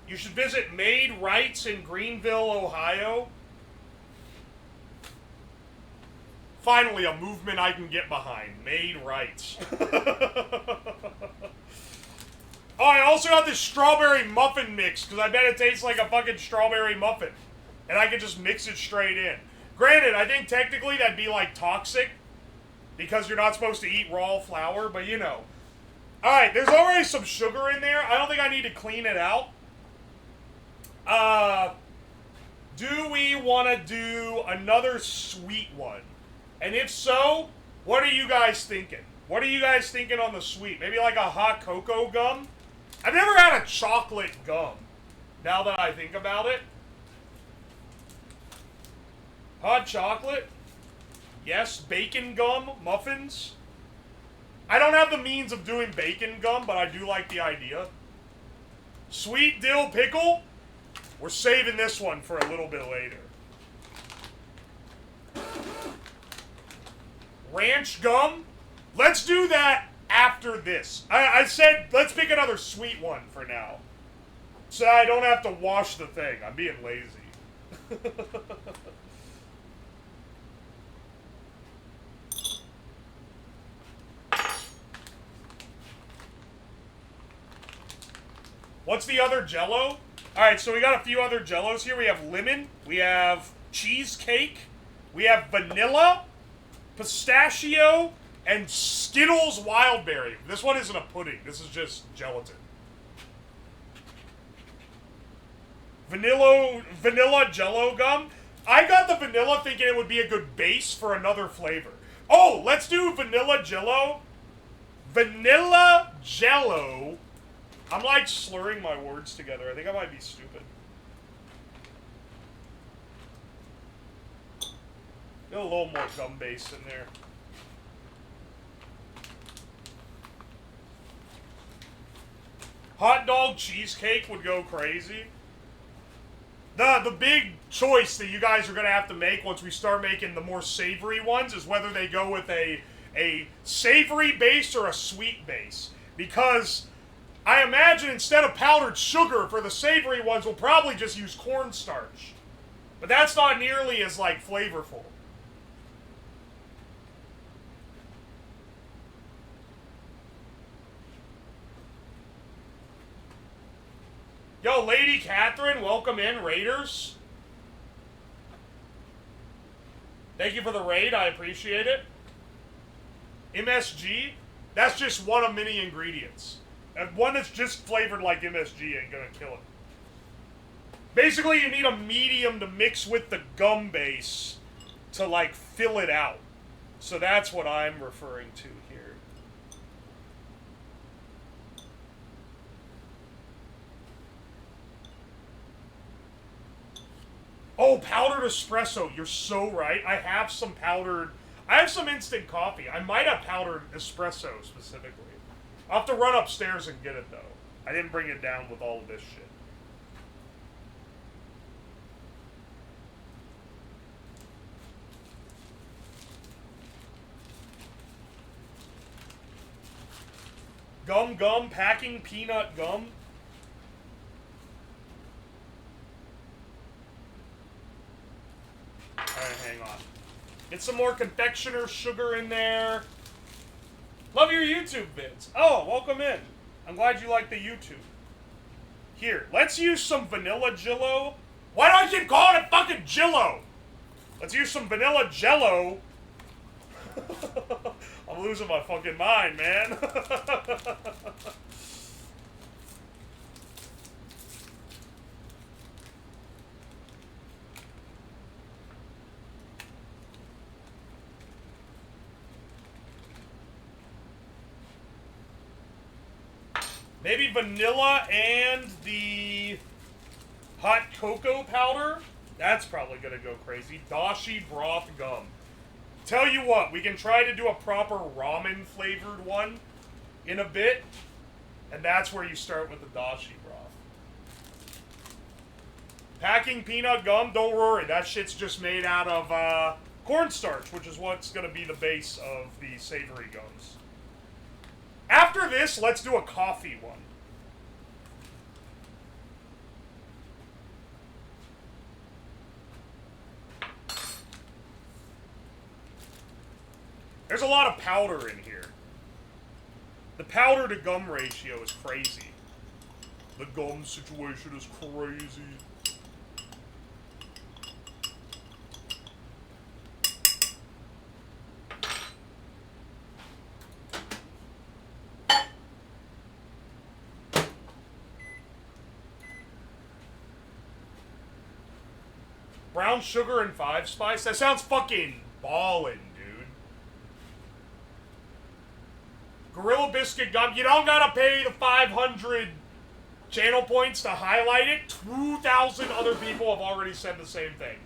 You should visit Made Rights in Greenville, Ohio. Finally, a movement I can get behind. Made Rights. Oh, I also got this strawberry muffin mix, because I bet it tastes like a fucking strawberry muffin. And I can just mix it straight in. Granted, I think technically that'd be, like, toxic, because you're not supposed to eat raw flour, but you know. Alright, there's already some sugar in there. I don't think I need to clean it out. Do we want to do another sweet one? And if so, what are you guys thinking? What are you guys thinking on the sweet? Maybe like a hot cocoa gum? I've never had a chocolate gum, now that I think about it. Hot chocolate? Yes. Bacon gum? Muffins? I don't have the means of doing bacon gum, but I do like the idea. Sweet dill pickle? We're saving this one for a little bit later. Ranch gum? Let's do that after this. I said let's pick another sweet one for now. So I don't have to wash the thing. I'm being lazy. What's the other Jell-O? Alright, so we got a few other Jell-Os here. We have lemon, we have cheesecake, we have vanilla, pistachio, and Skittles Wildberry. This one isn't a pudding, this is just gelatin. Vanilla Jell-O gum. I got the vanilla thinking it would be a good base for another flavor. Oh, let's do vanilla Jell-O. Vanilla Jell-O. I'm like slurring my words together. I think I might be stupid. Get a little more gum base in there. Hot dog cheesecake would go crazy. The big choice that you guys are going to have to make once we start making the more savory ones is whether they go with a savory base or a sweet base. Because I imagine instead of powdered sugar for the savory ones, we'll probably just use cornstarch. But that's not nearly as, like, flavorful. Yo, Lady Catherine, welcome in, Raiders. Thank you for the raid, I appreciate it. MSG, that's just one of many ingredients. And one that's just flavored like MSG ain't gonna kill it. Basically, you need a medium to mix with the gum base to, like, fill it out. So that's what I'm referring to here. Oh, powdered espresso. You're so right. I have some instant coffee. I might have powdered espresso specifically. I'll have to run upstairs and get it, though. I didn't bring it down with all of this shit. Gum, packing peanut gum. Alright, hang on. Get some more confectioner sugar in there. Love your YouTube vids. Oh, welcome in. I'm glad you like the YouTube. Here, let's use some vanilla Jell-O. Why do I keep calling it fucking Jell-O? Let's use some vanilla Jell-O. I'm losing my fucking mind, man. Maybe vanilla and the hot cocoa powder? That's probably gonna go crazy. Dashi broth gum. Tell you what, we can try to do a proper ramen flavored one in a bit. And that's where you start with the dashi broth. Packing peanut gum, don't worry. That shit's just made out of cornstarch, which is what's gonna be the base of the savory gums. After this, let's do a coffee one. There's a lot of powder in here. The powder to gum ratio is crazy. The gum situation is crazy. Brown sugar and 5-spice? That sounds fucking ballin', dude. Gorilla Biscuit gum. You don't gotta pay the 500 channel points to highlight it. 2,000 other people have already said the same thing.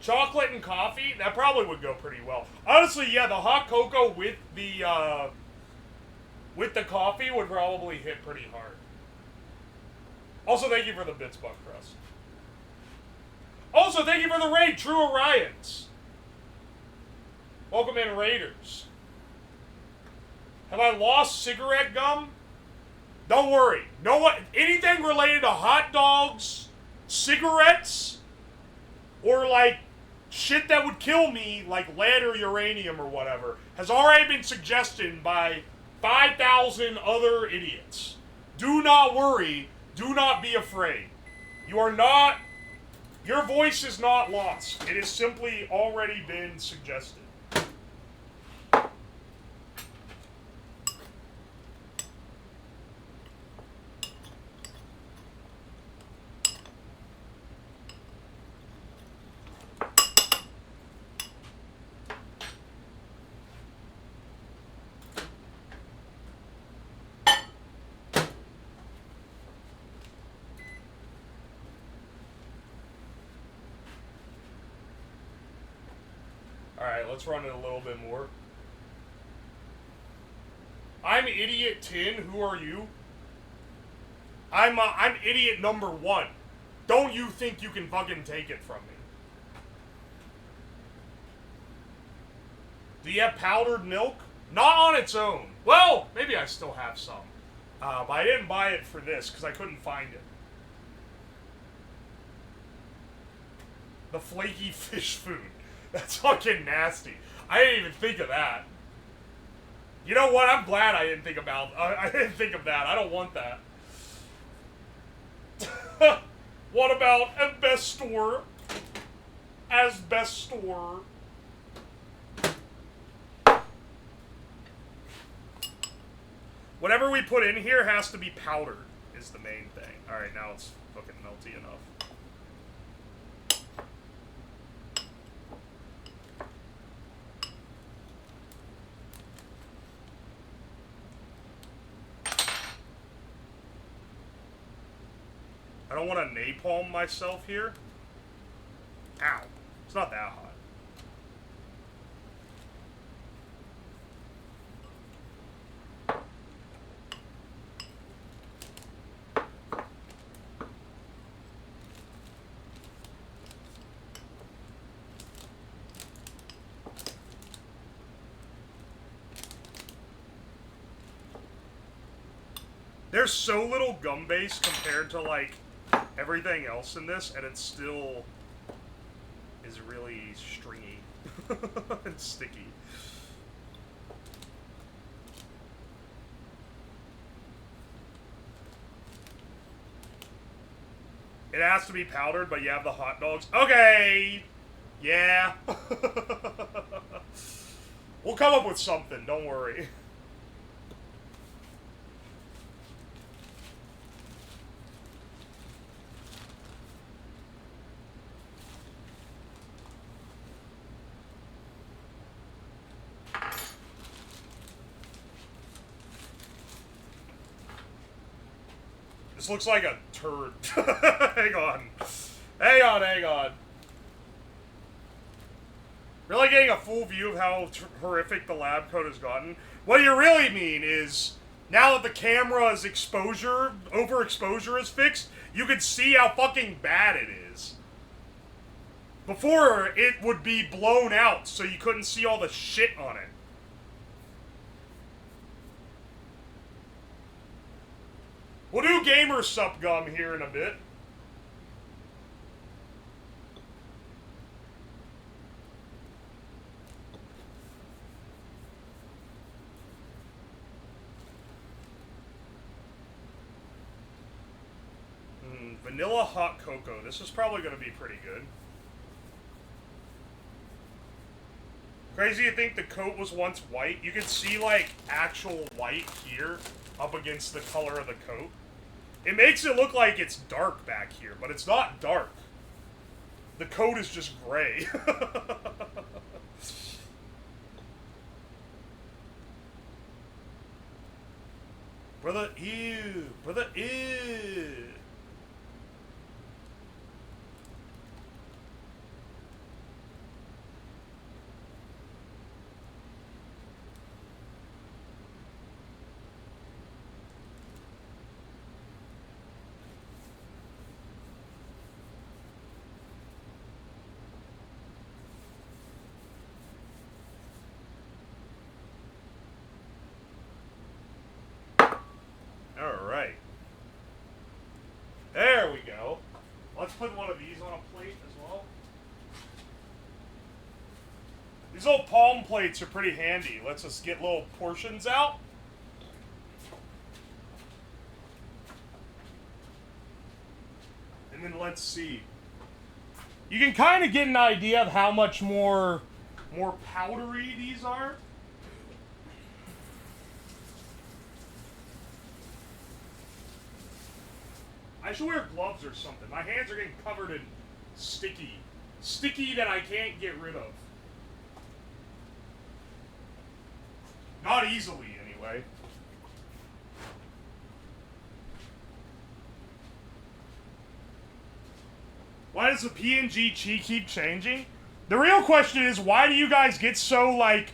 Chocolate and coffee? That probably would go pretty well. Honestly, yeah, the hot cocoa with the with the coffee would probably hit pretty hard. Also, thank you for the bits, Buck Crust. Also, thank you for the raid, True Orions. Welcome in, Raiders. Have I lost cigarette gum? Don't worry. No one, anything related to hot dogs, cigarettes, or like shit that would kill me, like lead or uranium or whatever, has already been suggested by 5,000 other idiots. Do not worry. Do not be afraid. You are not... Your voice is not lost. It has simply already been suggested. Alright, let's run it a little bit more. I'm idiot 10. Who are you? I'm idiot number 1. Don't you think you can fucking take it from me? Do you have powdered milk? Not on its own. Well, maybe I still have some. But I didn't buy it for this because I couldn't find it. The flaky fish food. That's fucking nasty. I didn't even think of that. You know what? I'm glad I didn't think about. I didn't think of that. I don't want that. What about asbestos? Asbestos. Whatever we put in here has to be powdered. Is the main thing. All right, now it's fucking melty enough. I don't want to napalm myself here. Ow. It's not that hot. There's so little gum base compared to, like, everything else in this, and it still is really stringy and sticky. It has to be powdered, but you have the hot dogs. Okay! Yeah. We'll come up with something, don't worry. This looks like a turd. Hang on. Hang on, hang on. Really getting a full view of how horrific the lab coat has gotten? What you really mean is, now that the camera's overexposure is fixed, you can see how fucking bad it is. Before, it would be blown out, so you couldn't see all the shit on it. We'll do gamer sup gum here in a bit. Vanilla hot cocoa. This is probably going to be pretty good. Crazy to think the coat was once white. You can see, like, actual white here up against the color of the coat. It makes it look like it's dark back here, but it's not dark. The coat is just gray. Brother, ew. Brother, ew. put one of these on a plate as well. These little palm plates are pretty handy. Lets us get little portions out. And then let's see. You can kind of get an idea of how much more powdery these are. I should wear gloves or something. My hands are getting covered in sticky. Sticky that I can't get rid of. Not easily, anyway. Why does the PNG chi keep changing? The real question is, why do you guys get so, like,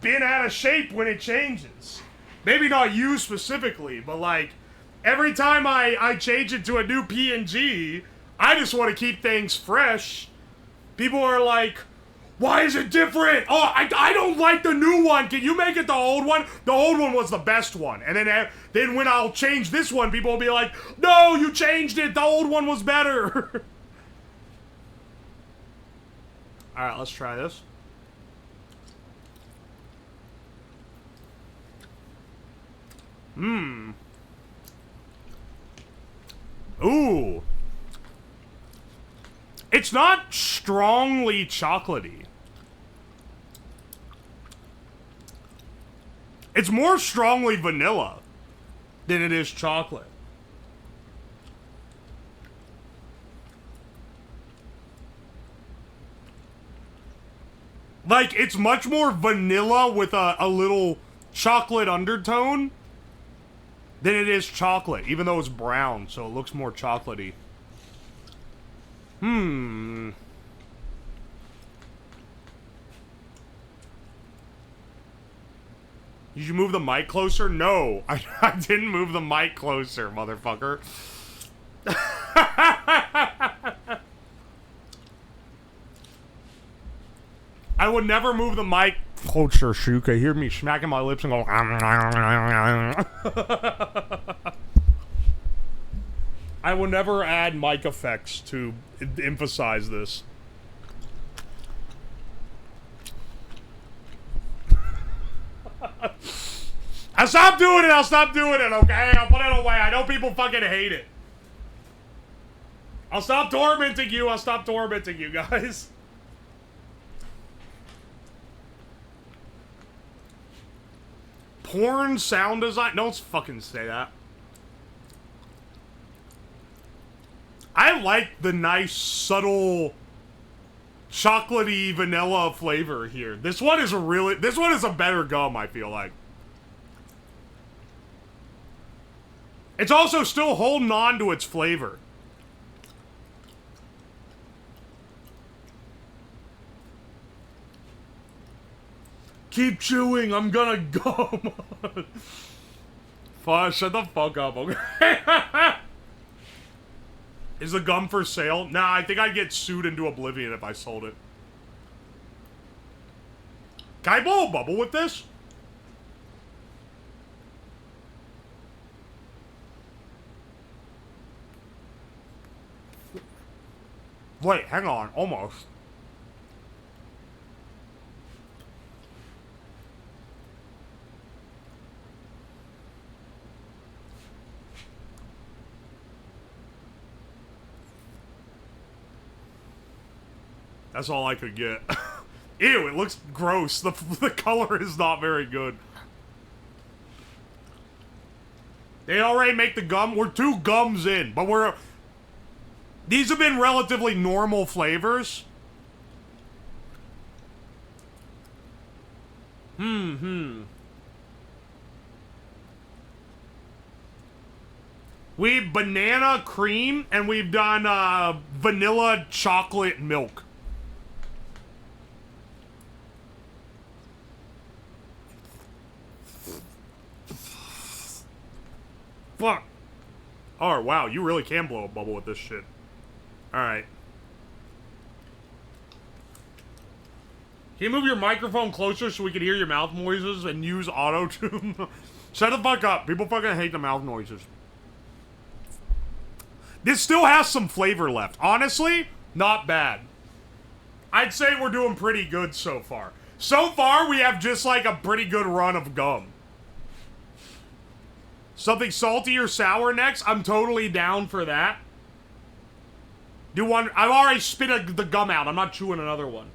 bent out of shape when it changes? Maybe not you specifically, but, like, every time I change it to a new PNG, I just want to keep things fresh. People are like, why is it different? Oh, I don't like the new one. Can you make it the old one? The old one was the best one. And then when I'll change this one, people will be like, no, you changed it. The old one was better. All right, let's try this. Mmm. Ooh. It's not strongly chocolatey. It's more strongly vanilla than it is chocolate. Like, it's much more vanilla with a little chocolate undertone than it is chocolate, even though it's brown, so it looks more chocolatey. Hmm. Did you move the mic closer? No, I didn't move the mic closer, motherfucker. I would never move the mic closer, Shuka. Hear me smacking my lips and go. I will never add mic effects to emphasize this. I'll stop doing it, okay? I'll put it away. I know people fucking hate it. I'll stop tormenting you guys. Porn sound design? Don't fucking say that. I like the nice, subtle, chocolatey vanilla flavor here. This one is a better gum, I feel like. It's also still holding on to its flavor. Keep chewing, I'm gonna gum. Fuck, shut the fuck up, okay? Is the gum for sale? Nah, I think I'd get sued into oblivion if I sold it. Can I blow a bubble with this? Wait, hang on, almost. That's all I could get. Ew, it looks gross. The color is not very good. They already make the gum. We're 2 gums in, but these have been relatively normal flavors. We've banana cream, and we've done vanilla chocolate milk. Fuck. Oh, wow, you really can blow a bubble with this shit. Alright. Can you move your microphone closer so we can hear your mouth noises and use auto-tune? Shut the fuck up. People fucking hate the mouth noises. This still has some flavor left. Honestly, not bad. I'd say we're doing pretty good so far. So far, we have just like a pretty good run of gum. Something salty or sour next? I'm totally down for that. Do one. I've already spit the gum out. I'm not chewing another one.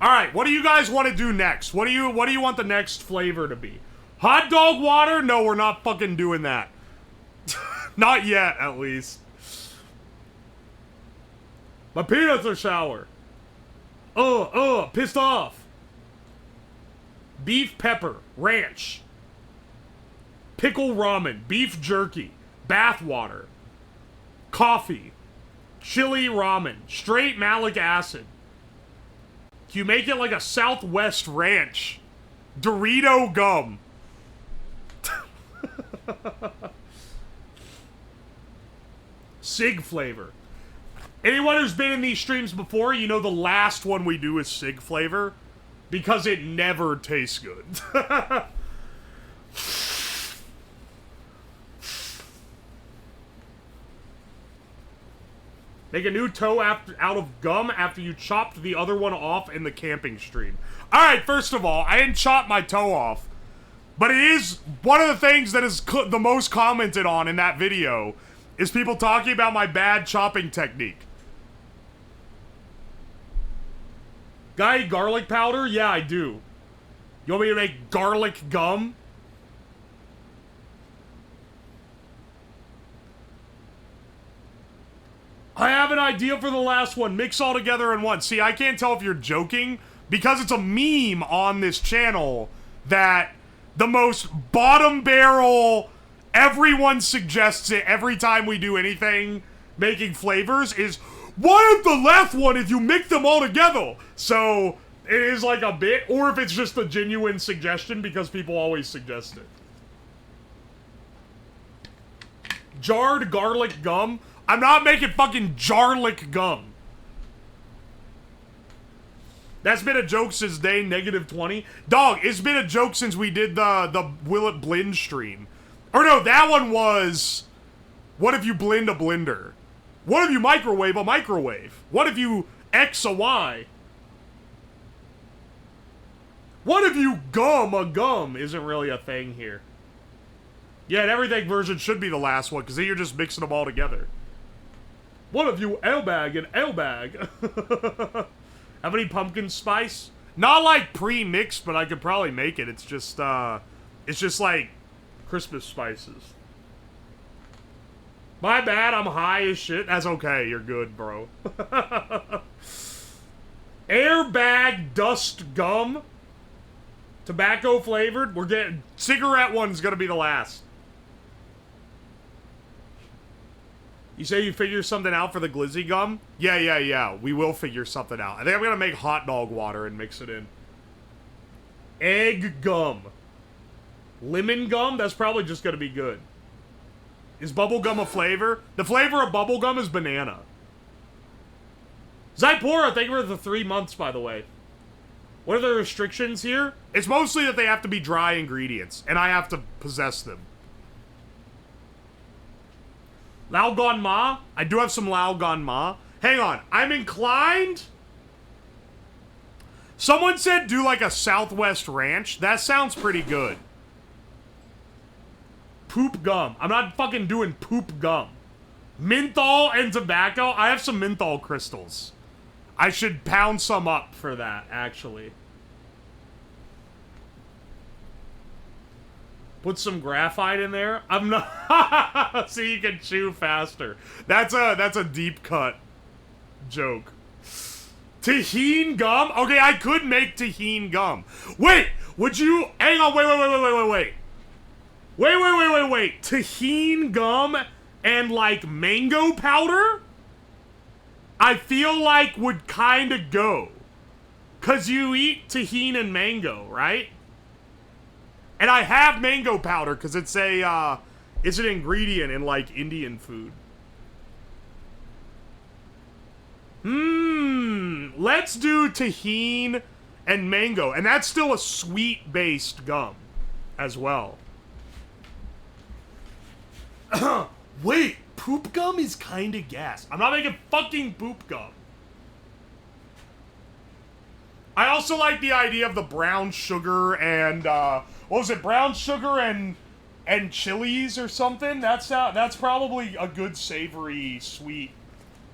All right, what do you guys want to do next? What do you want the next flavor to be? Hot dog water? No, we're not fucking doing that. Not yet, at least. My peanuts are sour. Pissed off. Beef pepper, ranch. Pickle ramen, beef jerky, bath water. Coffee. Chili ramen, straight malic acid. Can you make it like a Southwest ranch? Dorito gum. Sig flavor. Anyone who's been in these streams before, you know the last one we do is Sig flavor. Because it never tastes good. Make a new toe out of gum after you chopped the other one off in the camping stream. Alright, first of all, I didn't chop my toe off. But it is one of the things that is the most commented on in that video is people talking about my bad chopping technique. Guy, garlic powder? Yeah, I do. You want me to make garlic gum? I have an idea for the last one. Mix all together in one. See, I can't tell if you're joking because it's a meme on this channel that the most bottom barrel, everyone suggests it every time we do anything making flavors is, what if the last one if you mix them all together? So it is like a bit, or if it's just a genuine suggestion because people always suggest it. Jarred garlic gum? I'm not making fucking jarlic gum. That's been a joke since day -20. Dog, it's been a joke since we did the Will It Blend stream. Or no, that one was, what if you blend a blender? What if you microwave a microwave? What if you X a Y? What if you gum a gum? Isn't really a thing here. Yeah, and everything version should be the last one, because then you're just mixing them all together. What if you airbag an airbag? Have any pumpkin spice? Not like pre-mixed, but I could probably make it. It's just like Christmas spices. My bad, I'm high as shit. That's okay, you're good, bro. Airbag dust gum. Tobacco flavored. We're getting... Cigarette one's gonna be the last. You say you figure something out for the glizzy gum? Yeah. We will figure something out. I think I'm gonna make hot dog water and mix it in. Egg gum. Lemon gum? That's probably just gonna be good. Is bubblegum a flavor? The flavor of bubblegum is banana. Zypora, thank you for the 3 months, by the way. What are the restrictions here? It's mostly that they have to be dry ingredients, and I have to possess them. Lao Gan Ma? I do have some Lao Gan Ma. Hang on, I'm inclined... Someone said do like a Southwest ranch. That sounds pretty good. Poop gum. I'm not fucking doing poop gum. Menthol and tobacco? I have some menthol crystals. I should pound some up for that, actually. Put some graphite in there. I'm not... So you can chew faster. That's a deep cut joke. Tahine gum? Okay, I could make tahine gum. Wait! Would you... Hang on, wait. Wait. Tahine gum and, like, mango powder? I feel like would kinda go. 'Cause you eat tahine and mango, right? And I have mango powder, 'cause it's a, it's an ingredient in, like, Indian food. Let's do tahine and mango. And that's still a sweet-based gum as well. Wait, poop gum is kind of gas. I'm not making fucking poop gum. I also like the idea of the brown sugar and, what was it? Brown sugar and chilies or something? That's probably a good savory sweet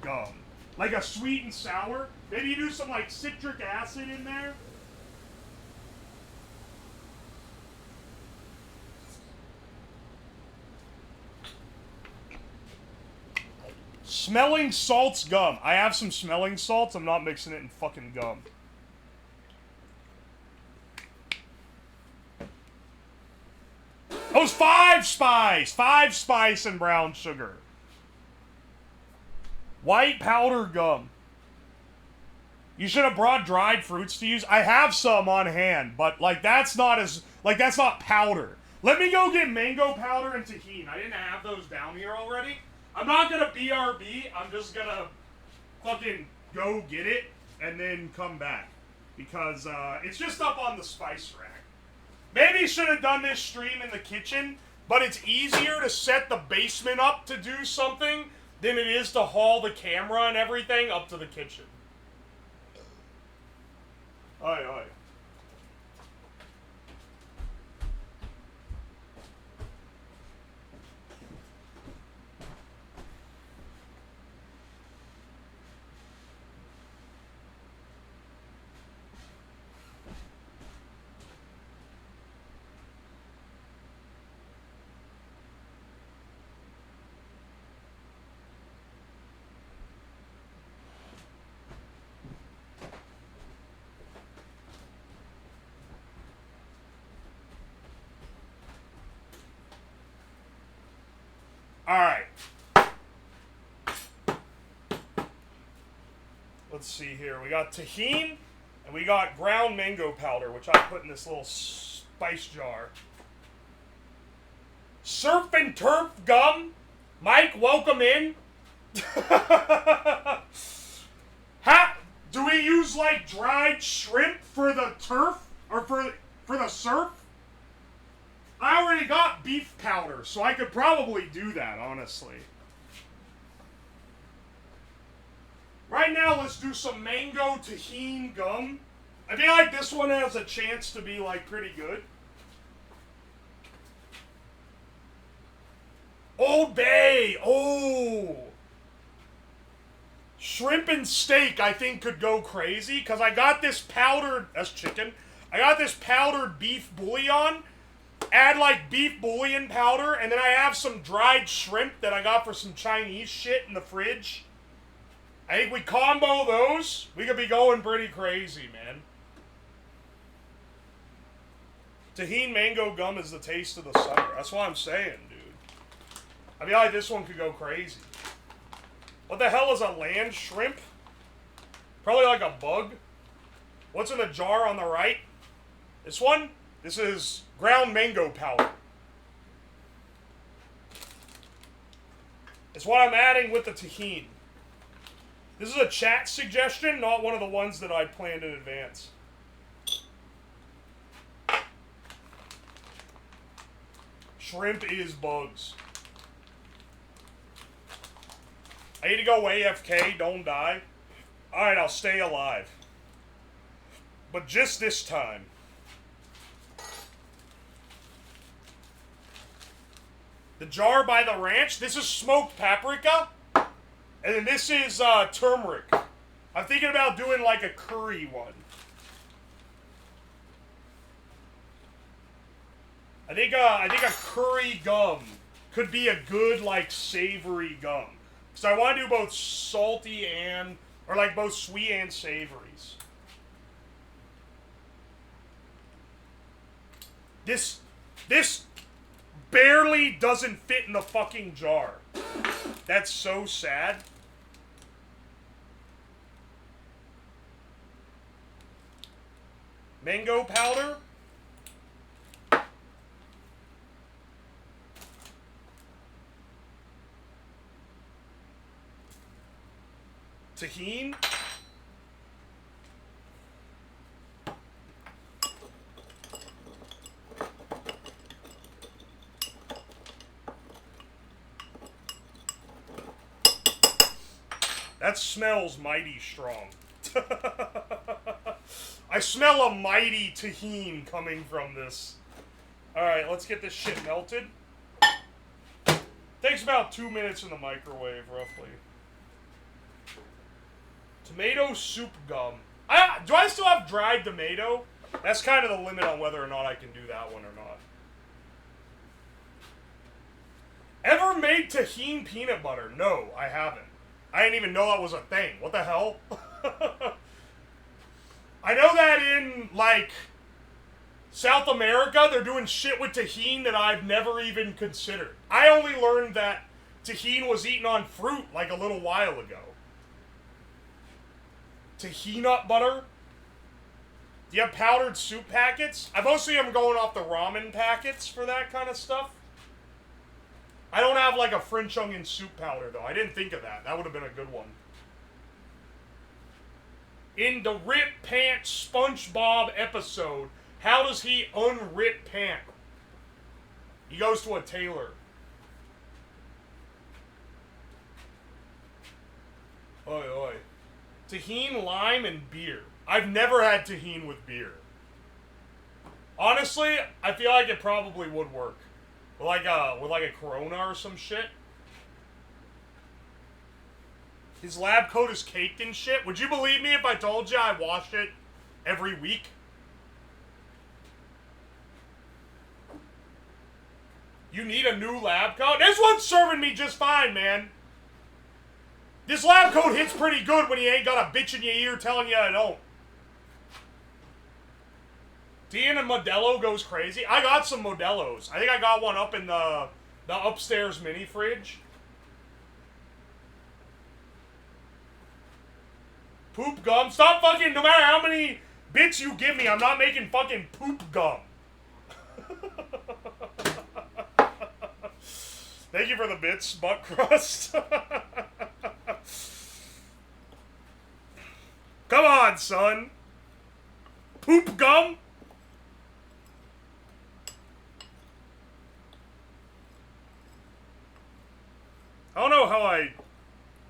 gum. Like a sweet and sour. Maybe you do some, like, citric acid in there. Smelling salts gum. I have some smelling salts. I'm not mixing it in fucking gum. That was 5 spice! 5 spice and brown sugar. White powder gum. You should have brought dried fruits to use. I have some on hand, but, like, that's not powder. Let me go get mango powder and tahini. I didn't have those down here already. I'm not gonna BRB. I'm just gonna fucking go get it and then come back. Because, it's just up on the spice rack. Maybe should have done this stream in the kitchen, but it's easier to set the basement up to do something than it is to haul the camera and everything up to the kitchen. Aye, aye. Alright. Let's see here. We got tahini, and we got ground mango powder, which I put in this little spice jar. Surf and turf gum. Mike, welcome in. Do we use, like, dried shrimp for the turf? Or for the surf? I already got beef powder, so I could probably do that, honestly. Right now, let's do some mango tahini gum. I feel like this one has a chance to be, like, pretty good. Old Bay! Oh! Shrimp and steak, I think, could go crazy, because I got this powdered... That's chicken. I got this powdered beef bouillon. Add, like, beef bouillon powder, and then I have some dried shrimp that I got for some Chinese shit in the fridge. I think we combo those, we could be going pretty crazy, man. Tahini mango gum is the taste of the summer. That's what I'm saying, dude. I feel like this one could go crazy. What the hell is a land shrimp? Probably like a bug. What's in the jar on the right? This one? This is ground mango powder. It's what I'm adding with the tahini. This is a chat suggestion, not one of the ones that I planned in advance. Shrimp is bugs. I need to go AFK, don't die. Alright, I'll stay alive. But just this time. The jar by the ranch, this is smoked paprika. And then this is turmeric. I'm thinking about doing like a curry one. I think a curry gum could be a good like savory gum. So I want to do both salty and, or like both sweet and savories. This barely doesn't fit in the fucking jar. That's so sad. Mango powder. Tahini. That smells mighty strong. I smell a mighty tahini coming from this. Alright, let's get this shit melted. Takes about 2 minutes in the microwave, roughly. Tomato soup gum. Do I still have dried tomato? That's kind of the limit on whether or not I can do that one or not. Ever made tahini peanut butter? No, I haven't. I didn't even know that was a thing. What the hell? I know that in, like, South America, they're doing shit with tahini that I've never even considered. I only learned that tahini was eaten on fruit, like, a little while ago. Tahini nut butter? Do you have powdered soup packets? I mostly am going off the ramen packets for that kind of stuff. I don't have, like, a French onion soup powder, though. I didn't think of that. That would have been a good one. In the Rip Pants SpongeBob episode, how does he unrip pant? He goes to a tailor. Oi, oi. Tahini, lime, and beer. I've never had tahini with beer. Honestly, I feel like it probably would work. With like a Corona or some shit. His lab coat is caked in shit. Would you believe me if I told you I wash it every week? You need a new lab coat? This one's serving me just fine, man. This lab coat hits pretty good when you ain't got a bitch in your ear telling you I don't. Dean and Modelo goes crazy. I got some Modelos. I think I got one up in the upstairs mini fridge. Poop gum. Stop fucking, no matter how many bits you give me, I'm not making fucking poop gum. Thank you for the bits, butt crust. Come on, son. Poop gum? I don't know how I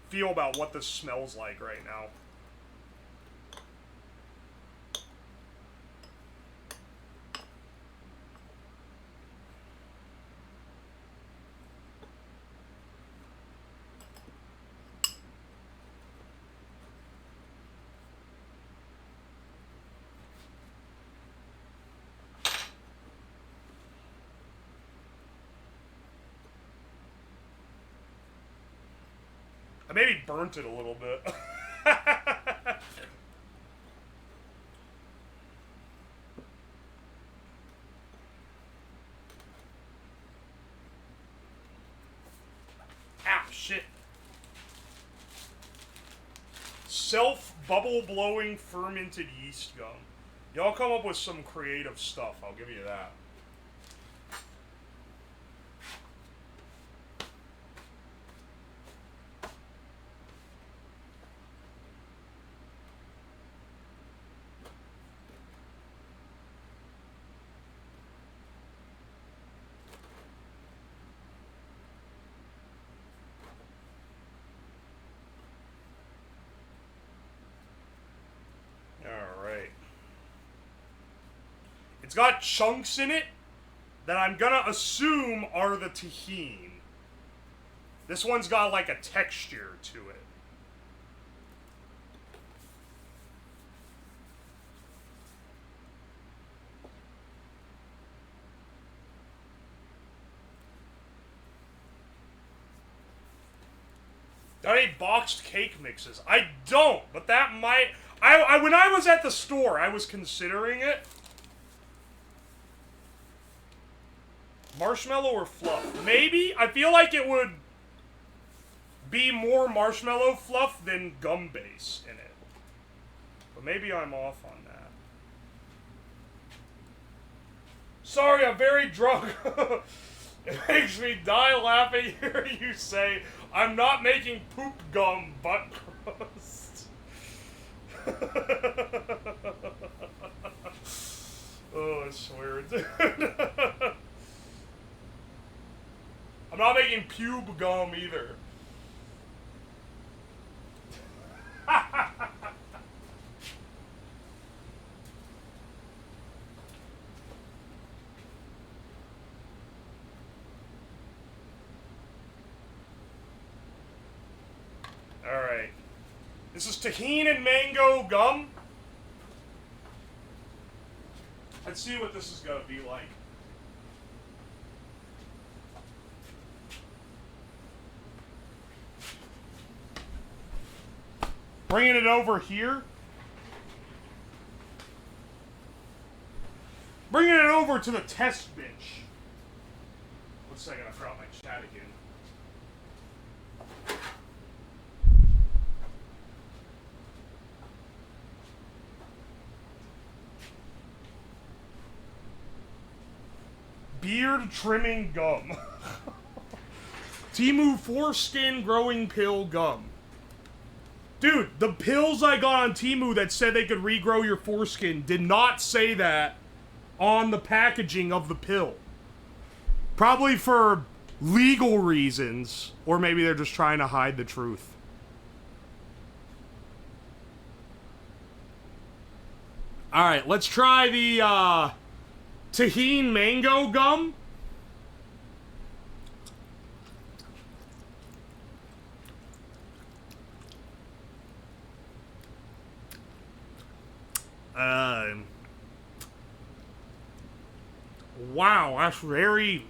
feel about what this smells like right now. I maybe burnt it a little bit. Ah, shit. Self-bubble-blowing fermented yeast gum. Y'all come up with some creative stuff, I'll give you that. It's got chunks in it that I'm gonna assume are the tahini. This one's got like a texture to it. Got any boxed cake mixes? I don't, but that might... when I was at the store, I was considering it. Marshmallow or fluff? Maybe? I feel like it would be more marshmallow fluff than gum base in it. But maybe I'm off on that. Sorry, I'm very drunk. It makes me die laughing hearing you say, I'm not making poop gum butt crust. Oh, I swear, dude. I'm not making pube gum either. This is tahini and mango gum. Let's see what this is gonna be like. Bringing it over here. Bringing it over to the test bench. One second, I forgot my chat again. Beard trimming gum. Temu foreskin growing pill gum. Dude, the pills I got on Temu that said they could regrow your foreskin did not say that on the packaging of the pill. Probably for legal reasons, or maybe they're just trying to hide the truth. Alright, let's try the tahini mango gum. Wow, that's very...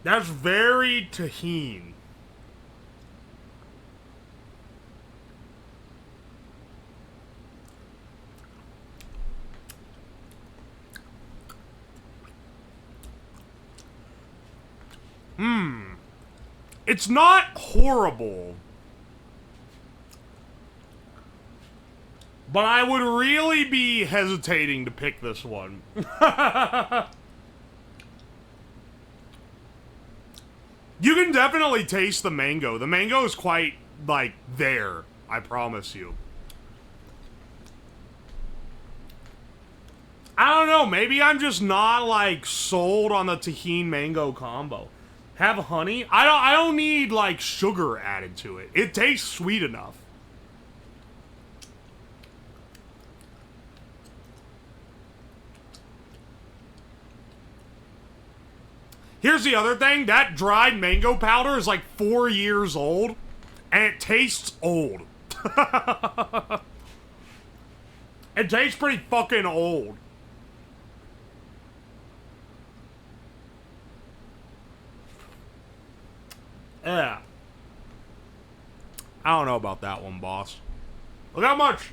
That's very tahini. It's not horrible. But I would really be hesitating to pick this one. You can definitely taste the mango. The mango is quite, like, there. I promise you. I don't know. Maybe I'm just not, like, sold on the tahini mango combo. Have honey? I don't need, like, sugar added to it. It tastes sweet enough. Here's the other thing. That dried mango powder is like 4 years old, and it tastes old. It tastes pretty fucking old. Yeah. I don't know about that one, boss. Look how much.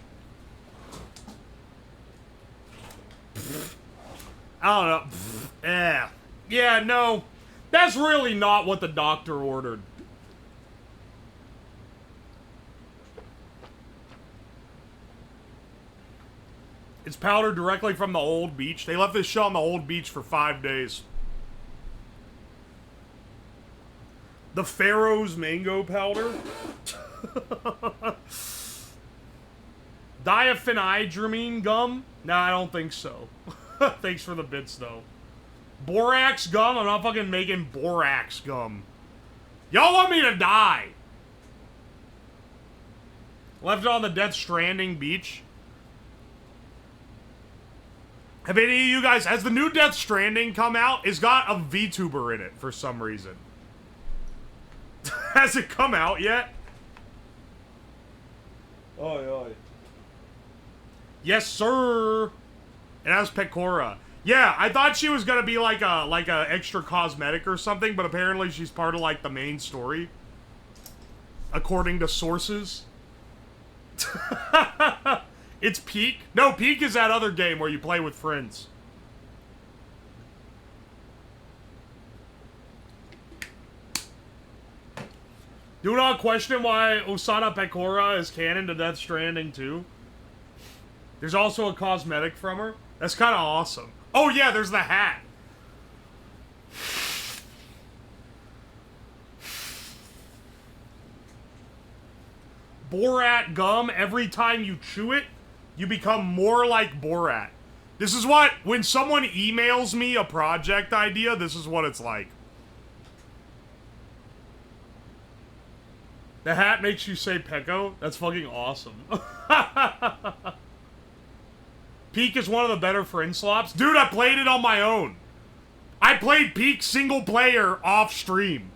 I don't know. Yeah. Yeah, no. That's really not what the doctor ordered. It's powdered directly from the old beach. They left this shit on the old beach for 5 days. The Pharaoh's mango powder. Diaphenhydramine gum? Nah, I don't think so. Thanks for the bits, though. Borax gum? I'm not fucking making borax gum. Y'all want me to die? Left it on the Death Stranding beach. Have any of you guys... Has the new Death Stranding come out? It's got a VTuber in it for some reason. Has it come out yet? Oi, oi. Yes, sir. It has Pecora. Yeah, I thought she was gonna be like a extra cosmetic or something, but apparently she's part of like the main story, according to sources. It's Peak. No, Peak is that other game where you play with friends. Do not question why Osana Pecora is canon to Death Stranding 2. There's also a cosmetic from her. That's kind of awesome. Oh yeah, there's the hat. Borat gum, every time you chew it, you become more like Borat. This is what, when someone emails me a project idea, this is what it's like. The hat makes you say Pecco? That's fucking awesome. Peak is one of the better friend slops. Dude, I played it on my own. I played Peak single player off stream.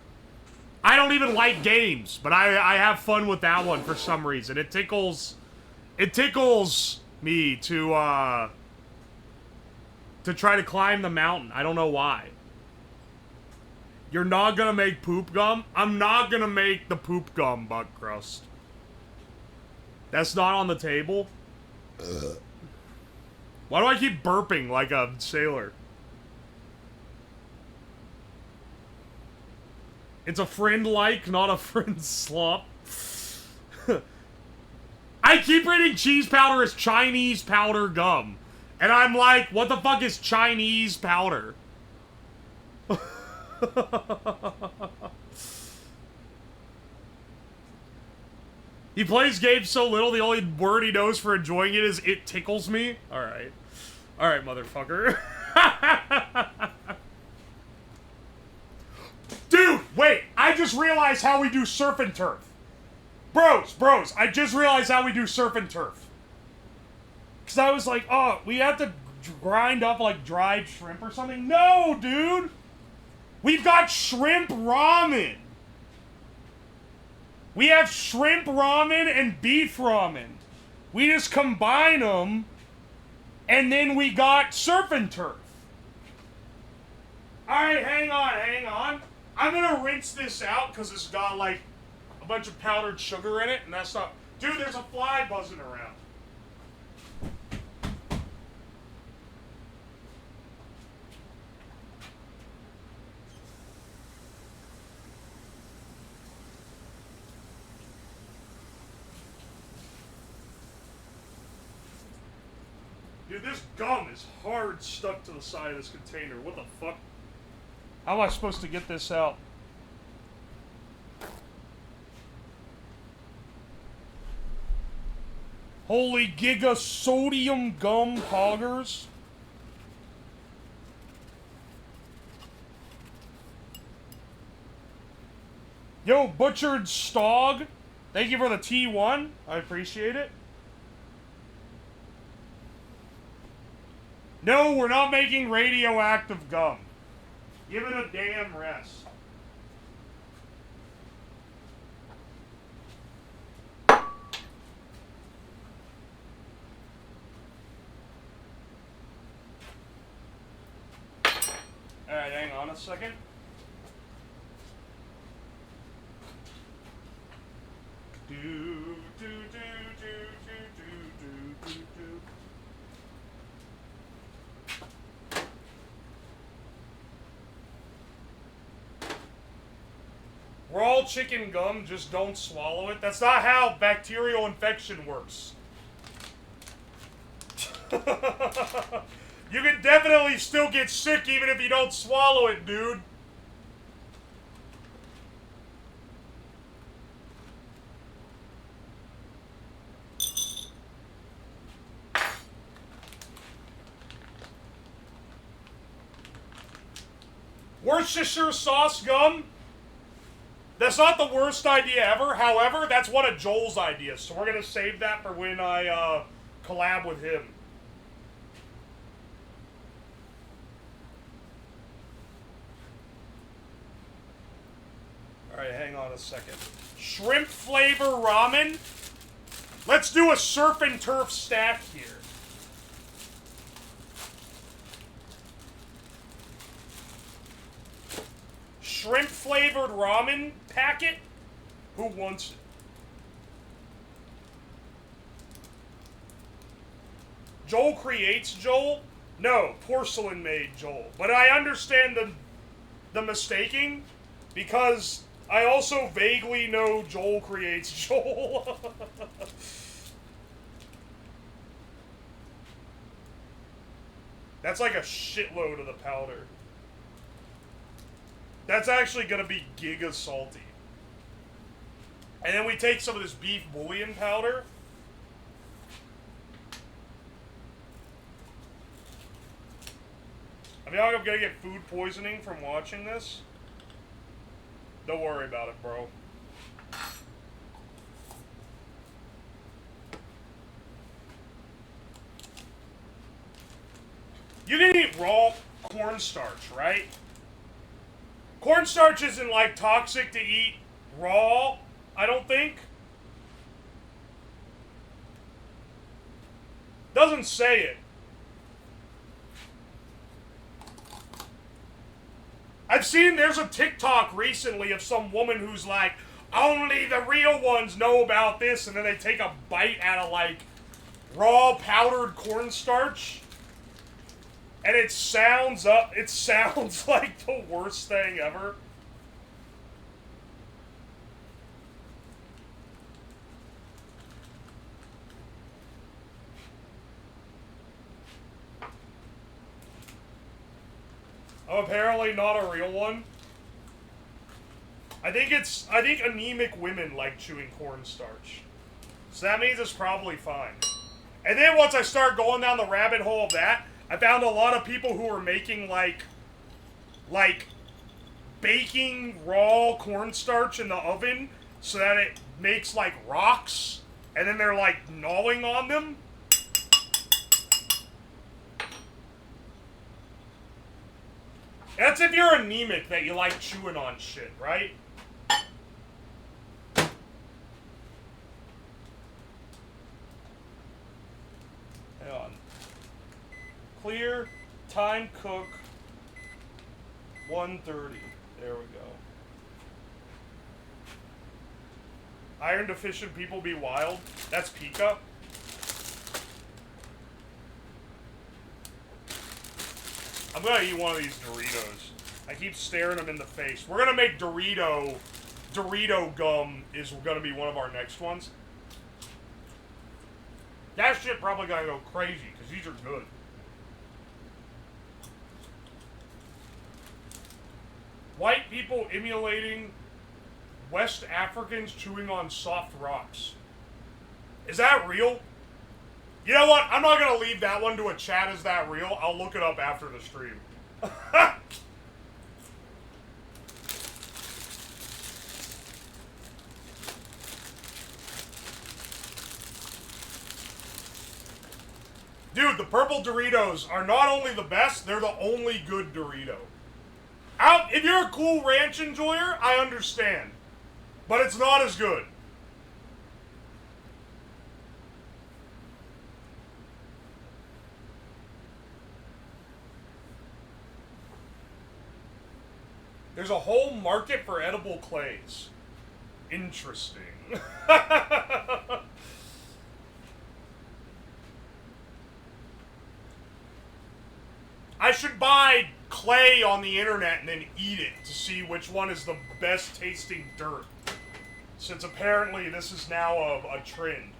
I don't even like games, but I have fun with that one for some reason. It tickles me to try to climb the mountain. I don't know why. You're not gonna make poop gum? I'm not gonna make the poop gum bug crust. That's not on the table? Why do I keep burping like a sailor? It's a friend-like, not a friend slop. I keep reading cheese powder as Chinese powder gum. And I'm like, what the fuck is Chinese powder? He plays games so little, the only word he knows for enjoying it is, it tickles me. Alright. Alright, motherfucker. Dude, wait! I just realized how we do surf and turf. Bros, I just realized how we do surf and turf. Because I was like, oh, we have to grind up like dried shrimp or something? No, dude! We've got shrimp ramen! We have shrimp ramen and beef ramen. We just combine them, and then we got surf and turf. Alright, hang on. I'm gonna rinse this out because it's got like a bunch of powdered sugar in it, and that's not. Dude, there's a fly buzzing around. Dude, this gum is hard stuck to the side of this container. What the fuck? How am I supposed to get this out? Holy giga sodium gum poggers. Yo, Butchered Stog. Thank you for the T1. I appreciate it. No, we're not making radioactive gum. Give it a damn rest. Alright, hang on a second. We're all chicken gum, just don't swallow it. That's not how bacterial infection works. You can definitely still get sick even if you don't swallow it, dude. Worcestershire sauce gum? That's not the worst idea ever. However, that's one of Joel's ideas, so we're gonna save that for when I collab with him. Alright, hang on a second. Shrimp flavor ramen? Let's do a surf and turf stack here. Shrimp flavored ramen packet? Who wants it? Joel creates Joel? No, porcelain made Joel. But I understand the mistaking because I also vaguely know Joel creates Joel. That's like a shitload of the powder. That's actually gonna be giga salty. And then we take some of this beef bouillon powder. I feel like I'm gonna get food poisoning from watching this. Don't worry about it, bro. raw cornstarch, right? Cornstarch isn't, like, toxic to eat raw, I don't think. Doesn't say it. I've seen, there's a TikTok recently of some woman who's like, only the real ones know about this, and then they take a bite out of, like, raw powdered cornstarch. And it sounds like the worst thing ever. Oh, apparently not a real one. I think anemic women like chewing cornstarch. So that means it's probably fine. And then once I start going down the rabbit hole of that, I found a lot of people who were making, like baking raw cornstarch in the oven so that it makes, like, rocks, and then they're, like, gnawing on them. That's if you're anemic that you like chewing on shit, right? Hang on. Clear, time cook, 1:30. There we go. Iron deficient people be wild. That's Pika. I'm gonna eat one of these Doritos. I keep staring them in the face. We're gonna make Dorito gum is gonna be one of our next ones. That shit probably gonna go crazy, because these are good. White people emulating West Africans chewing on soft rocks. Is that real? You know what? I'm not going to leave that one to a chat. Is that real? I'll look it up after the stream. Dude, the purple Doritos are not only the best, they're the only good Dorito. If you're a Cool Ranch enjoyer, I understand. But it's not as good. There's a whole market for edible clays. Interesting. I should buy clay on the internet and then eat it to see which one is the best tasting dirt. Since apparently this is now a trend.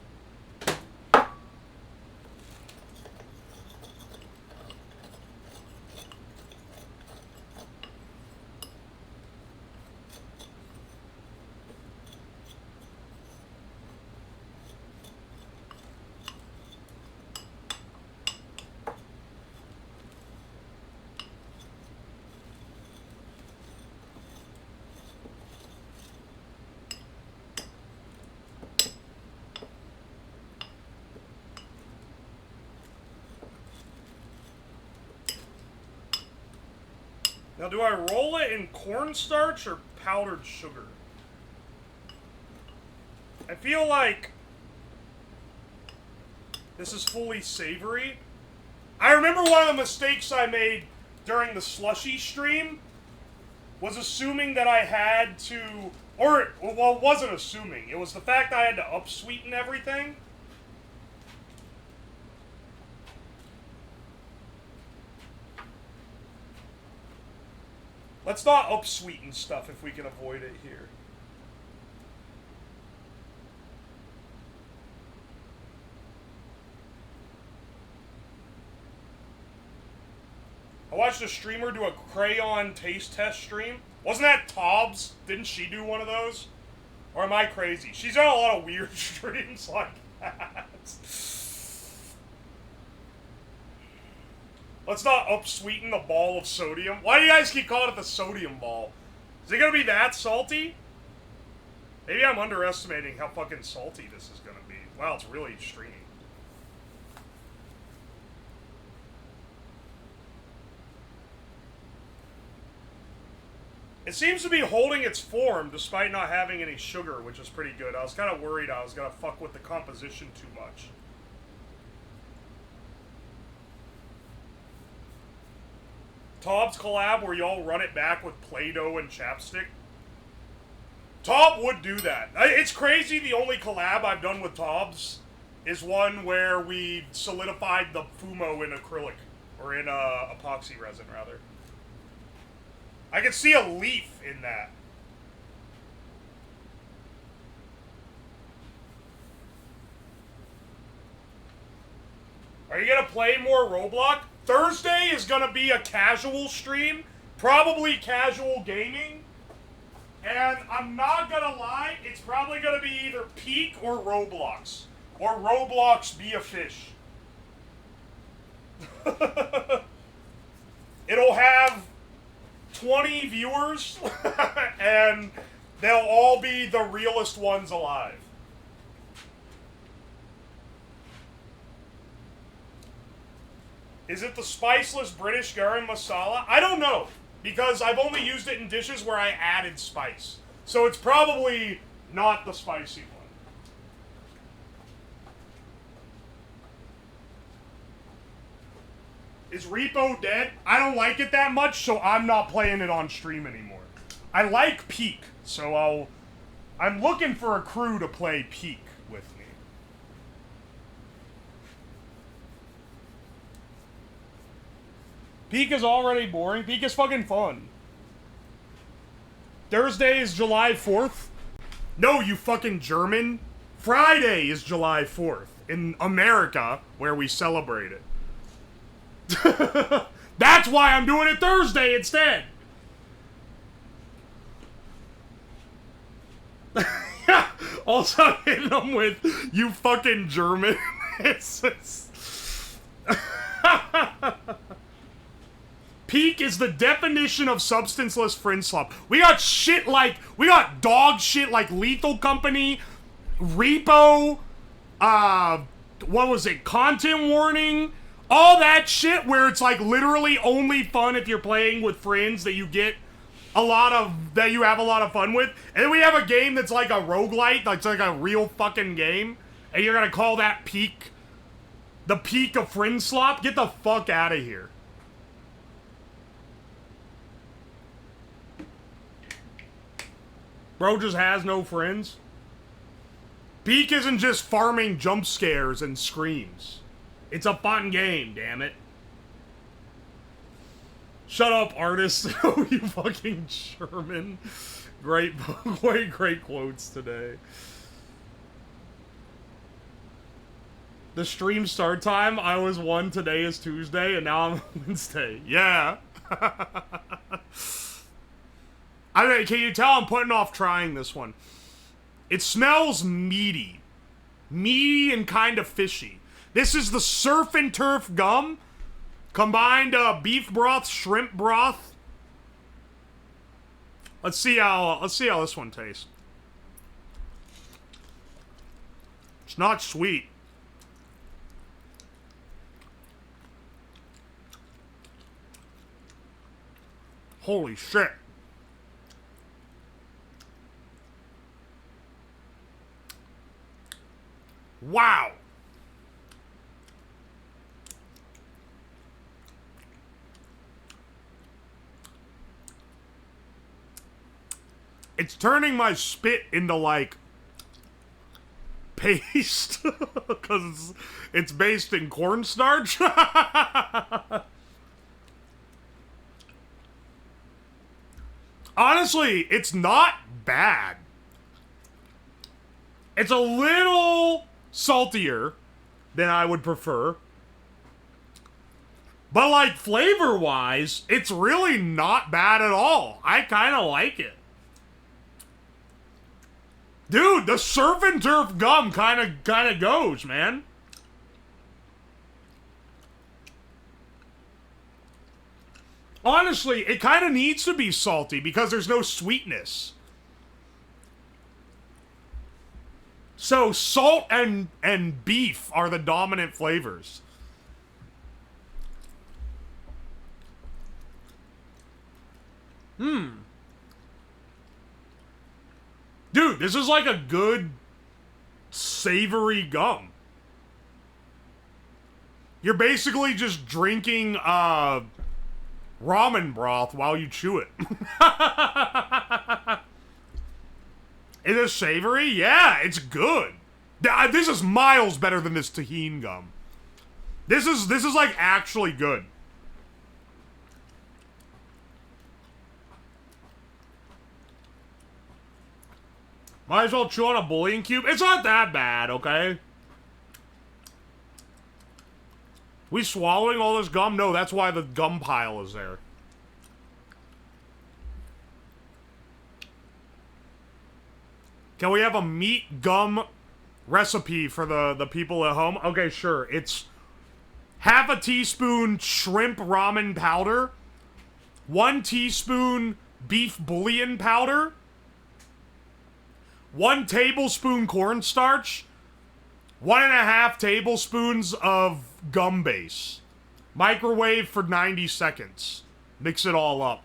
Now, do I roll it in cornstarch or powdered sugar? I feel like this is fully savory. I remember one of the mistakes I made during the slushy stream was assuming that I had to, well, it wasn't assuming. It was the fact I had to upsweeten everything. Let's not upsweeten stuff if we can avoid it here. I watched a streamer do a crayon taste test stream. Wasn't that Tobbs? Didn't she do one of those? Or am I crazy? She's done a lot of weird streams like that. Let's not upsweeten the ball of sodium. Why do you guys keep calling it the sodium ball? Is it gonna be that salty? Maybe I'm underestimating how fucking salty this is gonna be. Wow, it's really stringy. It seems to be holding its form despite not having any sugar, which is pretty good. I was kind of worried I was going to fuck with the composition too much. Tob's collab where y'all run it back with Play-Doh and chapstick. Tob would do that. It's crazy, the only collab I've done with Tob's is one where we solidified the fumo in acrylic. Or in epoxy resin, rather. I can see a leaf in that. Are you gonna play more Roblox? Thursday is gonna be a casual stream. Probably casual gaming. And I'm not gonna lie, it's probably gonna be either Peak or Roblox. Or Roblox be a fish. It'll have 20 viewers, and they'll all be the realest ones alive. Is it the spiceless British garam masala? I don't know, because I've only used it in dishes where I added spice. So it's probably not the spicy one. Is Repo dead? I don't like it that much, so I'm not playing it on stream anymore. I like Peak, so I'm looking for a crew to play Peak with me. Peak is already boring. Peak is fucking fun. Thursday is July 4th. No, you fucking German. Friday is July 4th in America, where we celebrate it. That's why I'm doing it Thursday instead. Also hitting them with, you fucking German. Peak is the definition of substanceless fringe slop. We got shit like, we got dog shit like Lethal Company, Repo, what was it, Content Warning, all that shit where it's like literally only fun if you're playing with friends that you get a lot of, that you have a lot of fun with. And then we have a game that's like a roguelite, that's like a real fucking game, and you're gonna call that Peak the peak of fringe slop? Get the fuck out of here. Bro just has no friends. Peak isn't just farming jump scares and screams. It's a fun game, damn it. Shut up, artist. Oh, you fucking German. Great quotes today. The stream start time, I was 1, today is Tuesday, and now I'm Wednesday. Yeah. I mean, can you tell I'm putting off trying this one? It smells meaty. Meaty and kind of fishy. This is the Surf and Turf gum. Combined beef broth, shrimp broth. Let's see how this one tastes. It's not sweet. Holy shit. Wow. It's turning my spit into, like, paste. Because it's based in cornstarch. Honestly, it's not bad. It's a little saltier than I would prefer. But, like, flavor-wise, it's really not bad at all. I kind of like it. Dude, the Surf and Turf gum kind of goes, man. Honestly, it kind of needs to be salty because there's no sweetness. So, salt and beef are the dominant flavors. Dude, this is like a good savory gum. You're basically just drinking ramen broth while you chew it. Is it savory? Yeah, it's good. This is miles better than this tahini gum. This is like actually good. Might as well chew on a bouillon cube. It's not that bad, okay? We swallowing all this gum? No, that's why the gum pile is there. Can we have a meat gum recipe for the people at home? Okay, sure. It's half a teaspoon shrimp ramen powder, 1 teaspoon beef bouillon powder, 1 tablespoon cornstarch, 1.5 tablespoons of gum base. Microwave for 90 seconds. Mix it all up.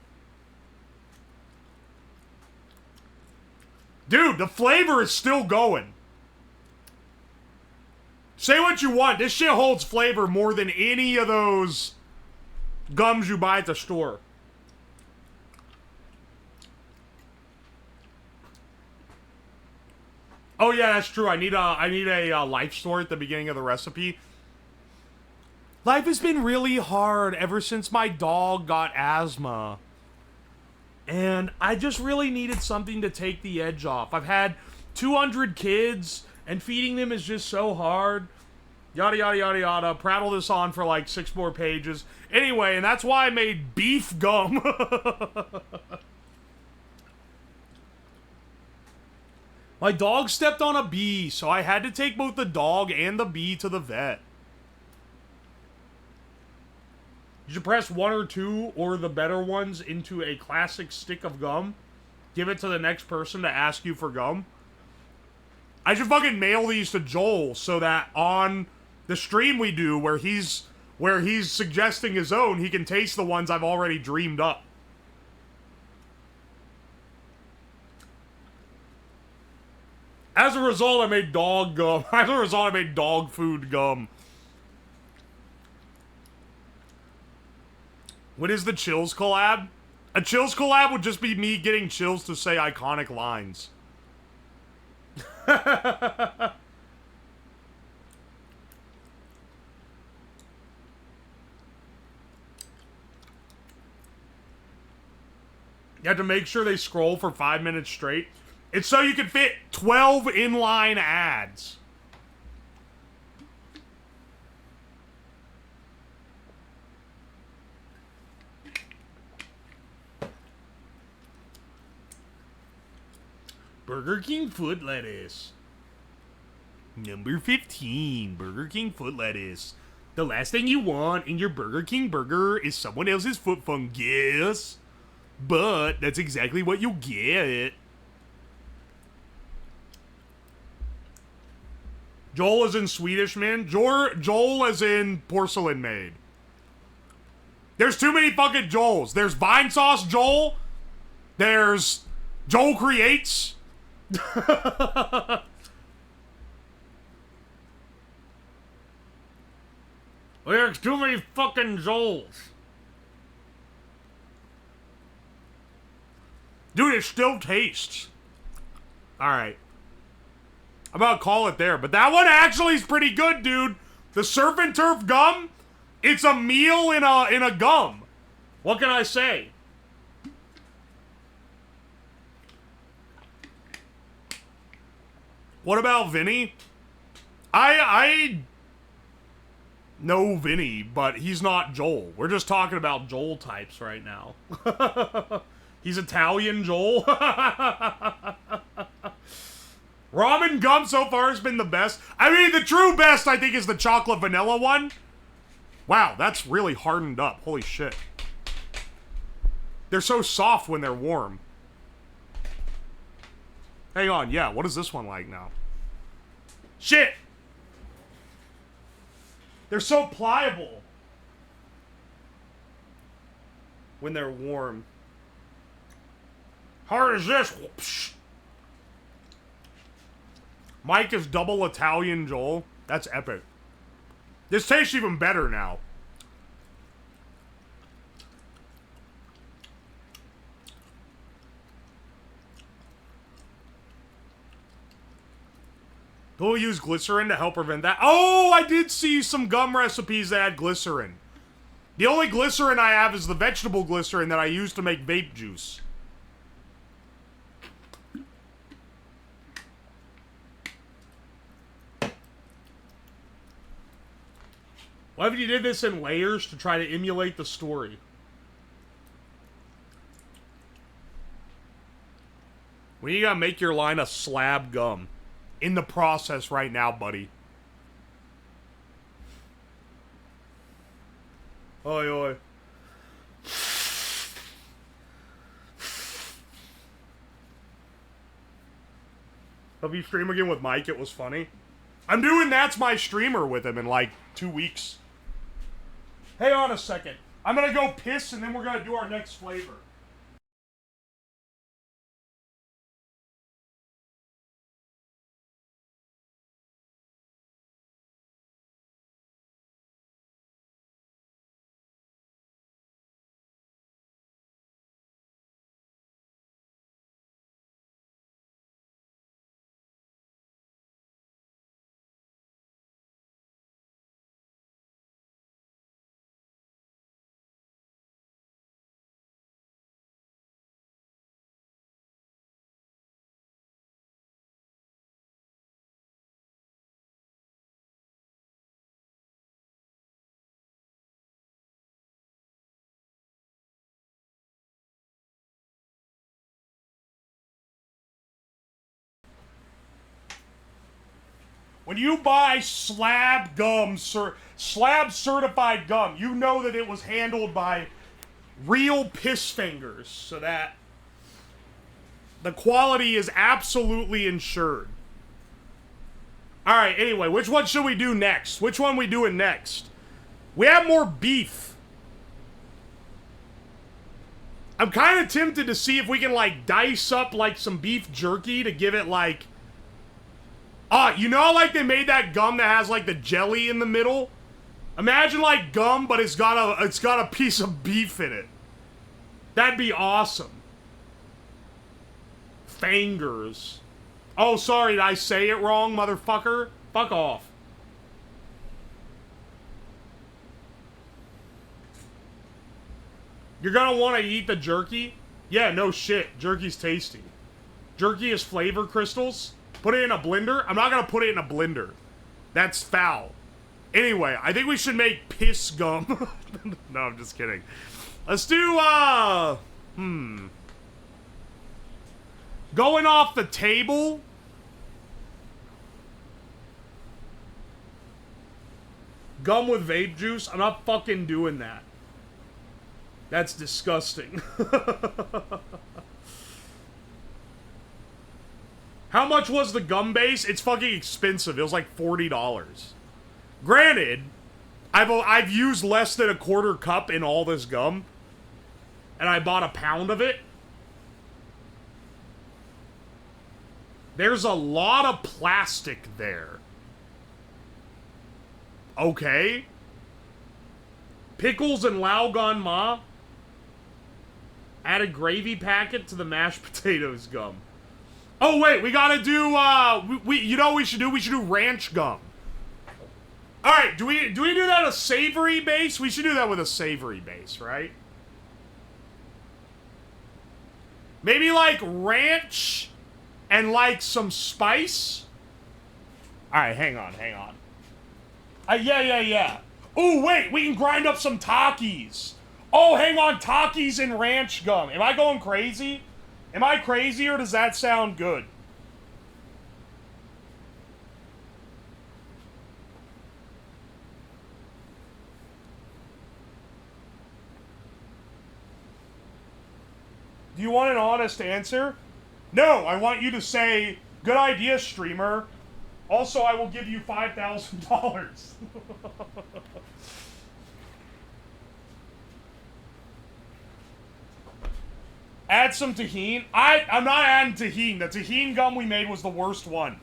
Dude, the flavor is still going. Say what you want. This shit holds flavor more than any of those gums you buy at the store. Oh yeah, that's true. I need a life story at the beginning of the recipe. Life has been really hard ever since my dog got asthma. And I just really needed something to take the edge off. I've had 200 kids, and feeding them is just so hard. Yada, yada, yada, yada. Prattle this on for like 6 more pages. Anyway, and that's why I made beef gum. My dog stepped on a bee, so I had to take both the dog and the bee to the vet. You should press 1 or 2 or the better ones into a classic stick of gum. Give it to the next person to ask you for gum. I should fucking mail these to Joel so that on the stream we do where he's suggesting his own, he can taste the ones I've already dreamed up. As a result, I made dog gum. As a result, I made dog food gum. What is the Chills collab? A Chills collab would just be me getting Chills to say iconic lines. You have to make sure they scroll for 5 minutes straight. It's so you can fit 12 inline ads. Burger King foot lettuce. Number 15, Burger King foot lettuce. The last thing you want in your Burger King burger is someone else's foot fungus. But that's exactly what you'll get. Joel is in Swedish man. Joel is in porcelain maid. There's too many fucking Joels. There's Vine Sauce Joel. There's Joel Creates. There's too many fucking Joels. Dude, it still tastes. Alright. I'm about to call it there. But that one actually is pretty good, dude. The Surf and Turf gum, it's a meal in a gum. What can I say? What about Vinny? I know Vinny, but he's not Joel. We're just talking about Joel types right now. He's Italian Joel. Ramen gum so far has been the best. I mean, the true best, I think, is the chocolate vanilla one. Wow, that's really hardened up. Holy shit. They're so soft when they're warm. Hang on, yeah, what is this one like now? Shit! They're so pliable when they're warm. Hard as this. Whoosh. Mike is double Italian Joel. That's epic. This tastes even better now. We'll use glycerin to help prevent that. Oh, I did see some gum recipes that had glycerin. The only glycerin I have is the vegetable glycerin that I use to make vape juice. What if you did this in layers to try to emulate the story? When you gotta make your line of slab gum. In the process right now, buddy. Oi, oi. Hope you stream again with Mike. It was funny. I'm doing That's My Streamer with him in like 2 weeks. Hang on a second. I'm gonna go piss and then we're gonna do our next flavor. When you buy slab gum, slab certified gum, you know that it was handled by real piss fingers, so that the quality is absolutely ensured. Alright, anyway, which one should we do next? Which one we doing next? We have more beef. I'm kind of tempted to see if we can, like, dice up, like, some beef jerky to give it, like... you know, like, they made that gum that has, like, the jelly in the middle? Imagine, like, gum, but it's got a piece of beef in it. That'd be awesome. Fangers. Oh, sorry, did I say it wrong, motherfucker? Fuck off. You're gonna want to eat the jerky? Yeah, no shit. Jerky's tasty. Jerky is flavor crystals. Put it in a blender? I'm not gonna put it in a blender. That's foul. Anyway, I think we should make piss gum. No, I'm just kidding. Let's do, going off the table. Gum with vape juice? I'm not fucking doing that. That's disgusting. How much was the gum base? It's fucking expensive. It was like $40. Granted, I've used less than a quarter cup in all this gum. And I bought a pound of it. There's a lot of plastic there. Okay. Pickles and Laugon Ma. Add a gravy packet to the mashed potatoes gum. Oh wait, we gotta do, you know what we should do? We should do ranch gum. Alright, do we do that a savory base? We should do that with a savory base, right? Maybe like ranch and like some spice? Alright, hang on. Yeah. Ooh, wait, we can grind up some Takis. Oh, hang on, Takis and ranch gum. Am I going crazy? Am I crazy or does that sound good? Do you want an honest answer? No, I want you to say, good idea, streamer. Also, I will give you $5,000. Add some tahini. I'm not adding tahini. The tahini gum we made was the worst one.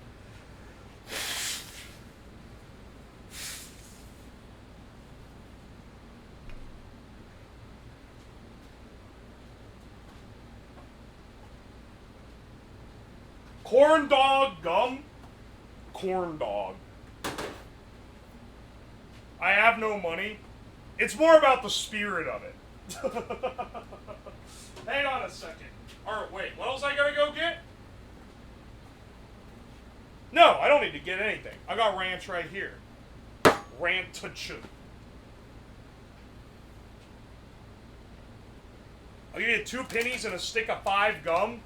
Corn dog gum? Corn dog. I have no money. It's more about the spirit of it. Hang on a second. Alright, wait, what else I gotta go get? No, I don't need to get anything. I got ranch right here. Ranch. I'll give you 2 pennies and a stick of 5 gum.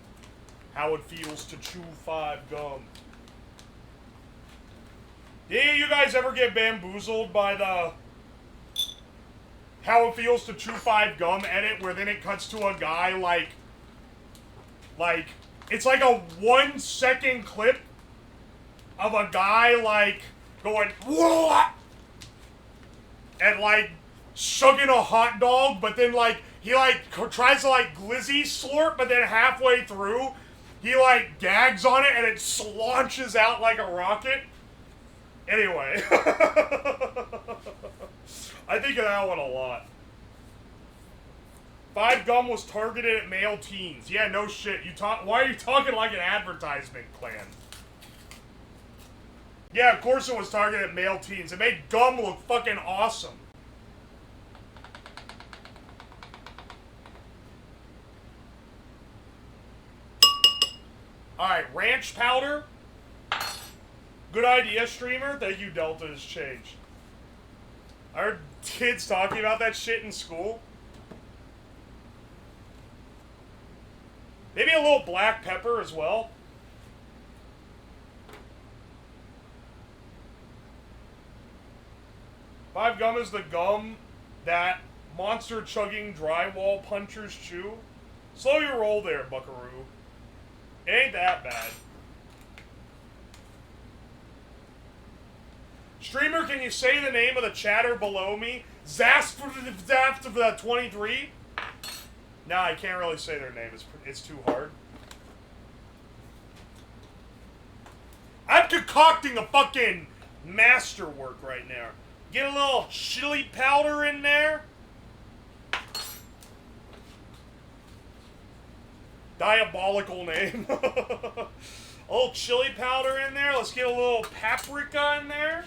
How it feels to chew 5 gum. Did you guys ever get bamboozled by the how it feels to chew 5 gum edit, where then it cuts to a guy like it's like a 1-second clip of a guy like going whoa and like chugging a hot dog, but then like he like tries to like glizzy slurp, but then halfway through he like gags on it and it slaunches out like a rocket. Anyway, I think of that one a lot. 5 gum was targeted at male teens. Yeah, no shit. Why are you talking like an advertisement, Clan? Yeah, of course it was targeted at male teens. It made gum look fucking awesome. Alright, ranch powder. Good idea, streamer. Thank you, Delta has changed. I heard kids talking about that shit in school. Maybe a little black pepper as well. Five gum is the gum that monster chugging drywall punchers chew. Slow your roll there, buckaroo. It ain't that bad. Streamer, can you say the name of the chatter below me? Zasp23? Nah, I can't really say their name. It's too hard. I'm concocting a fucking masterwork right now. Get a little chili powder in there. Diabolical name. A little chili powder in there. Let's get a little paprika in there.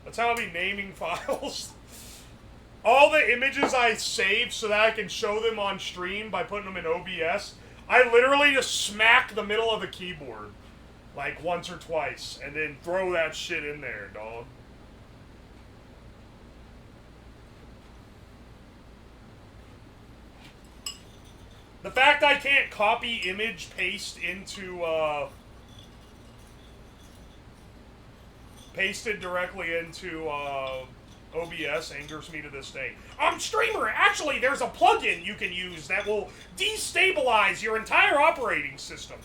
That's how I'll be naming files. All the images I save so that I can show them on stream by putting them in OBS, I literally just smack the middle of the keyboard like once or twice and then throw that shit in there, dog. The fact I can't copy image paste into pasted directly into OBS angers me to this day. Streamer, actually, there's a plugin you can use that will destabilize your entire operating system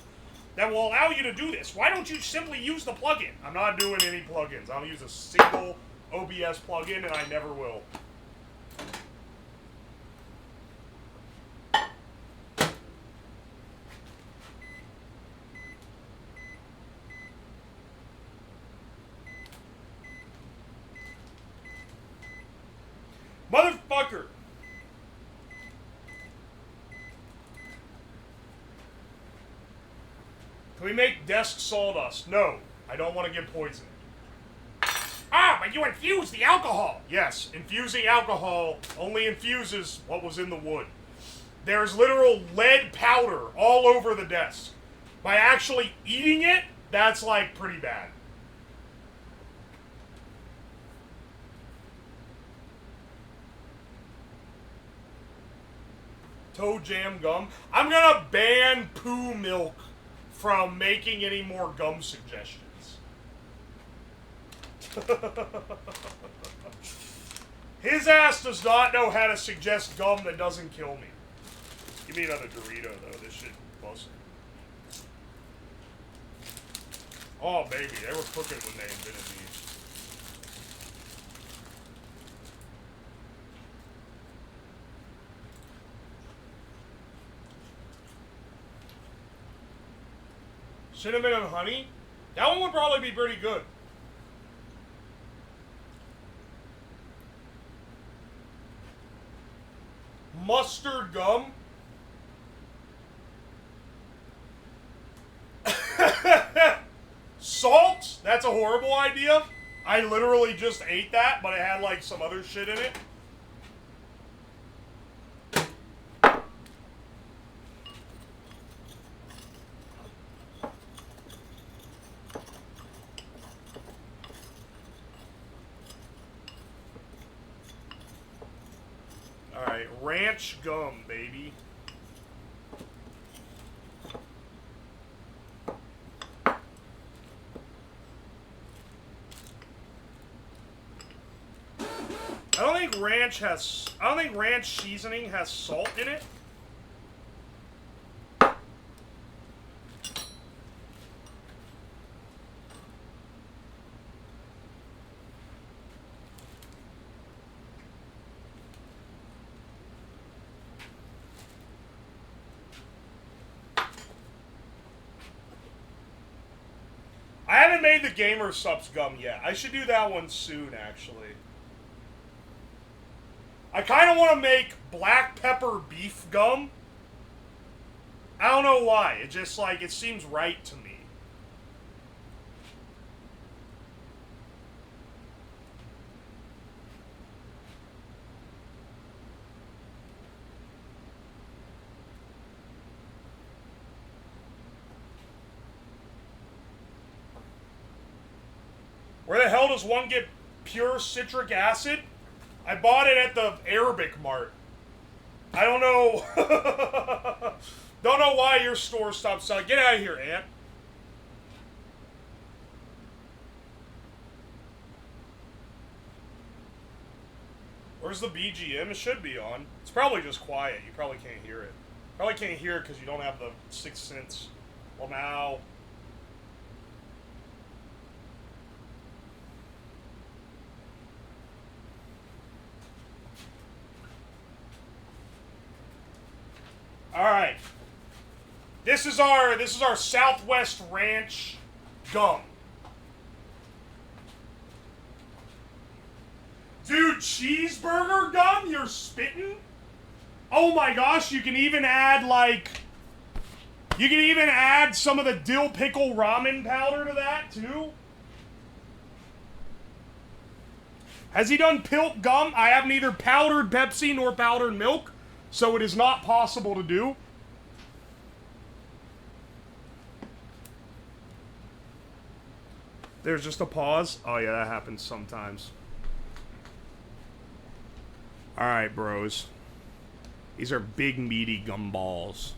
that will allow you to do this. Why don't you simply use the plugin? I'm not doing any plugins. I'll use a single OBS plugin, and I never will. Motherfucker! Can we make desk sawdust? No, I don't want to get poisoned. Ah, but you infuse the alcohol! Yes, infusing alcohol only infuses what was in the wood. There's literal lead powder all over the desk. By actually eating it, that's like pretty bad. Toe jam gum. I'm gonna ban poo milk from making any more gum suggestions. His ass does not know how to suggest gum that doesn't kill me. Give me another Dorito though, this shit busted. Oh baby, they were cooking when they invented these. Cinnamon and honey? That one would probably be pretty good. Mustard gum? Salt? That's a horrible idea. I literally just ate that, but it had like some other shit in it. Alright, ranch gum, baby. I don't think ranch seasoning has salt in it. I haven't made the Gamer Subs gum yet. I should do that one soon, actually. I kind of want to make black pepper beef gum. I don't know why. It just, like, it seems right to me. Where the hell does one get pure citric acid? I bought it at the Arabic Mart. I don't know. Don't know why your store stopped selling. Get out of here, Ant. Where's the BGM? It should be on. It's probably just quiet. You probably can't hear it. Probably can't hear it because you don't have the Sixth Sense. Well, now. All right. This is our Southwest Ranch gum. Dude, cheeseburger gum? You're spitting? Oh my gosh, you can even add some of the dill pickle ramen powder to that too. Has he done pilt gum? I have neither powdered Pepsi nor powdered milk. So it is not possible to do. There's just a pause. Oh yeah, that happens sometimes. Alright, bros. These are big, meaty gumballs.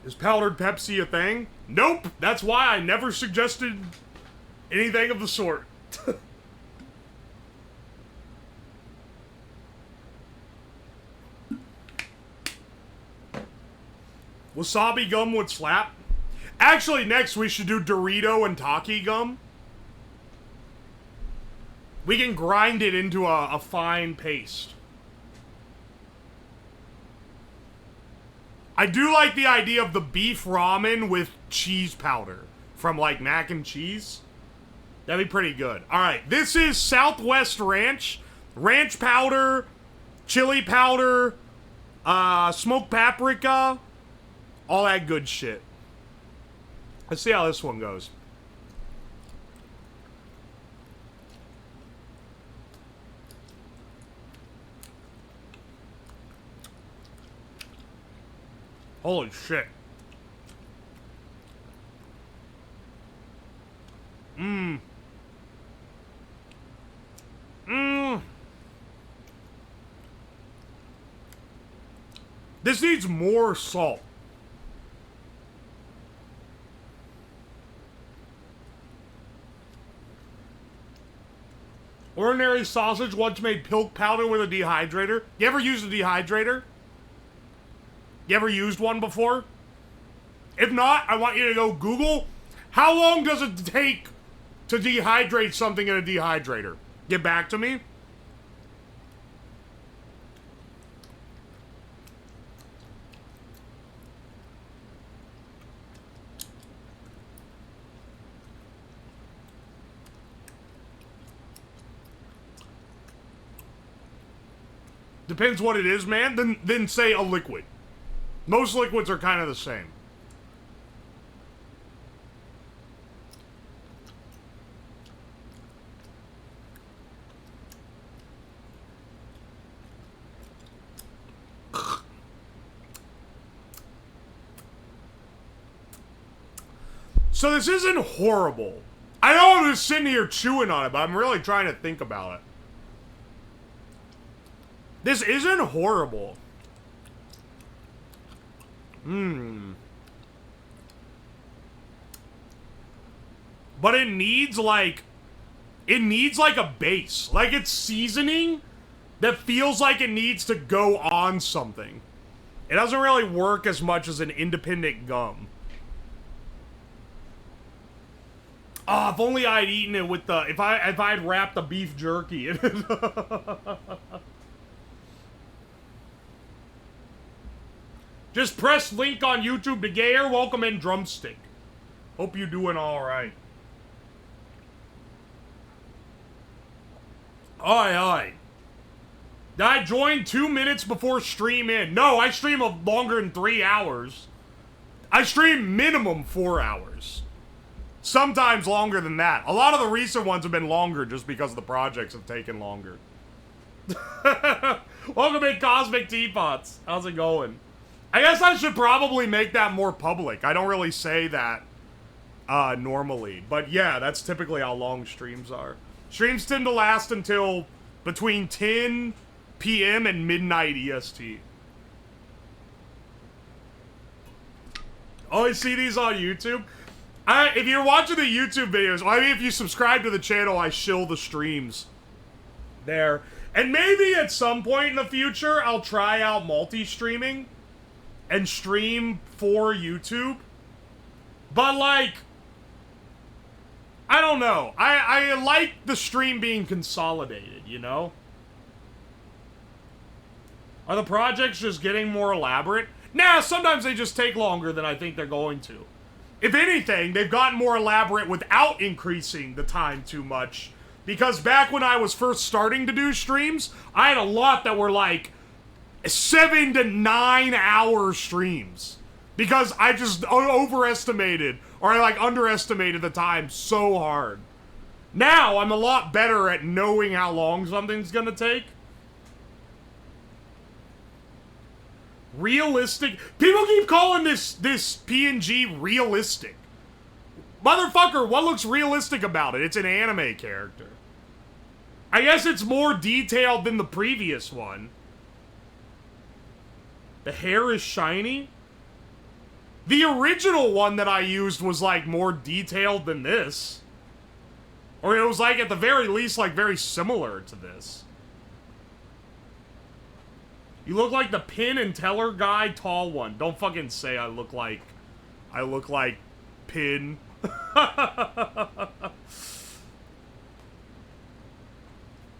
Is powdered Pepsi a thing? Nope! That's why I never suggested anything of the sort. Wasabi gum would slap. Actually, next we should do Dorito and Taki gum. We can grind it into a fine paste. I do like the idea of the beef ramen with cheese powder from like mac and cheese. That'd be pretty good. Alright, this is Southwest Ranch. Ranch powder, chili powder, smoked paprika, all that good shit. Let's see how this one goes. Holy shit. Mmm. Mmm. This needs more salt. Ordinary sausage once made pilk powder with a dehydrator. You ever used a dehydrator? You ever used one before? If not, I want you to go Google, how long does it take to dehydrate something in a dehydrator? Get back to me. Depends what it is, man. Then say a liquid. Most liquids are kind of the same. So this isn't horrible. I know I'm just sitting here chewing on it, but I'm really trying to think about it. This isn't horrible. But it needs like a base. Like it's seasoning that feels like it needs to go on something. It doesn't really work as much as an independent gum. Oh, if only I'd eaten it with the... If I'd wrapped the beef jerky in it. Just press link on YouTube to Gayer. Welcome in, Drumstick. Hope you're doing alright. Oi. I joined 2 minutes before stream in. No, I stream longer than 3 hours. I stream minimum 4 hours. Sometimes longer than that. A lot of the recent ones have been longer just because the projects have taken longer. Welcome in, Cosmic Teapots. How's it going? I guess I should probably make that more public. I don't really say that normally. But yeah, that's typically how long streams are. Streams tend to last until between 10 p.m. and midnight EST. Oh, I see these on YouTube? If you're watching the YouTube videos, I mean, if you subscribe to the channel, I shill the streams there. And maybe at some point in the future, I'll try out multi-streaming and stream for YouTube. But, like, I don't know. I like the stream being consolidated, you know? Are the projects just getting more elaborate? Nah, sometimes they just take longer than I think they're going to. If anything, they've gotten more elaborate without increasing the time too much. Because back when I was first starting to do streams, I had a lot that were like 7 to 9 hour streams. Because I just overestimated, or I like underestimated the time so hard. Now, I'm a lot better at knowing how long something's gonna take. Realistic. People keep calling this PNG realistic. Motherfucker, what looks realistic about it? It's an anime character. I guess it's more detailed than the previous one. The hair is shiny. The original one that I used was like more detailed than this. Or it was like at the very least like very similar to this. You look like the pin and teller guy, tall one. Don't fucking say I look like Pin.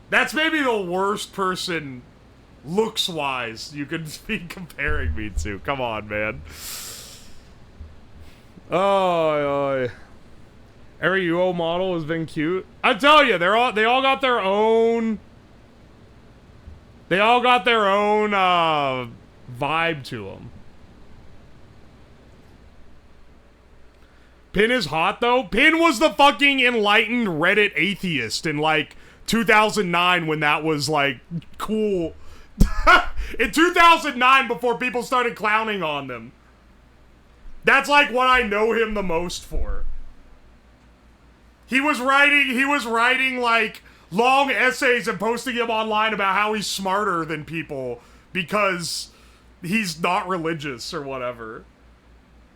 That's maybe the worst person looks-wise you could be comparing me to. Come on, man. Oh. Every UO model has been cute. I tell you, they all got their own. They all got their own vibe to them. Pin is hot, though. Pin was the fucking enlightened Reddit atheist in, like, 2009 when that was, like, cool. In 2009, before people started clowning on them. That's, like, what I know him the most for. He was writing, like, long essays and posting them online about how he's smarter than people because he's not religious or whatever.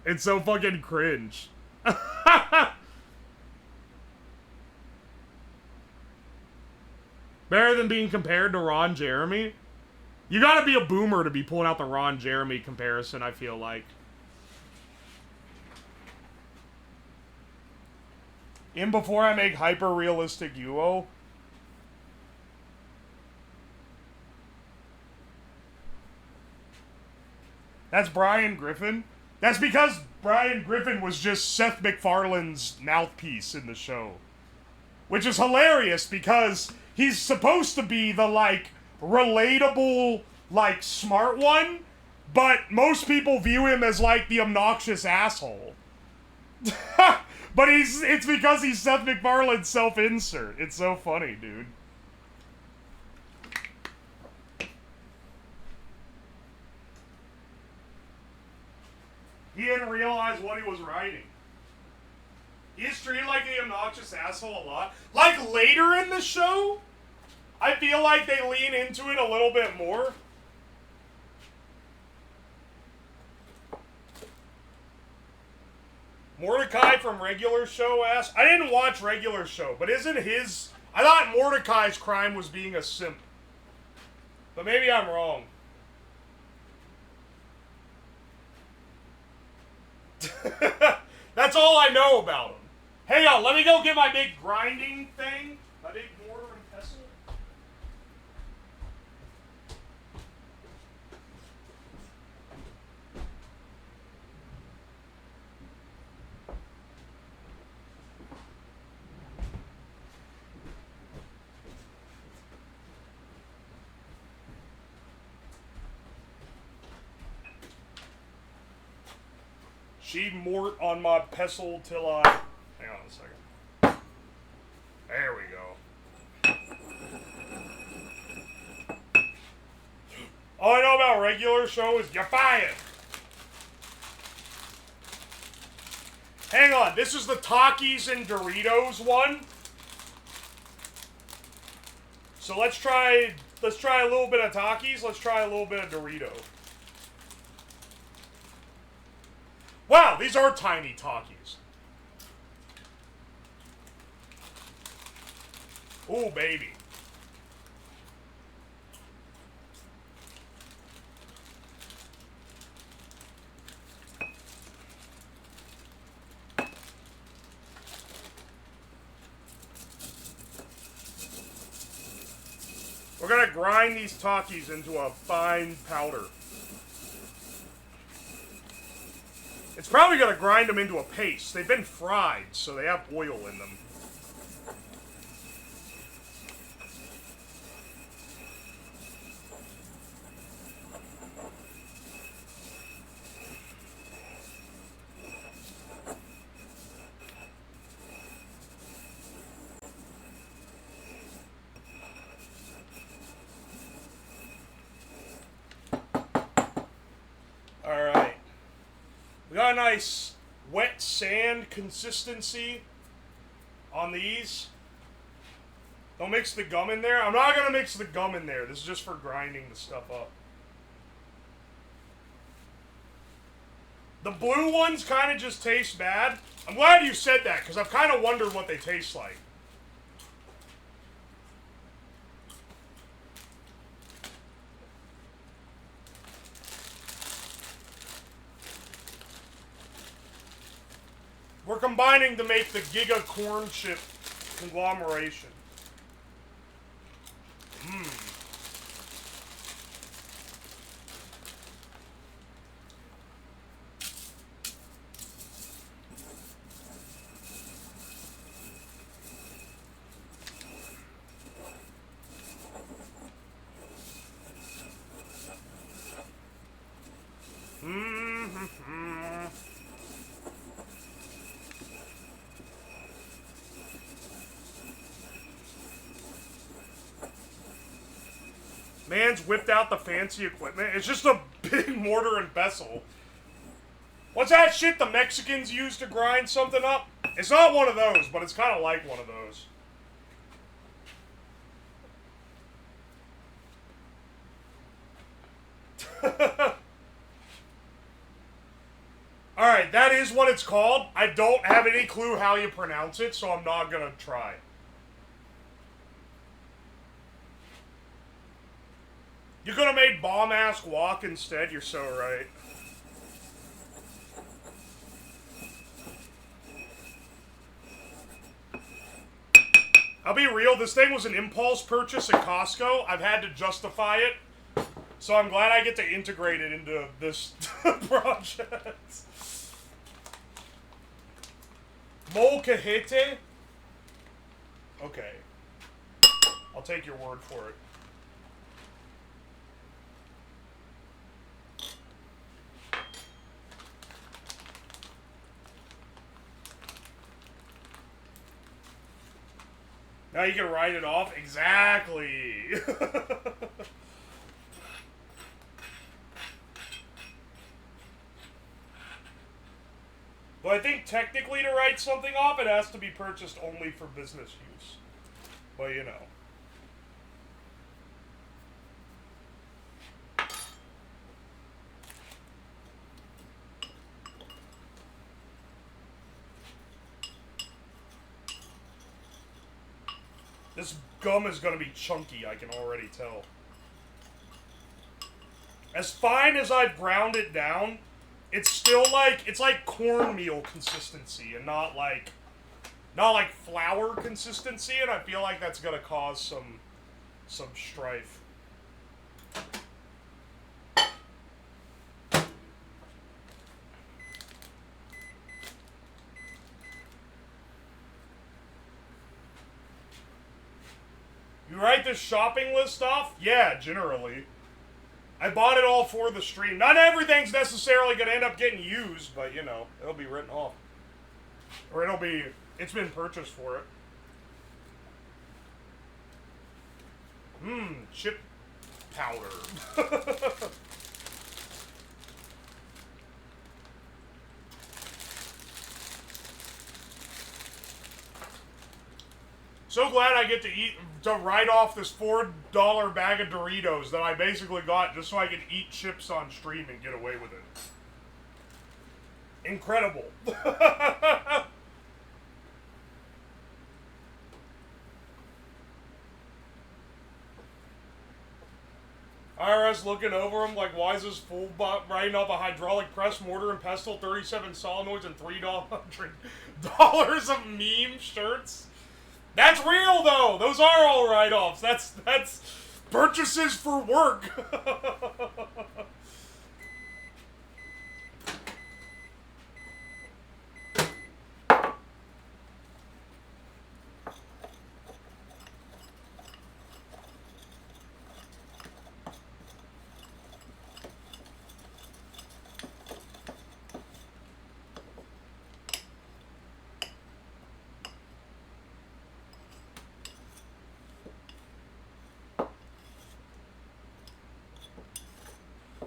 It's so fucking cringe. Better than being compared to Ron Jeremy? You gotta be a boomer to be pulling out the Ron Jeremy comparison, I feel like. In before I make hyper-realistic Uwo. That's Brian Griffin. That's because Brian Griffin was just Seth MacFarlane's mouthpiece in the show. Which is hilarious because he's supposed to be the, like, relatable, like, smart one, but most people view him as, like, the obnoxious asshole. But it's because he's Seth MacFarlane's self-insert. It's so funny, dude. He didn't realize what he was writing. He's treated like the obnoxious asshole a lot. Like, later in the show, I feel like they lean into it a little bit more. Mordecai from Regular Show asked, I didn't watch Regular Show, but isn't his... I thought Mordecai's crime was being a simp. But maybe I'm wrong. That's all I know about him. Hang on, let me go get my big grinding thing. My big mortar and pestle. She mort on my pestle till I... Hang on a second. There we go. All I know about Regular Show is you're fired. Hang on, this is the Takis and Doritos one. So let's try a little bit of Takis, let's try a little bit of Dorito. Wow, these are tiny Takis. Ooh, baby. We're gonna grind these Takis into a fine powder. It's probably going to grind them into a paste. They've been fried, so they have oil in them. Nice wet sand consistency on these. Don't mix the gum in there. I'm not going to mix the gum in there. This is just for grinding the stuff up. The blue ones kind of just taste bad. I'm glad you said that because I've kind of wondered what they taste like. We're combining to make the Giga Corn Chip conglomeration. Man's whipped out the fancy equipment. It's just a big mortar and pestle. What's that shit the Mexicans use to grind something up? It's not one of those, but it's kind of like one of those. Alright, that is what it's called. I don't have any clue how you pronounce it, so I'm not gonna try. You could have made bomb-ass guac instead, you're so right. I'll be real, this thing was an impulse purchase at Costco. I've had to justify it. So I'm glad I get to integrate it into this project. Molcajete? Okay. I'll take your word for it. Now you can write it off? Exactly! But I think technically to write something off, it has to be purchased only for business use. But you know. This gum is going to be chunky, I can already tell. As fine as I've ground it down, it's still like, it's like cornmeal consistency and not like flour consistency, and I feel like that's going to cause some strife. You write the shopping list off? Yeah, generally. I bought it all for the stream. Not everything's necessarily going to end up getting used, but, you know, it'll be written off. Or it's been purchased for it. Chip powder. So glad I get to write off this $4 bag of Doritos that I basically got just so I could eat chips on stream and get away with it. Incredible. IRS looking over them like, why is this fool writing up a hydraulic press, mortar and pestle, 37 solenoids, and $300 of meme shirts? That's real, though. Those are all write-offs. That's purchases for work.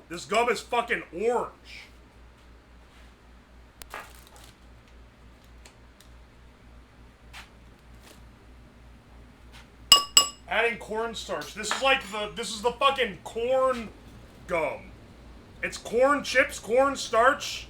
This gum is fucking orange. Adding cornstarch. This is the fucking corn gum. It's corn chips, cornstarch.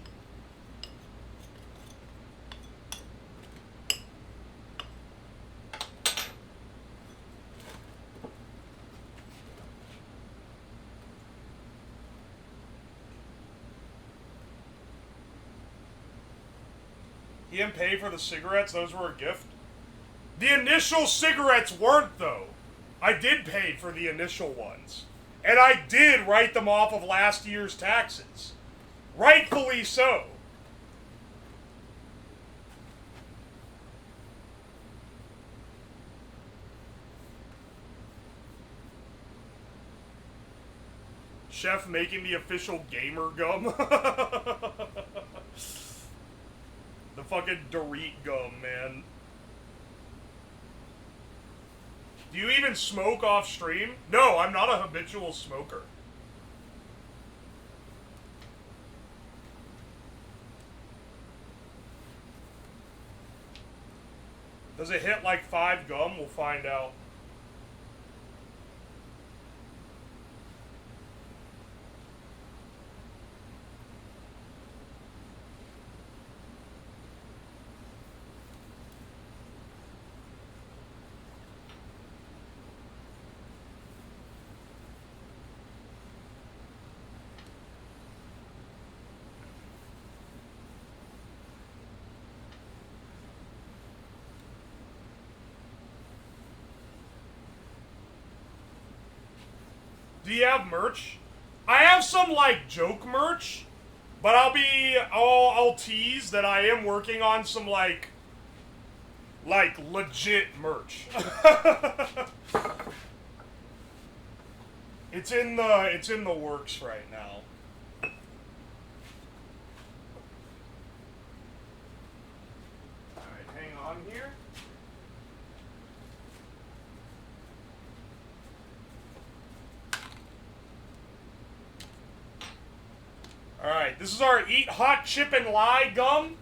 He didn't pay for the cigarettes, those were a gift. The initial cigarettes weren't, though. I did pay for the initial ones. And I did write them off of last year's taxes. Rightfully so. Chef making the official gamer gum. The fucking Dorit gum, man. Do you even smoke off stream? No, I'm not a habitual smoker. Does it hit like 5 gum? We'll find out. Do you have merch? I have some, like, joke merch, but I'll tease that I am working on some, like legit merch. It's in the works right now. Alright, hang on here. Alright, this is our Eat Hot Chip and Lie gum.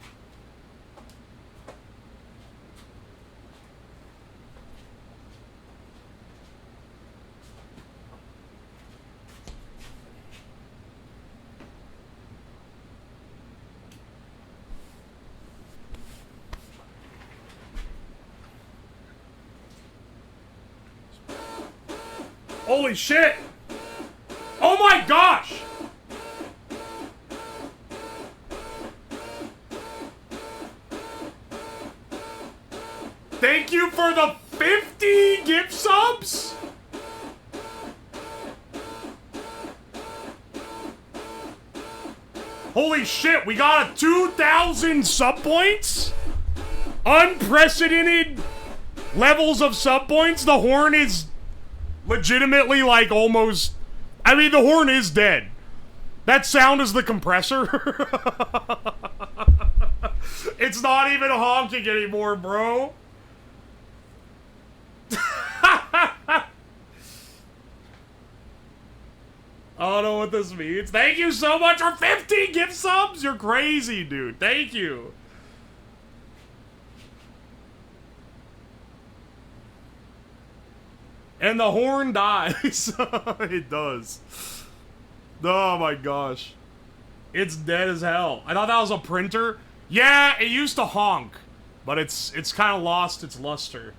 Holy shit! Oh my gosh! Thank you for the 50 gift subs! Holy shit, we got a 2,000 sub points? Unprecedented levels of sub points. The horn is legitimately like almost... I mean, the horn is dead. That sound is the compressor. It's not even honking anymore, bro. I don't know what this means. Thank you so much for 50 gift subs. You're crazy, dude. Thank you. And the horn dies. It does. Oh my gosh. It's dead as hell. I thought that was a printer. Yeah, it used to honk. But it's kind of lost its luster.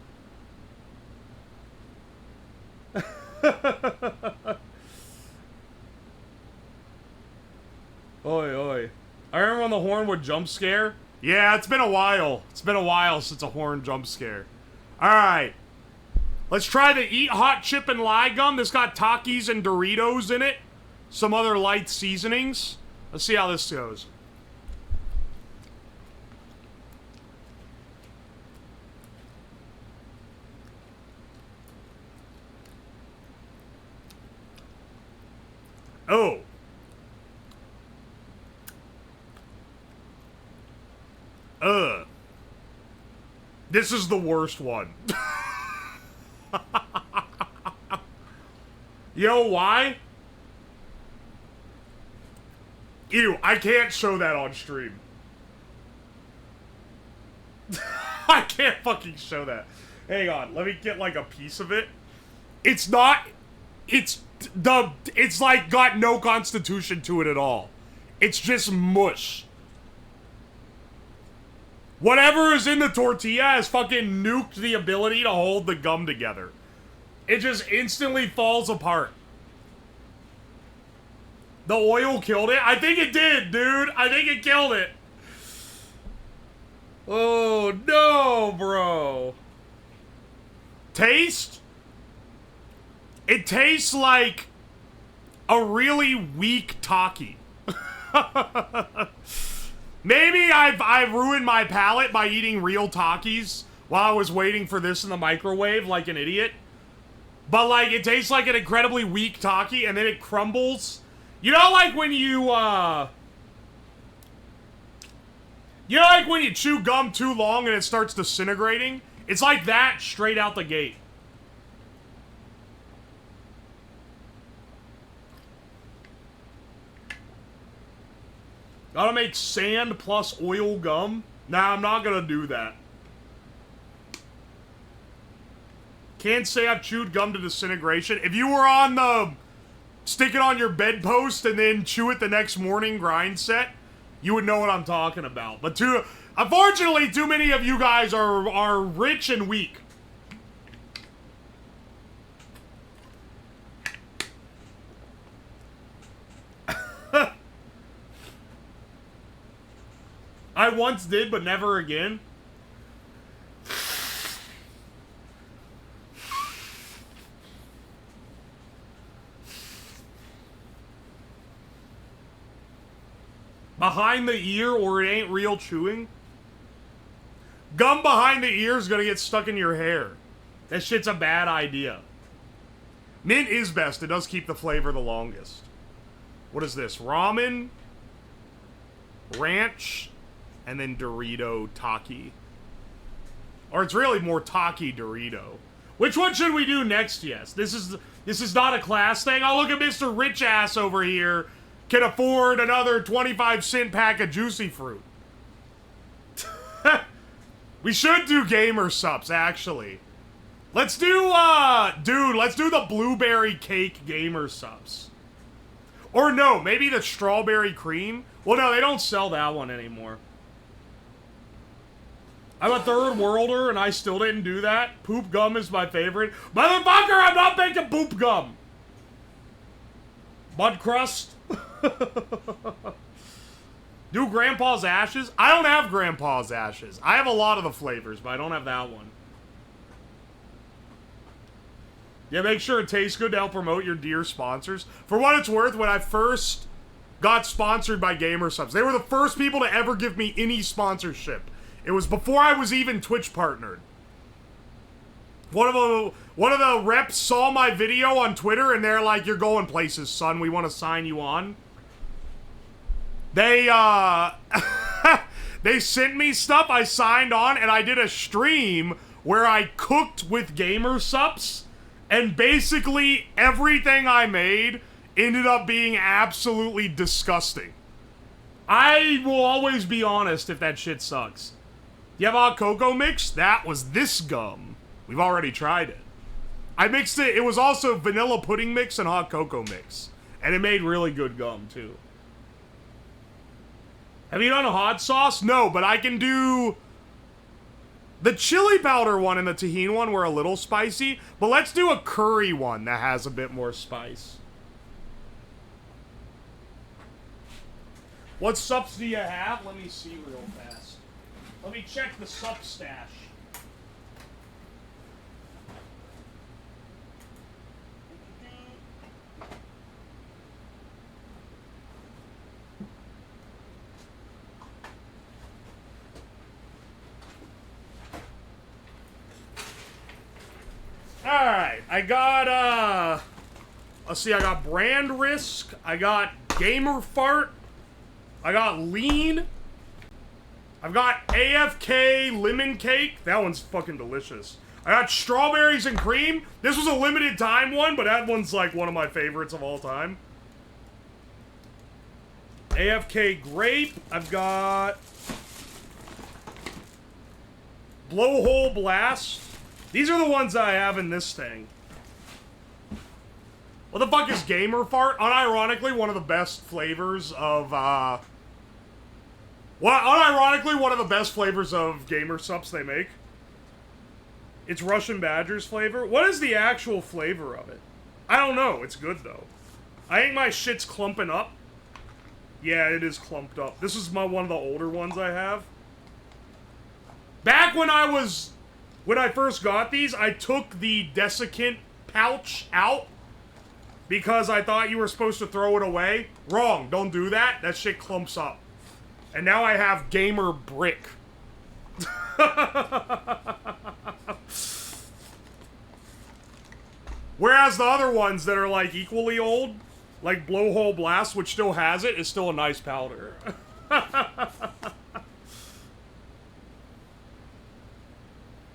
Oi, oi. I remember when the horn would jump scare. Yeah, it's been a while. It's been a while since a horn jump scare. Alright. Let's try the Eat Hot Chip and Lie gum. This got Takis and Doritos in it. Some other light seasonings. Let's see how this goes. Oh. This is the worst one. You know why? Ew, I can't show that on stream. I can't fucking show that. Hang on, let me get like a piece of it. It's not... It's like got no constitution to it at all. It's just mush. Whatever is in the tortilla has fucking nuked the ability to hold the gum together. It just instantly falls apart. The oil killed it? I think it did, dude. I think it killed it. Oh, no, bro. Taste? It tastes like a really weak Taki. Maybe I've ruined my palate by eating real Takis while I was waiting for this in the microwave like an idiot. But, like, it tastes like an incredibly weak Taki, and then it crumbles. You know, like, when you, You know, like, when you chew gum too long and it starts disintegrating? It's like that straight out the gate. Gotta make sand plus oil gum? Nah, I'm not gonna do that. Can't say I've chewed gum to disintegration. If you were on the stick it on your bedpost and then chew it the next morning grind set, you would know what I'm talking about. But unfortunately, too many of you guys are rich and weak. I once did, but never again. Behind the ear, or it ain't real chewing? Gum behind the ear is gonna get stuck in your hair. That shit's a bad idea. Mint is best. It does keep the flavor the longest. What is this? Ramen, ranch, and then Dorito Taki. Or it's really more Taki Dorito. Which one should we do next? Yes. This is not a class thing. Oh, look at Mr. Rich Ass over here can afford another 25-cent pack of Juicy Fruit. We should do gamer subs, actually. Let's do, dude, let's do the blueberry cake gamer subs. Or no, maybe the strawberry cream. Well, no, they don't sell that one anymore. I'm a third worlder and I still didn't do that. Poop gum is my favorite. Motherfucker, I'm not making poop gum. Mud crust. Do Grandpa's Ashes? I don't have Grandpa's Ashes. I have a lot of the flavors, but I don't have that one. Yeah, make sure it tastes good to help promote your dear sponsors. For what it's worth, when I first got sponsored by Gamer Subs, they were the first people to ever give me any sponsorship. It was before I was even Twitch partnered. One of the reps saw my video on Twitter and they're like, "You're going places, son. We want to sign you on." They they sent me stuff, I signed on, and I did a stream where I cooked with Gamer Subs, and basically everything I made ended up being absolutely disgusting. I will always be honest if that shit sucks. You have hot cocoa mix? That was this gum. We've already tried it. I mixed it. It was also vanilla pudding mix and hot cocoa mix. And it made really good gum, too. Have you done a hot sauce? No, but I can do... The chili powder one and the tahini one were a little spicy, but let's do a curry one that has a bit more spice. What subs do you have? Let me see real fast. Let me check the sub stash. Alright, I got, let's see, I got Brand Risk, I got Gamer Fart, I got Lean, I've got AFK Lemon Cake, that one's fucking delicious. I got Strawberries and Cream, this was a limited time one, but that one's like one of my favorites of all time. AFK Grape, I've got Blowhole Blast. These are the ones that I have in this thing. What the fuck is Gamer Fart? Unironically, one of the best flavors of, unironically, one of the best flavors of Gamer Subs they make. It's Russian Badger's flavor. What is the actual flavor of it? I don't know. It's good, though. I think my shit's clumping up. Yeah, it is clumped up. This is one of the older ones I have. Back when I first got these, I took the desiccant pouch out because I thought you were supposed to throw it away. Wrong. Don't do that. That shit clumps up. And now I have Gamer Brick. Whereas the other ones that are like equally old, like Blowhole Blast, which still has it, is still a nice powder.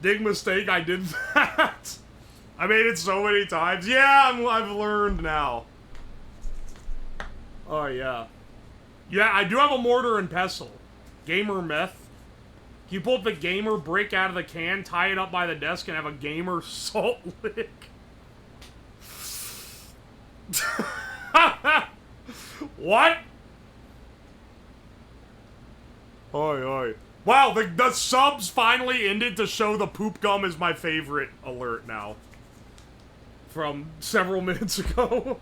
Big mistake, I did that. I made it so many times. Yeah, I've learned now. Oh, yeah. Yeah, I do have a mortar and pestle. Gamer Meth. You pull the Gamer Brick out of the can, tie it up by the desk, and have a Gamer Salt Lick. What? Oi, oi. Wow, the subs finally ended to show the poop gum is my favorite alert now. From several minutes ago.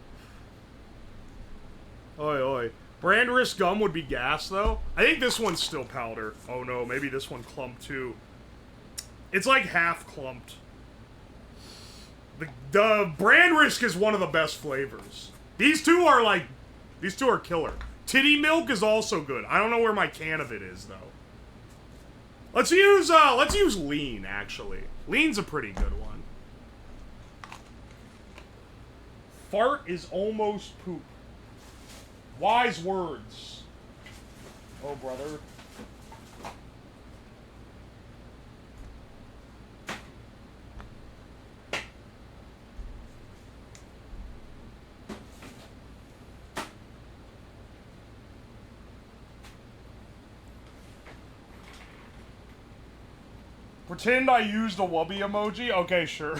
Oi, oi. Brand Risk gum would be gas, though. I think this one's still powder. Oh no, maybe this one clumped too. It's like half clumped. The Brand Risk is one of the best flavors. These two are killer. Titty Milk is also good. I don't know where my can of it is, though. Let's use Lean, actually. Lean's a pretty good one. Fart is almost poop. Wise words. Oh, brother. Pretend I used a wubby emoji? Okay, sure.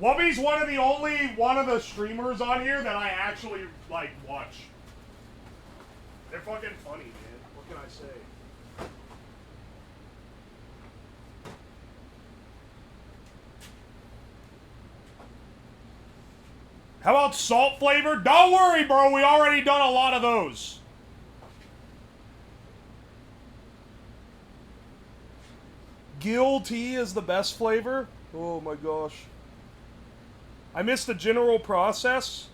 Wubby's one of the streamers on here that I actually, like, watch. They're fucking funny, man. What can I say? How about salt flavor? Don't worry, bro. We already done a lot of those. Gill tea is the best flavor? Oh my gosh. I missed the general process.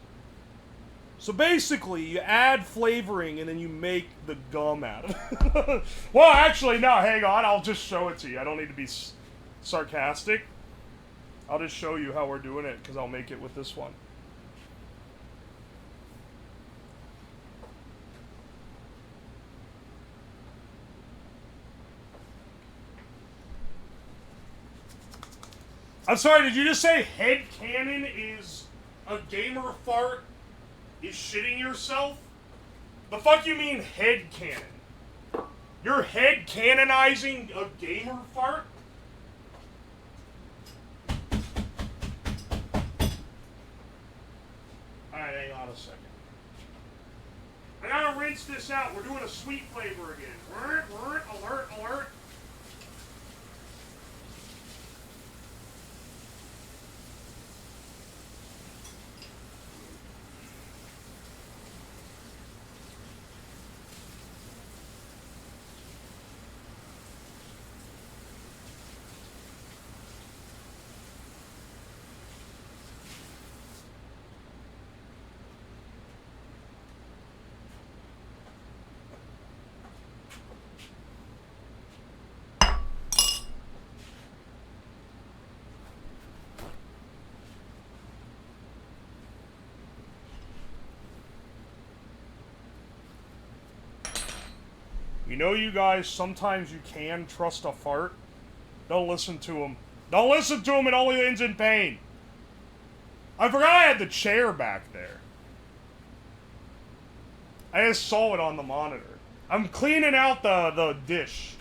So basically, you add flavoring and then you make the gum out of it. Well, actually, no, hang on. I'll just show it to you. I don't need to be sarcastic. I'll just show you how we're doing it because I'll make it with this one. I'm sorry, did you just say head cannon is a gamer fart is shitting yourself? The fuck you mean head cannon? You're head canonizing a gamer fart? Alright, hang on a second. I gotta rinse this out. We're doing a sweet flavor again. Alert, alert, alert, alert. You know, you guys, sometimes you can trust a fart. Don't listen to him. Don't listen to him, it only ends in pain. I forgot I had the chair back there. I just saw it on the monitor. I'm cleaning out the dish.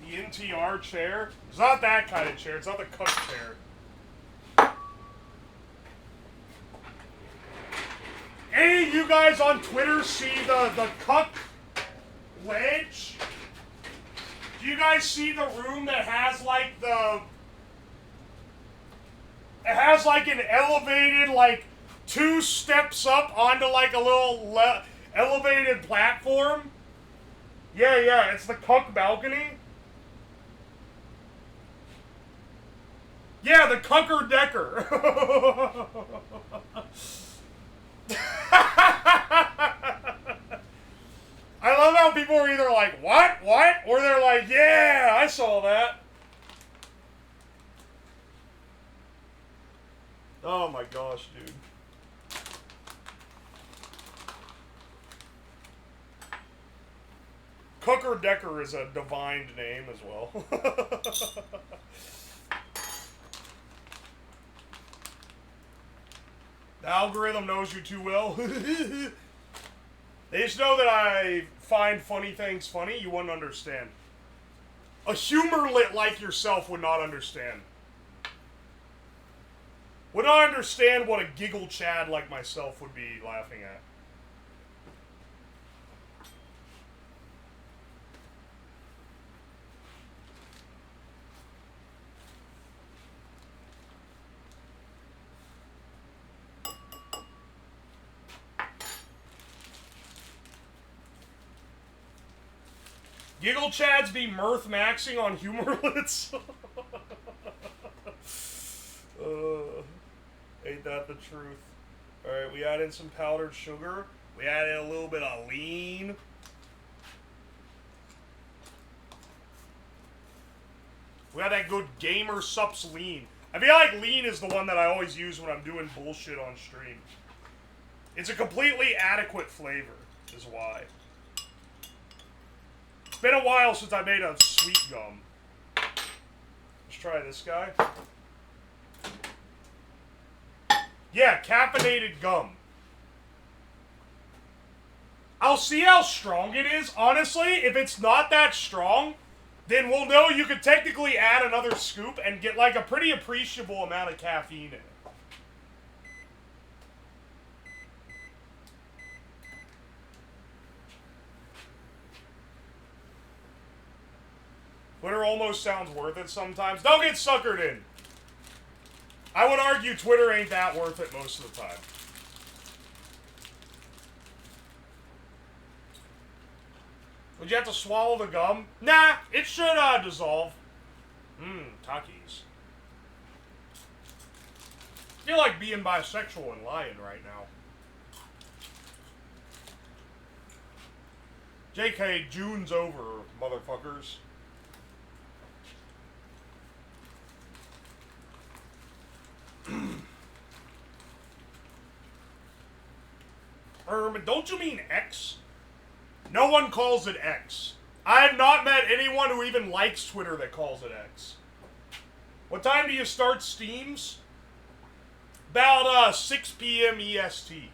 The NTR chair? It's not that kind of chair. It's not the cook chair. Any of you guys on Twitter see the cuck ledge? Do you guys see the room that has like the... It has like an elevated, like 2 steps up onto like a little elevated platform? Yeah, it's the cuck balcony. Yeah, the cucker decker. I love how people are either like, what? Or they're like, yeah, I saw that. Oh my gosh, dude. Cooker Decker is a divined name as well. The algorithm knows you too well. They just know that I find funny things funny. You wouldn't understand. A humorlet like yourself would not understand. Would not understand what a giggle Chad like myself would be laughing at. Giggle Chads be mirth maxing on humorlets. Ain't that the truth? Alright, we add in some powdered sugar. We add in a little bit of lean. We got that good gamer sups lean. I feel like lean is the one that I always use when I'm doing bullshit on stream. It's a completely adequate flavor, is why. It's been a while since I made a sweet gum. Let's try this guy. Yeah, caffeinated gum. I'll see how strong it is. Honestly, if it's not that strong, then we'll know you could technically add another scoop and get like a pretty appreciable amount of caffeine in it. Twitter almost sounds worth it sometimes. Don't get suckered in. I would argue Twitter ain't that worth it most of the time. Would you have to swallow the gum? Nah, it should dissolve. Takis. I feel like being bisexual and lying right now. JK, June's over, motherfuckers. Don't you mean X? No one calls it X. I have not met anyone who even likes Twitter that calls it X. What time do you start Steams? About 6 p.m. EST.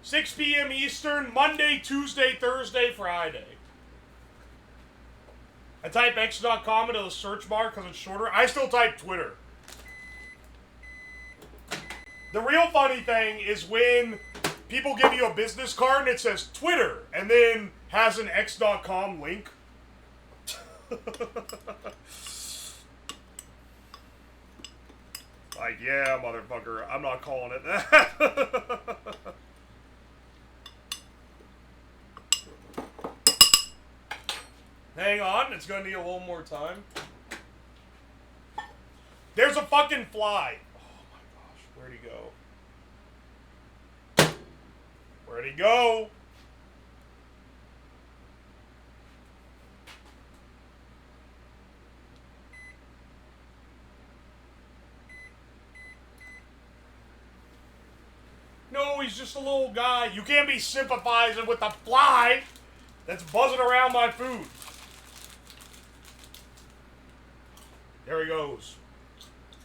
6 p.m. Eastern, Monday, Tuesday, Thursday, Friday. I type x.com into the search bar because it's shorter. I still type Twitter. The real funny thing is when people give you a business card and it says Twitter and then has an x.com link. Like, yeah, motherfucker, I'm not calling it that. Hang on, it's gonna need a little more time. There's a fucking fly. Oh my gosh, where'd he go? Where'd he go? No, he's just a little guy. You can't be sympathizing with the fly that's buzzing around my food. There he goes.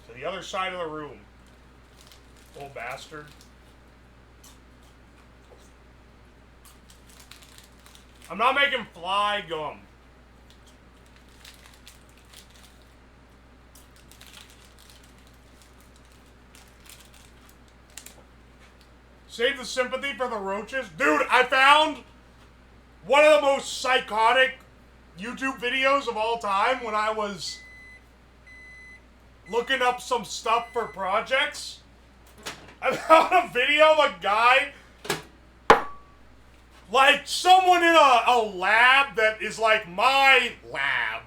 To the other side of the room. Little bastard. I'm not making fly gum. Save the sympathy for the roaches. Dude, I found one of the most psychotic YouTube videos of all time when I was looking up some stuff for projects. I found a video of a guy, like someone in a lab that is like my lab,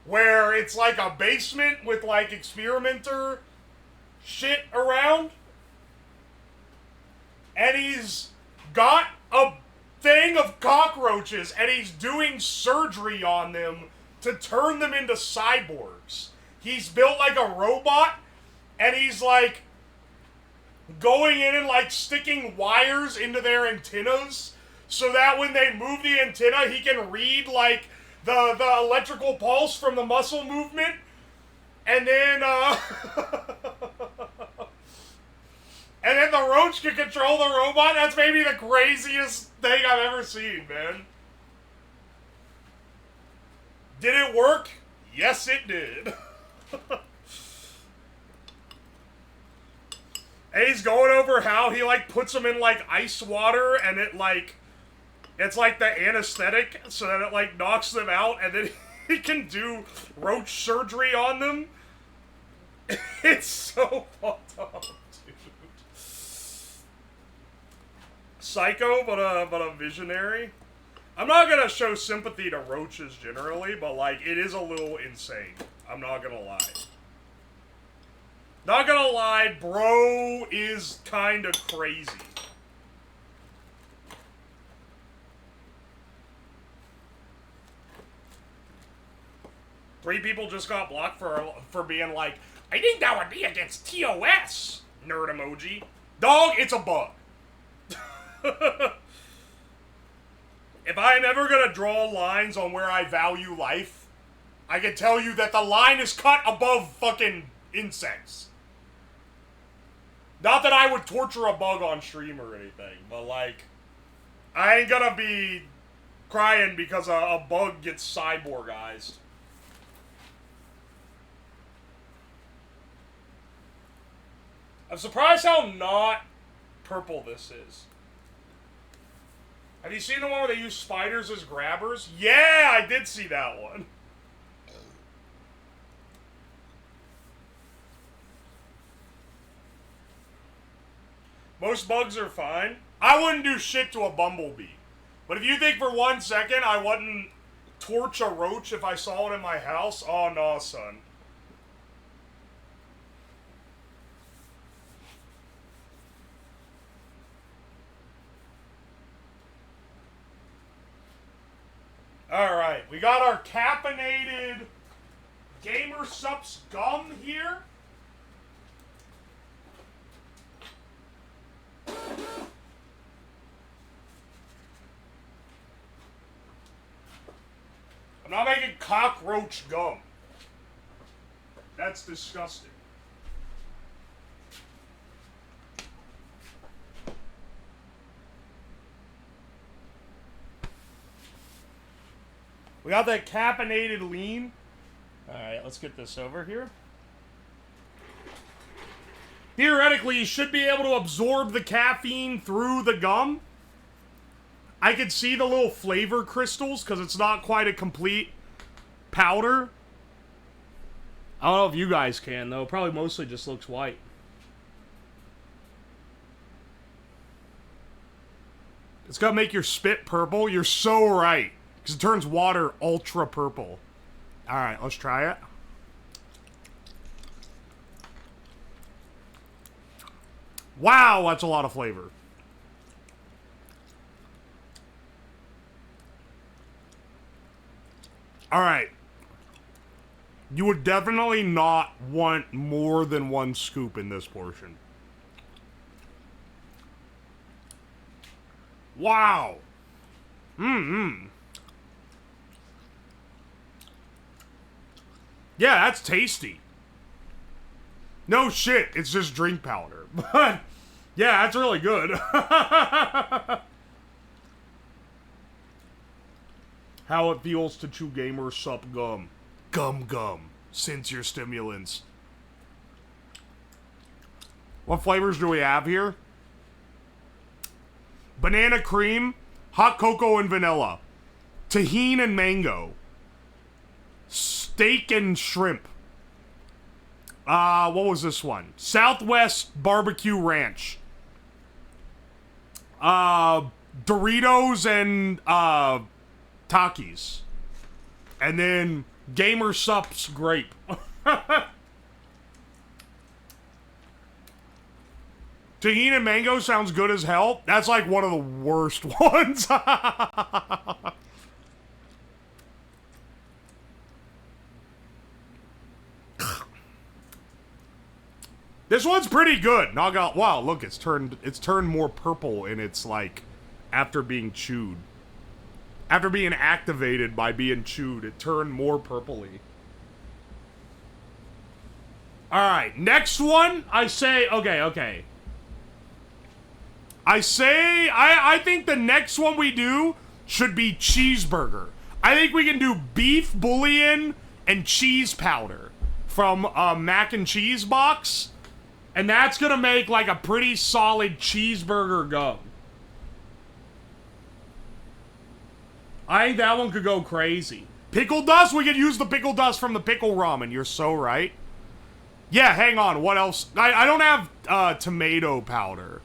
where it's like a basement with like experimenter shit around. And he's got a thing of cockroaches and he's doing surgery on them to turn them into cyborgs. He's built like a robot and he's like going in and like sticking wires into their antennas so that when they move the antenna he can read like the electrical pulse from the muscle movement. And then and then the roach can control the robot. That's maybe the craziest thing I've ever seen, man. Did it work? Yes, it did. And he's going over how he, like, puts them in, like, ice water, and it, like, it's like the anesthetic, so that it, like, knocks them out, and then he can do roach surgery on them. It's so fucked up. Psycho, but a visionary. I'm not gonna show sympathy to roaches generally, but like it is a little insane. I'm not gonna lie. Not gonna lie, bro is kind of crazy. Three people just got blocked for being like, I think that would be against TOS. Nerd emoji. Dog, it's a bug. If I'm ever gonna draw lines on where I value life, I can tell you that the line is cut above fucking insects. Not that I would torture a bug on stream or anything, but like, I ain't gonna be crying because a bug gets cyborgized. I'm surprised how not purple this is. Have you seen the one where they use spiders as grabbers? Yeah, I did see that one. Most bugs are fine. I wouldn't do shit to a bumblebee. But if you think for 1 second I wouldn't torch a roach if I saw it in my house, oh no, son. Alright, we got our caffeinated Gamer Sups gum here. I'm not making cockroach gum. That's disgusting. We got that caffeinated lean. Alright, let's get this over here. Theoretically, you should be able to absorb the caffeine through the gum. I could see the little flavor crystals because it's not quite a complete powder. I don't know if you guys can, though. Probably mostly just looks white. It's gonna make your spit purple. You're so right. Because it turns water ultra purple. Alright, let's try it. Wow, that's a lot of flavor. Alright. You would definitely not want more than 1 scoop in this portion. Wow. Yeah, that's tasty. No shit, it's just drink powder. But, yeah, that's really good. How it feels to chew Gamer Sup gum. Gum. Since stimulants. What flavors do we have here? Banana cream, hot cocoa and vanilla, tahini and mango, steak and shrimp. What was this one? Southwest barbecue ranch. Doritos and Takis. And then Gamer Sup's grape. Tahini and mango sounds good as hell. That's like one of the worst ones. This one's pretty good. Wow, look, it's turned more purple and it's like after being chewed. After being activated by being chewed, it turned more purpley. Alright, next one, I say, okay. I think the next one we do should be cheeseburger. I think we can do beef bouillon and cheese powder from a mac and cheese box. And that's gonna make like a pretty solid cheeseburger gum. I think that one could go crazy. Pickle dust? We could use the pickle dust from the pickle ramen. You're so right. Yeah, hang on. What else? I don't have tomato powder.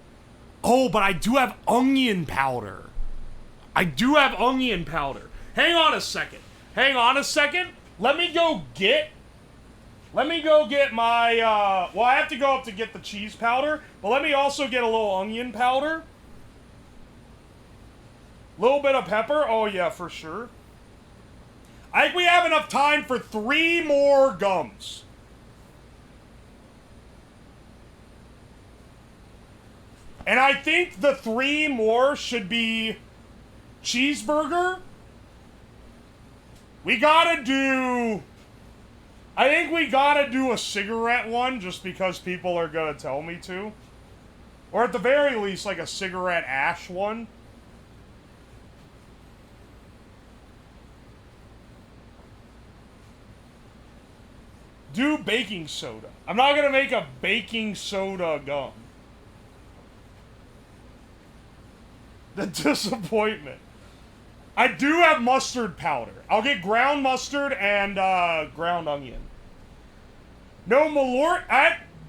Oh, but I do have onion powder. Hang on a second. Let me go get my, well, I have to go up to get the cheese powder, but let me also get a little onion powder. Little bit of pepper. Oh, yeah, for sure. I think we have enough time for 3 more gums. And I think the 3 more should be cheeseburger. We gotta do... I think we gotta do a cigarette one, just because people are gonna tell me to. Or at the very least, like a cigarette ash one. Do baking soda. I'm not gonna make a baking soda gum. The disappointment. I do have mustard powder. I'll get ground mustard and ground onion. No malort.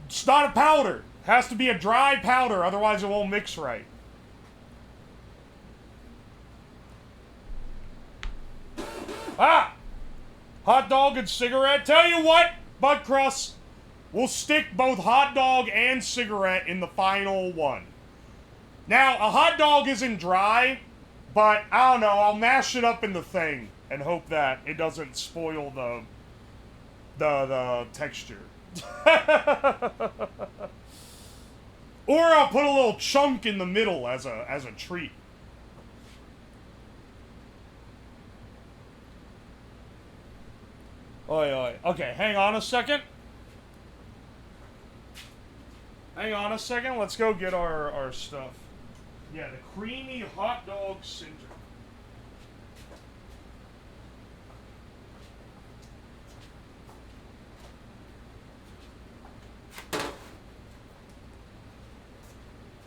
It's not a powder. It has to be a dry powder, otherwise it won't mix right. Ah! Hot dog and cigarette. Tell you what, Butt Crust, we'll stick both hot dog and cigarette in the final one. Now, a hot dog isn't dry, but I don't know, I'll mash it up in the thing and hope that it doesn't spoil the texture. Or I'll put a little chunk in the middle as a treat. Oi, oi. Okay, hang on a second. Hang on a second. Let's go get our stuff. Yeah, the creamy hot dog cinder.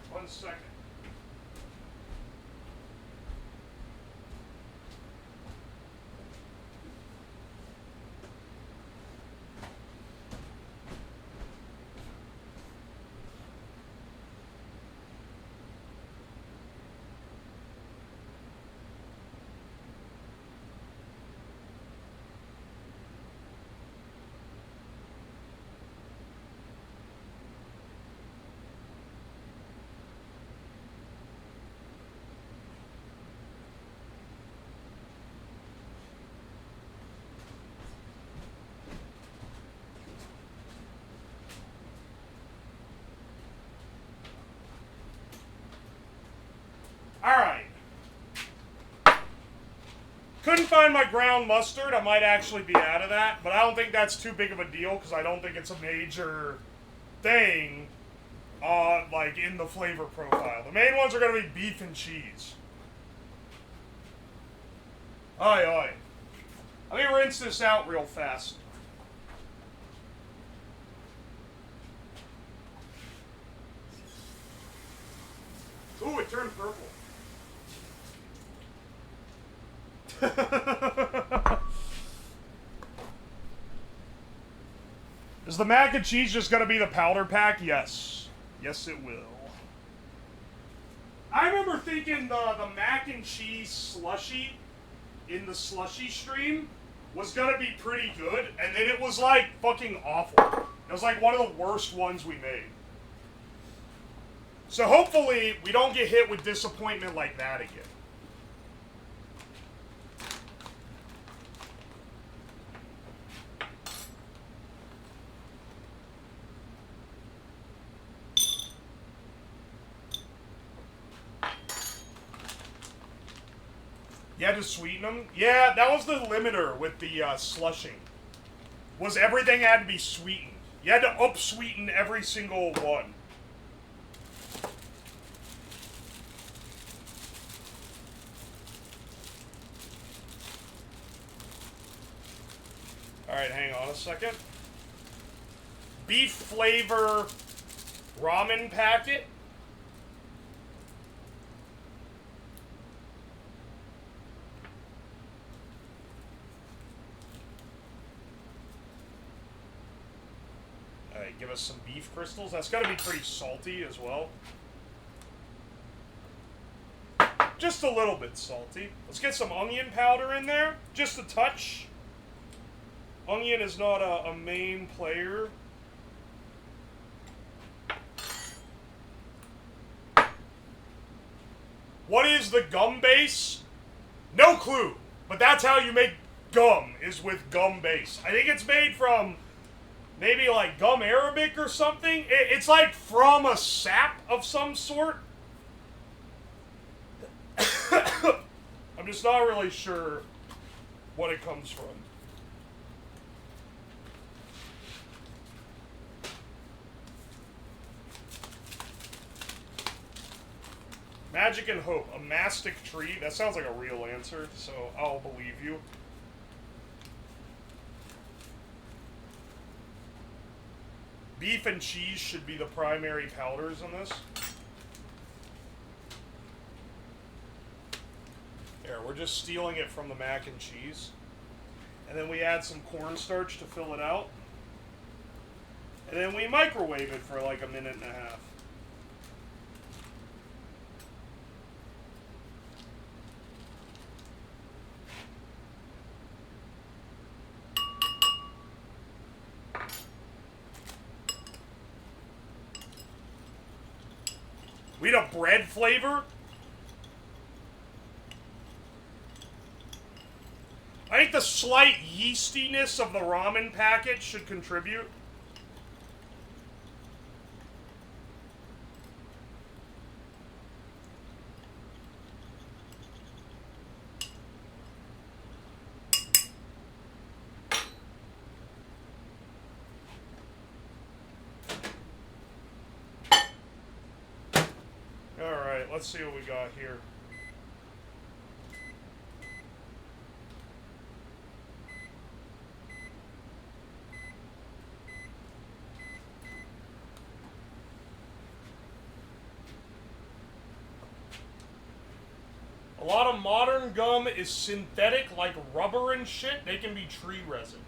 One second. Alright. Couldn't find my ground mustard. I might actually be out of that, but I don't think that's too big of a deal because I don't think it's a major thing, like, in the flavor profile. The main ones are going to be beef and cheese. Oi, oi. Let me rinse this out real fast. Ooh, it turned purple. Is the mac and cheese just gonna be the powder pack? Yes. Yes, it will. I remember thinking the mac and cheese slushy in the slushy stream was gonna be pretty good, and then it was like fucking awful. It was like one of the worst ones we made. So hopefully we don't get hit with disappointment like that again. You had to sweeten them? Yeah, that was the limiter with the slushing. Was everything had to be sweetened. You had to up-sweeten every single one. Alright, hang on a second. Beef flavor ramen packet. Alright, give us some beef crystals. That's gotta be pretty salty as well. Just a little bit salty. Let's get some onion powder in there. Just a touch. Onion is not a main player. What is the gum base? No clue. But that's how you make gum, is with gum base. I think it's made from maybe like gum arabic or something. It's like from a sap of some sort. I'm just not really sure what it comes from. Magic and hope. A mastic tree. That sounds like a real answer, so I'll believe you. Beef and cheese should be the primary powders in this. There, we're just stealing it from the mac and cheese. And then we add some cornstarch to fill it out. And then we microwave it for like a minute and a half. We need a bread flavor? I think the slight yeastiness of the ramen packet should contribute. Alright, let's see what we got here. A lot of modern gum is synthetic, like rubber and shit. They can be tree resin.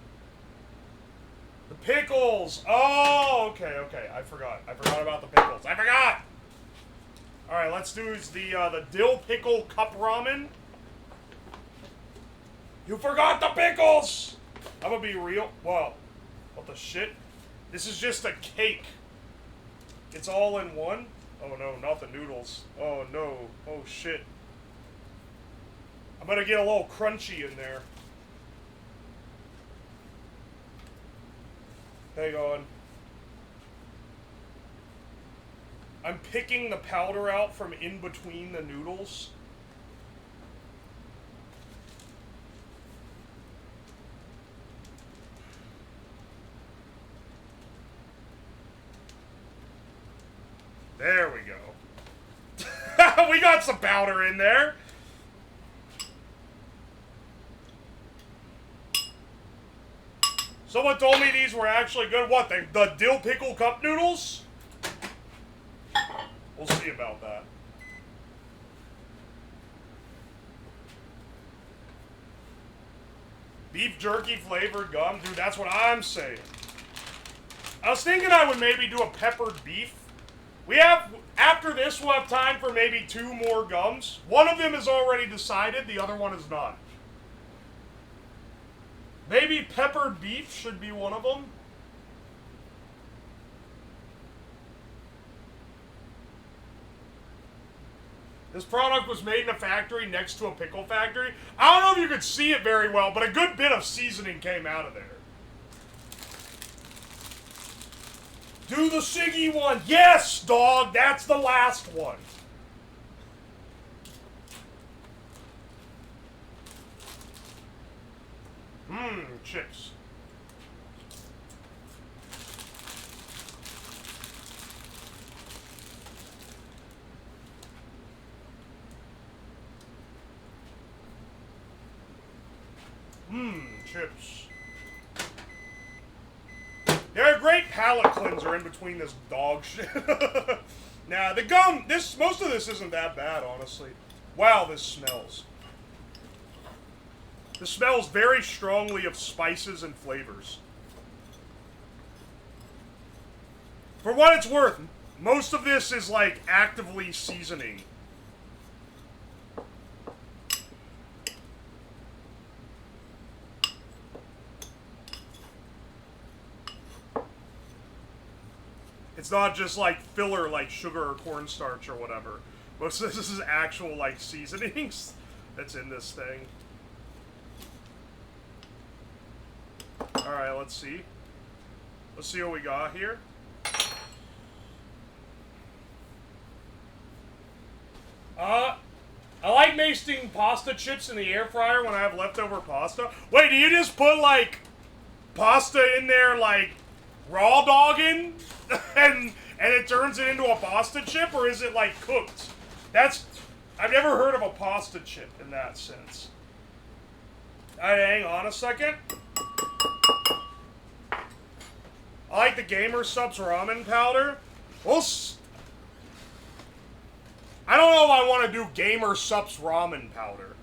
The pickles! Oh, okay, okay. I forgot. I forgot about the pickles. I forgot! Alright, let's do the dill pickle cup ramen. You forgot the pickles! I'm gonna be real. Whoa. What the shit? This is just a cake. It's all in one? Oh no, not the noodles. Oh no. Oh shit. I'm gonna get a little crunchy in there. Hang on. I'm picking the powder out from in between the noodles. There we go. We got some powder in there. Someone told me these were actually good. What, the dill pickle cup noodles? We'll see about that. Beef jerky flavored gum? Dude, that's what I'm saying. I was thinking I would maybe do a peppered beef. We have, after this, we'll have time for maybe 2 more gums. One of them is already decided, the other one is not. Maybe peppered beef should be one of them. This product was made in a factory next to a pickle factory. I don't know if you could see it very well, but a good bit of seasoning came out of there. Do the Siggy one. Yes, dog. That's the last one. Chips. Chips. They're a great palate cleanser in between this dog shit. Nah, the gum, most of this isn't that bad, honestly. Wow, this smells. This smells very strongly of spices and flavors. For what it's worth, most of this is like actively seasoning. It's not just like filler like sugar or cornstarch or whatever. Most of this is actual like seasonings that's in this thing. Alright, let's see. Let's see what we got here. I like making pasta chips in the air fryer when I have leftover pasta. Wait, do you just put, like, pasta in there, like, raw dogging? and it turns it into a pasta chip? Or is it, like, cooked? I've never heard of a pasta chip in that sense. Hang on a second. I like the Gamer Subs ramen powder. I don't know if I want to do Gamer Subs ramen powder.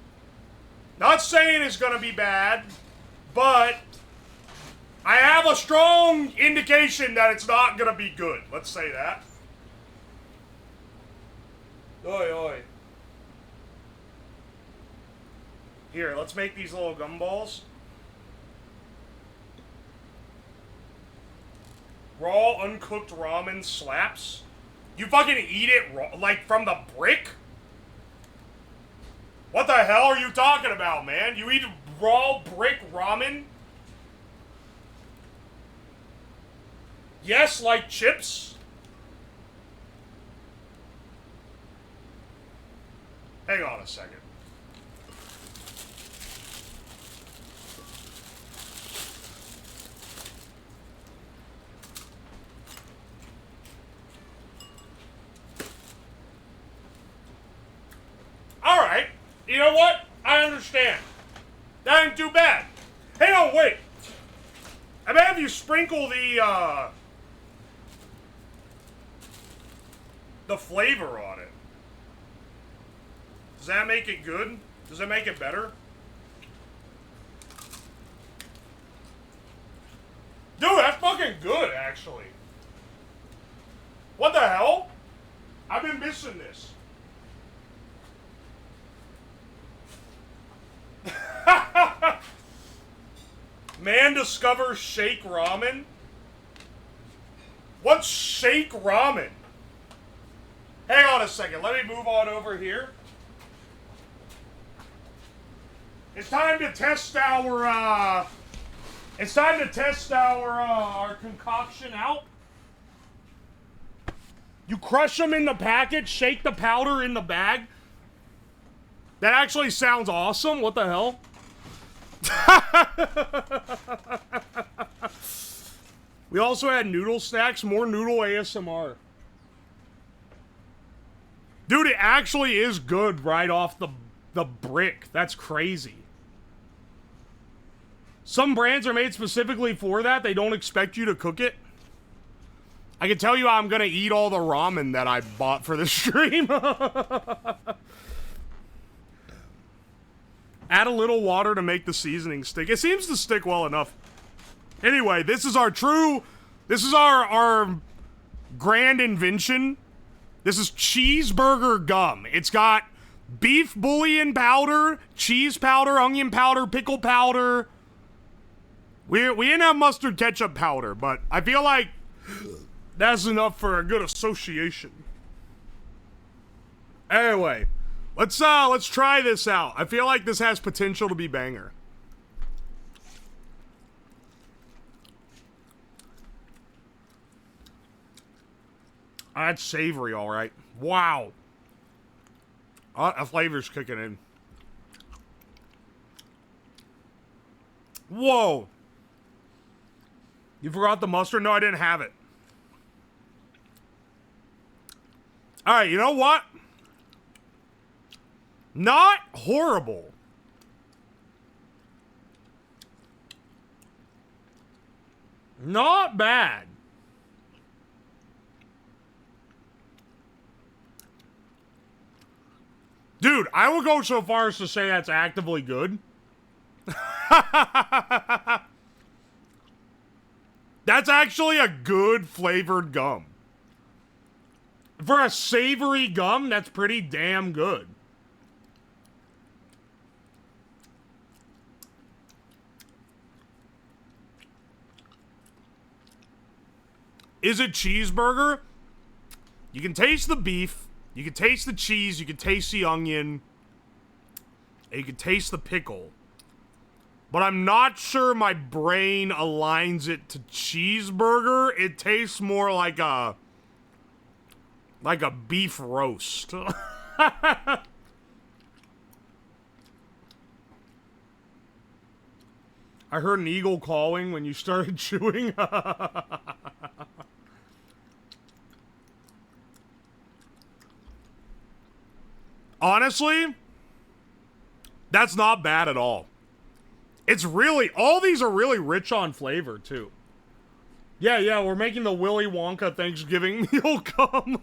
Not saying it's going to be bad, but I have a strong indication that it's not going to be good. Let's say that. Oi, oi. Here, let's make these little gumballs. Raw, uncooked ramen slaps. You fucking eat it raw, like from the brick? What the hell are you talking about, man? You eat raw brick ramen? Yes, like chips? Hang on a second. Alright, you know what? I understand. That ain't too bad. Hey, no, wait. I bet if you sprinkle the flavor on it, does that make it good? Does it make it better? Dude, that's fucking good, actually. What the hell? I've been missing this. Man discovers shake ramen? What's shake ramen? Hang on a second. Let me move on over here. It's time to test our our concoction out. You crush them in the packet, shake the powder in the bag. That actually sounds awesome. What the hell? We also had noodle snacks, more noodle ASMR. Dude, it actually is good right off the brick. That's crazy. Some brands are made specifically for that. They don't expect you to cook it. I can tell you I'm gonna eat all the ramen that I bought for the stream. Add a little water to make the seasoning stick. It seems to stick well enough. Anyway, this is our grand invention. This is cheeseburger gum. It's got beef bouillon powder, cheese powder, onion powder, pickle powder. We didn't have mustard ketchup powder, but I feel like that's enough for a good association. Anyway. Let's try this out. I feel like this has potential to be banger. That's savory, all right. Wow. A flavor's kicking in. Whoa. You forgot the mustard? No, I didn't have it. All right, you know what? Not horrible. Not bad. Dude, I will go so far as to say that's actively good. That's actually a good flavored gum. For a savory gum, that's pretty damn good. Is it cheeseburger? You can taste the beef, you can taste the cheese, you can taste the onion, and you can taste the pickle. But I'm not sure my brain aligns it to cheeseburger. It tastes more like a beef roast. I heard an eagle calling when you started chewing. Honestly, that's not bad at all. It's really, all these are really rich on flavor, too. Yeah, we're making the Willy Wonka Thanksgiving meal come.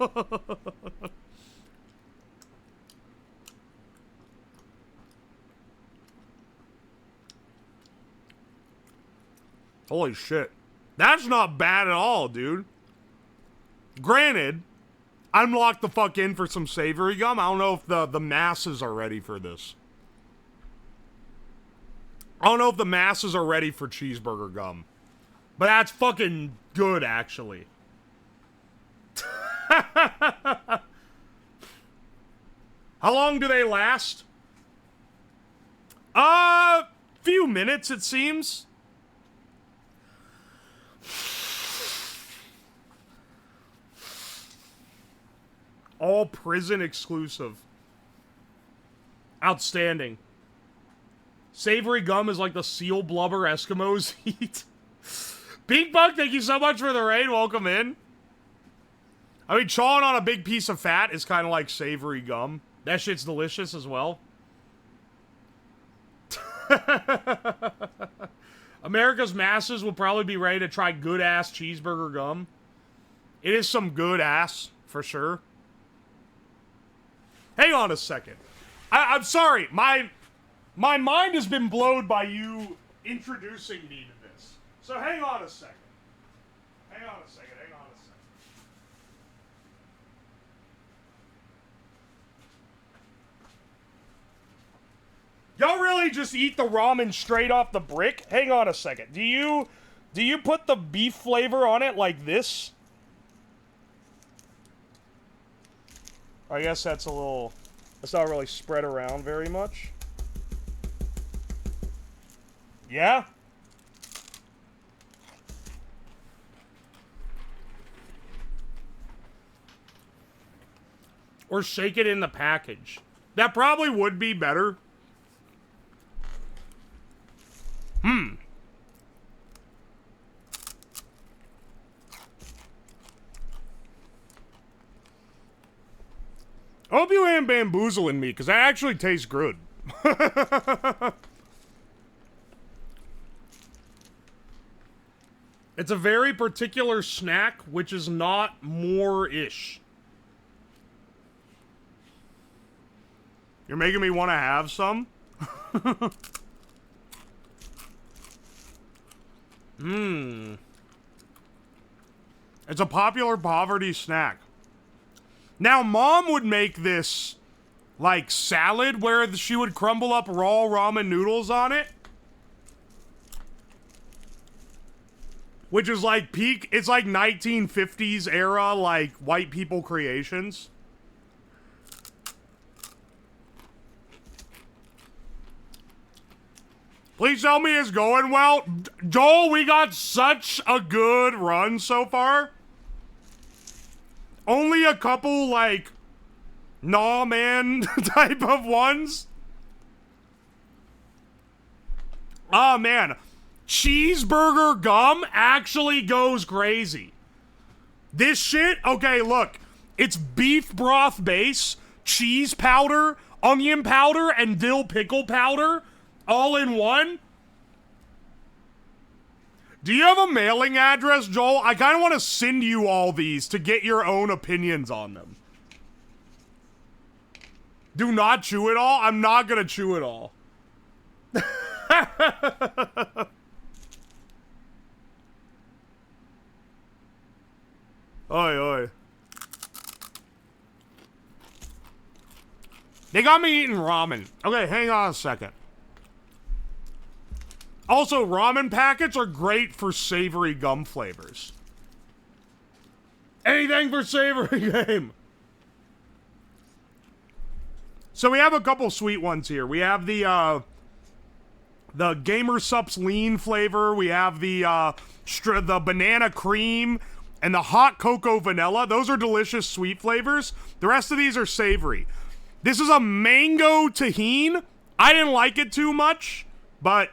Holy shit. That's not bad at all, dude. Granted, I'm locked the fuck in for some savory gum. I don't know if the masses are ready for this. I don't know if the masses are ready for cheeseburger gum. But that's fucking good, actually. How long do they last? Few minutes, it seems. All prison exclusive. Outstanding. Savory gum is like the seal blubber Eskimos eat. Pink Bug, thank you so much for the raid. Welcome in. I mean, chawing on a big piece of fat is kind of like savory gum. That shit's delicious as well. America's masses will probably be ready to try good-ass cheeseburger gum. It is some good-ass, for sure. Hang on a second. I'm sorry. My mind has been blown by you introducing me to this. So hang on a second. Hang on a second. Y'all really just eat the ramen straight off the brick? Hang on a second. Do you put the beef flavor on it like this? I guess that's not really spread around very much. Yeah? Or shake it in the package. That probably would be better. I hope you ain't bamboozling me, because that actually tastes good. It's a very particular snack, which is not more-ish. You're making me want to have some? It's a popular poverty snack. Now, Mom would make this, like, salad where she would crumble up raw ramen noodles on it. Which is like peak, it's like 1950s era, like, white people creations. Please tell me it's going well. Joel, we got such a good run so far. Only a couple, like, nah, man type of ones. Oh, man. Cheeseburger gum actually goes crazy. This shit, okay, look. It's beef broth base, cheese powder, onion powder, and dill pickle powder all in one. Do you have a mailing address, Joel? I kind of want to send you all these to get your own opinions on them. Do not chew it all? I'm not going to chew it all. Oi, oi. They got me eating ramen. Okay, hang on a second. Also, ramen packets are great for savory gum flavors. Anything for savory game. So we have a couple sweet ones here. We have the Gamer Sups Lean flavor. We have the banana cream and the hot cocoa vanilla. Those are delicious sweet flavors. The rest of these are savory. This is a mango tahine. I didn't like it too much, but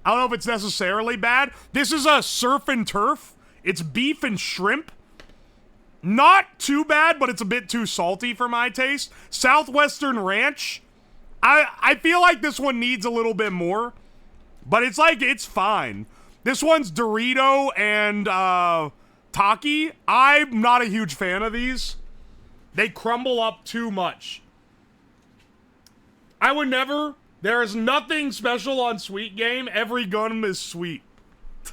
I don't know if it's necessarily bad. This is a surf and turf. It's beef and shrimp. Not too bad, but it's a bit too salty for my taste. Southwestern Ranch. I feel like this one needs a little bit more, but it's fine. This one's Dorito and Taki. I'm not a huge fan of these. They crumble up too much. I would never. There is nothing special on Sweet Game. Every gun is sweet.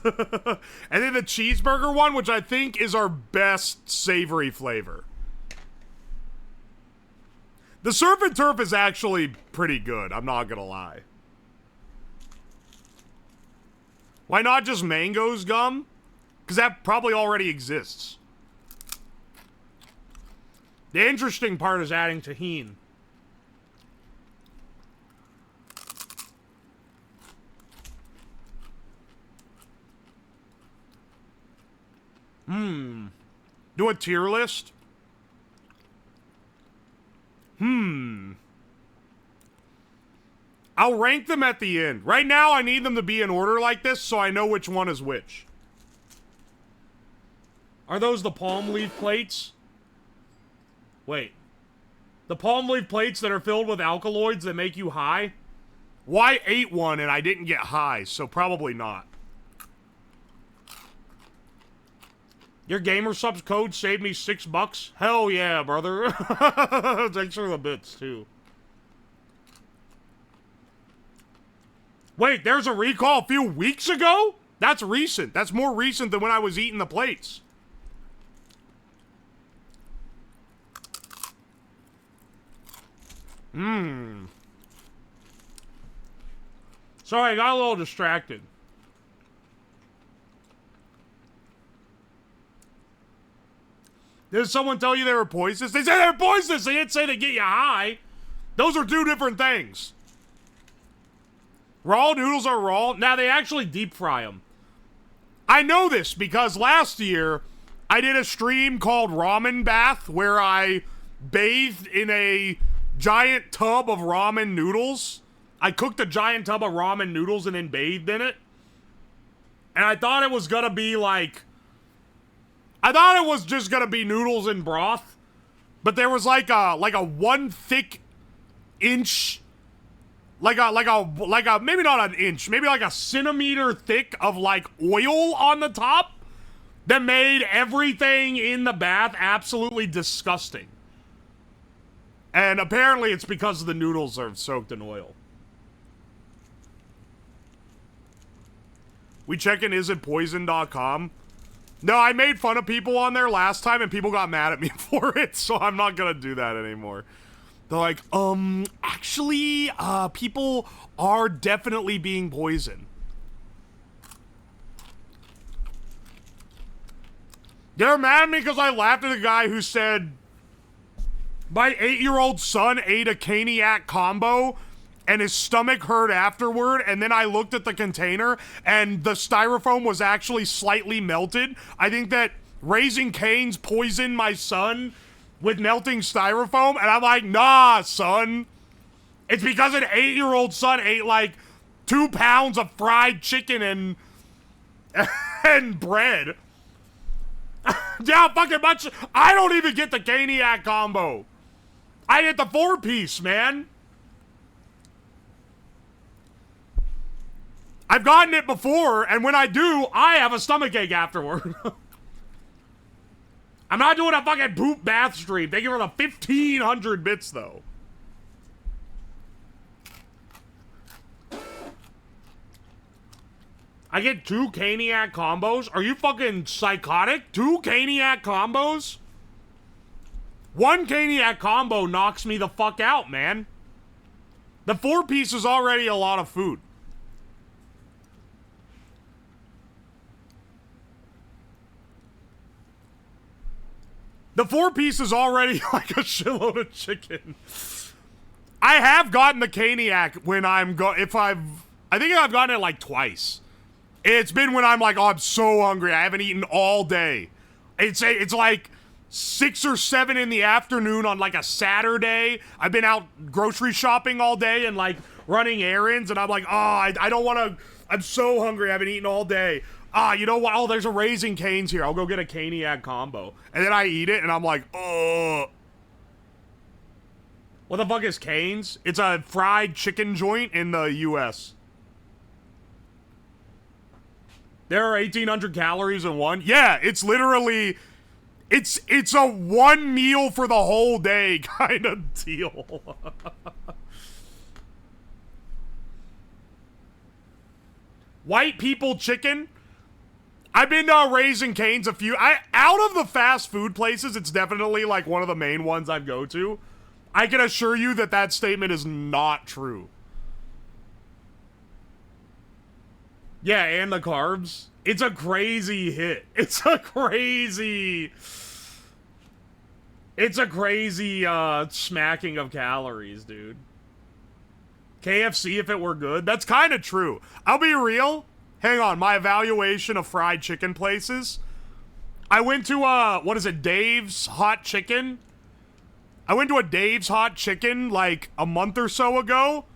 And then the cheeseburger one, which I think is our best savory flavor. The surf and turf is actually pretty good, I'm not gonna lie. Why not just mangoes gum? Because that probably already exists. The interesting part is adding tahini. Do a tier list? I'll rank them at the end. Right now, I need them to be in order like this so I know which one is which. Are those the palm leaf plates? Wait. The palm leaf plates that are filled with alkaloids that make you high? Well, I ate one and I didn't get high, so probably not. Your gamer subs code saved me $6. Hell yeah, brother. Thanks for the bits, too. Wait, there's a recall a few weeks ago? That's recent. That's more recent than when I was eating the plates. Sorry, I got a little distracted. Did someone tell you they were poisonous? They said they were poisonous! They didn't say they get you high. Those are two different things. Raw noodles are raw. Now, they actually deep fry them. I know this because last year, I did a stream called Ramen Bath where I bathed in a giant tub of ramen noodles. I cooked a giant tub of ramen noodles and then bathed in it. And I thought it was gonna be like... I thought it was just gonna be noodles and broth. But there was like a 1 thick inch... Like a, maybe not an inch, maybe like a centimeter thick of like oil on the top that made everything in the bath absolutely disgusting. And apparently it's because the noodles are soaked in oil. We checking isitpoison.com. No, I made fun of people on there last time and people got mad at me for it, so I'm not gonna do that anymore. They're like, actually, people are definitely being poisoned. They're mad at me because I laughed at a guy who said, my 8-year-old son ate a Caniac combo and his stomach hurt afterward, and then I looked at the container and the styrofoam was actually slightly melted. I think that Raising Cane's poisoned my son with melting styrofoam, and I'm like, nah, son. It's because an 8-year-old son ate like 2 pounds of fried chicken and bread. Yeah, fucking much. I don't even get the Caniac combo. I get the 4-piece, man. I've gotten it before, and when I do, I have a stomachache afterward. I'm not doing a fucking poop bath stream. Thank you for the 1,500 bits, though. I get 2 Caniac combos? Are you fucking psychotic? 2 Caniac combos? 1 Caniac combo knocks me the fuck out, man. The 4-piece is already a lot of food. The 4-piece is already like a shitload of chicken. I have gotten the Caniac when I think I've gotten it like twice. It's been when I'm like, oh, I'm so hungry. I haven't eaten all day. It's like 6 or 7 in the afternoon on like a Saturday. I've been out grocery shopping all day and like running errands, and I'm like, oh, I don't want to I'm so hungry. I haven't eaten all day. You know what? Oh, there's a Raising Cane's here. I'll go get a Caniac combo. And then I eat it, and I'm like, oh. What the fuck is Cane's? It's a fried chicken joint in the U.S. There are 1,800 calories in one? Yeah, it's literally... It's a one meal for the whole day kind of deal. White people chicken? I've been to Raising Cane's a few... out of the fast food places, it's definitely like one of the main ones I go to. I can assure you that that statement is not true. Yeah, and the carbs. It's a crazy hit. It's a crazy smacking of calories, dude. KFC if it were good. That's kind of true. I'll be real. Hang on, my evaluation of fried chicken places. I went to, what is it, Dave's Hot Chicken? I went to a Dave's Hot Chicken, like, a month or so ago.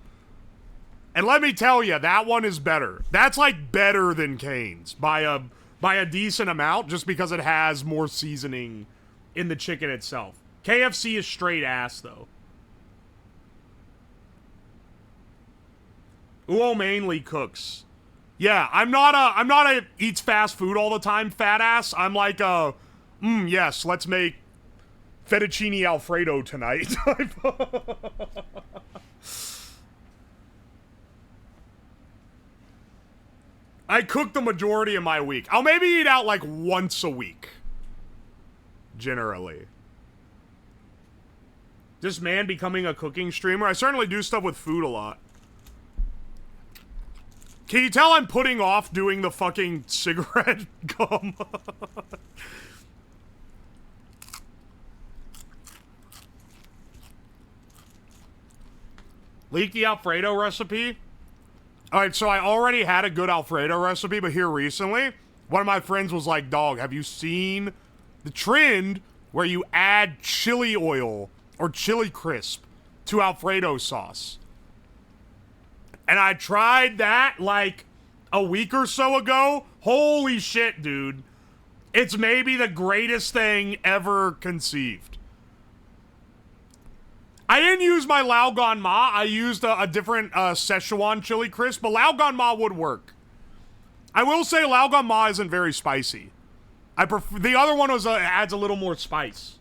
And let me tell you, that one is better. That's, like, better than Cane's by a decent amount, just because it has more seasoning in the chicken itself. KFC is straight ass, though. Uwo mainly cooks. Yeah, I'm not a eats fast food all the time fat ass. I'm like yes, let's make fettuccine Alfredo tonight. I cook the majority of my week. I'll maybe eat out like once a week. Generally. This man becoming a cooking streamer. I certainly do stuff with food a lot. Can you tell I'm putting off doing the fucking cigarette gum? Leak the Alfredo recipe? Alright, so I already had a good Alfredo recipe, but here recently, one of my friends was like, dog, have you seen the trend where you add chili oil or chili crisp to Alfredo sauce? And I tried that like a week or so ago. Holy shit, dude. It's maybe the greatest thing ever conceived. I didn't use my Lao Gan Ma. I used a different Szechuan chili crisp, but Lao Gan Ma would work. I will say Lao Gan Ma isn't very spicy. I prefer the other one adds a little more spice.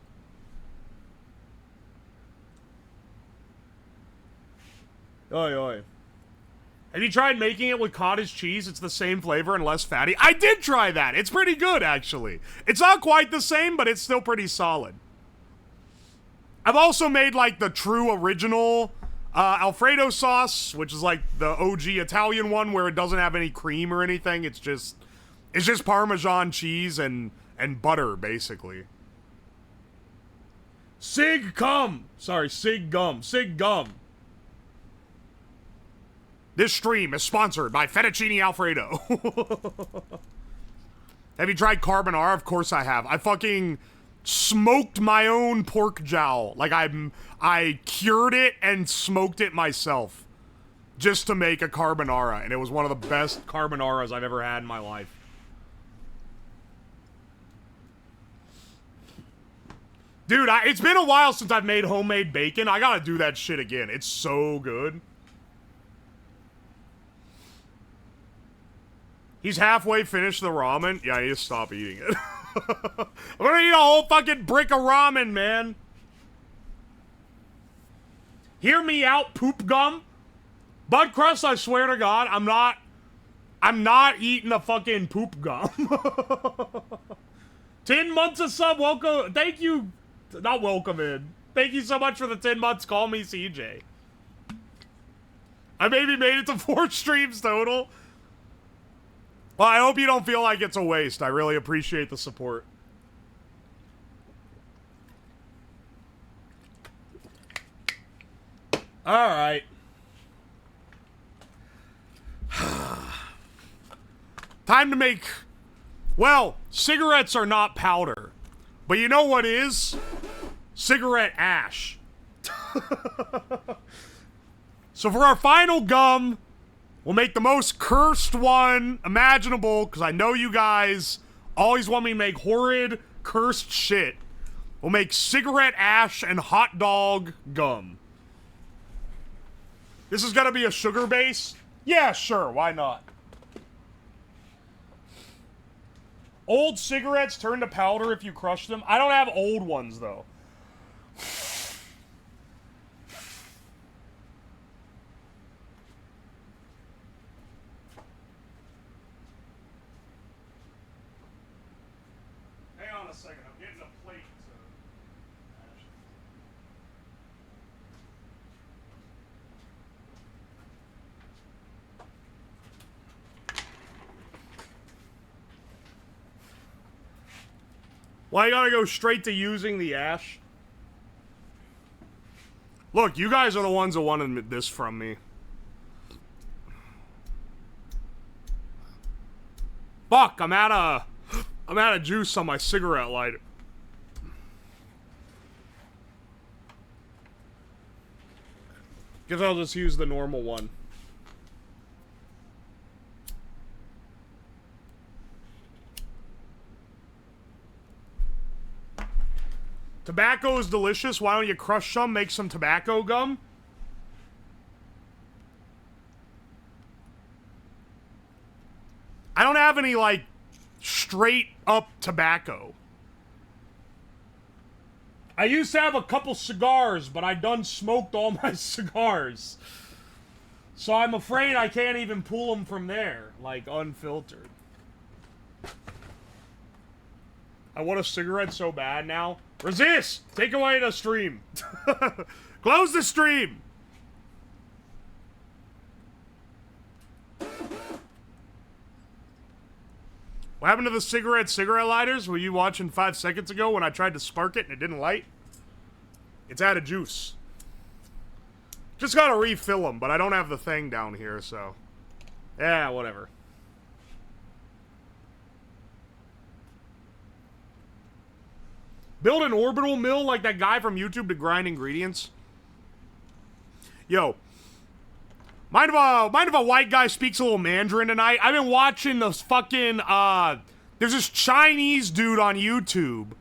Oi, oi. Have you tried making it with cottage cheese? It's the same flavor and less fatty. I did try that. It's pretty good, actually. It's not quite the same, but it's still pretty solid. I've also made, like, the true original Alfredo sauce, which is, like, the OG Italian one where it doesn't have any cream or anything. It's just Parmesan cheese and butter, basically. Sig gum. Sig gum. This stream is sponsored by Fettuccine Alfredo. Have you tried carbonara? Of course I have. I fucking smoked my own pork jowl. Like, I cured it and smoked it myself just to make a carbonara, and it was one of the best carbonaras I've ever had in my life. Dude, it's been a while since I've made homemade bacon. I gotta do that shit again. It's so good. He's halfway finished the ramen. Yeah, I need to stop eating it. I'm gonna eat a whole fucking brick of ramen, man. Hear me out, poop gum. Bud Crust, I swear to God, I'm not eating a fucking poop gum. 10 months of sub, welcome. Thank you. Not welcome in. Thank you so much for the 10 months. Call me CJ. I maybe made it to 4 streams total. Well, I hope you don't feel like it's a waste. I really appreciate the support. All right. Time to make... Well, cigarettes are not powder. But you know what is? Cigarette ash. So for our final gum... We'll make the most cursed one imaginable, because I know you guys always want me to make horrid, cursed shit. We'll make cigarette ash and hot dog gum. This is gonna be a sugar base? Yeah, sure, why not? Old cigarettes turn to powder if you crush them. I don't have old ones, though. Hang on a second, I'm getting a plate to... Why you gotta go straight to using the ash? Look, you guys are the ones that wanted this from me. Fuck, I'm out of juice on my cigarette lighter. Guess I'll just use the normal one. Tobacco is delicious. Why don't you crush some, make some tobacco gum? I don't have any, like, straight up tobacco. I used to have a couple cigars, but I done smoked all my cigars. So I'm afraid I can't even pull them from there, like, unfiltered. I want a cigarette so bad now. Resist! Take away the stream. Close the stream! What happened to the cigarette lighters? Were you watching 5 seconds ago when I tried to spark it and it didn't light? It's out of juice. Just gotta refill them, but I don't have the thing down here, so... Yeah, whatever. Build an orbital mill like that guy from YouTube to grind ingredients. Yo. Mind if a white guy speaks a little Mandarin tonight? I've been watching this fucking, there's this Chinese dude on YouTube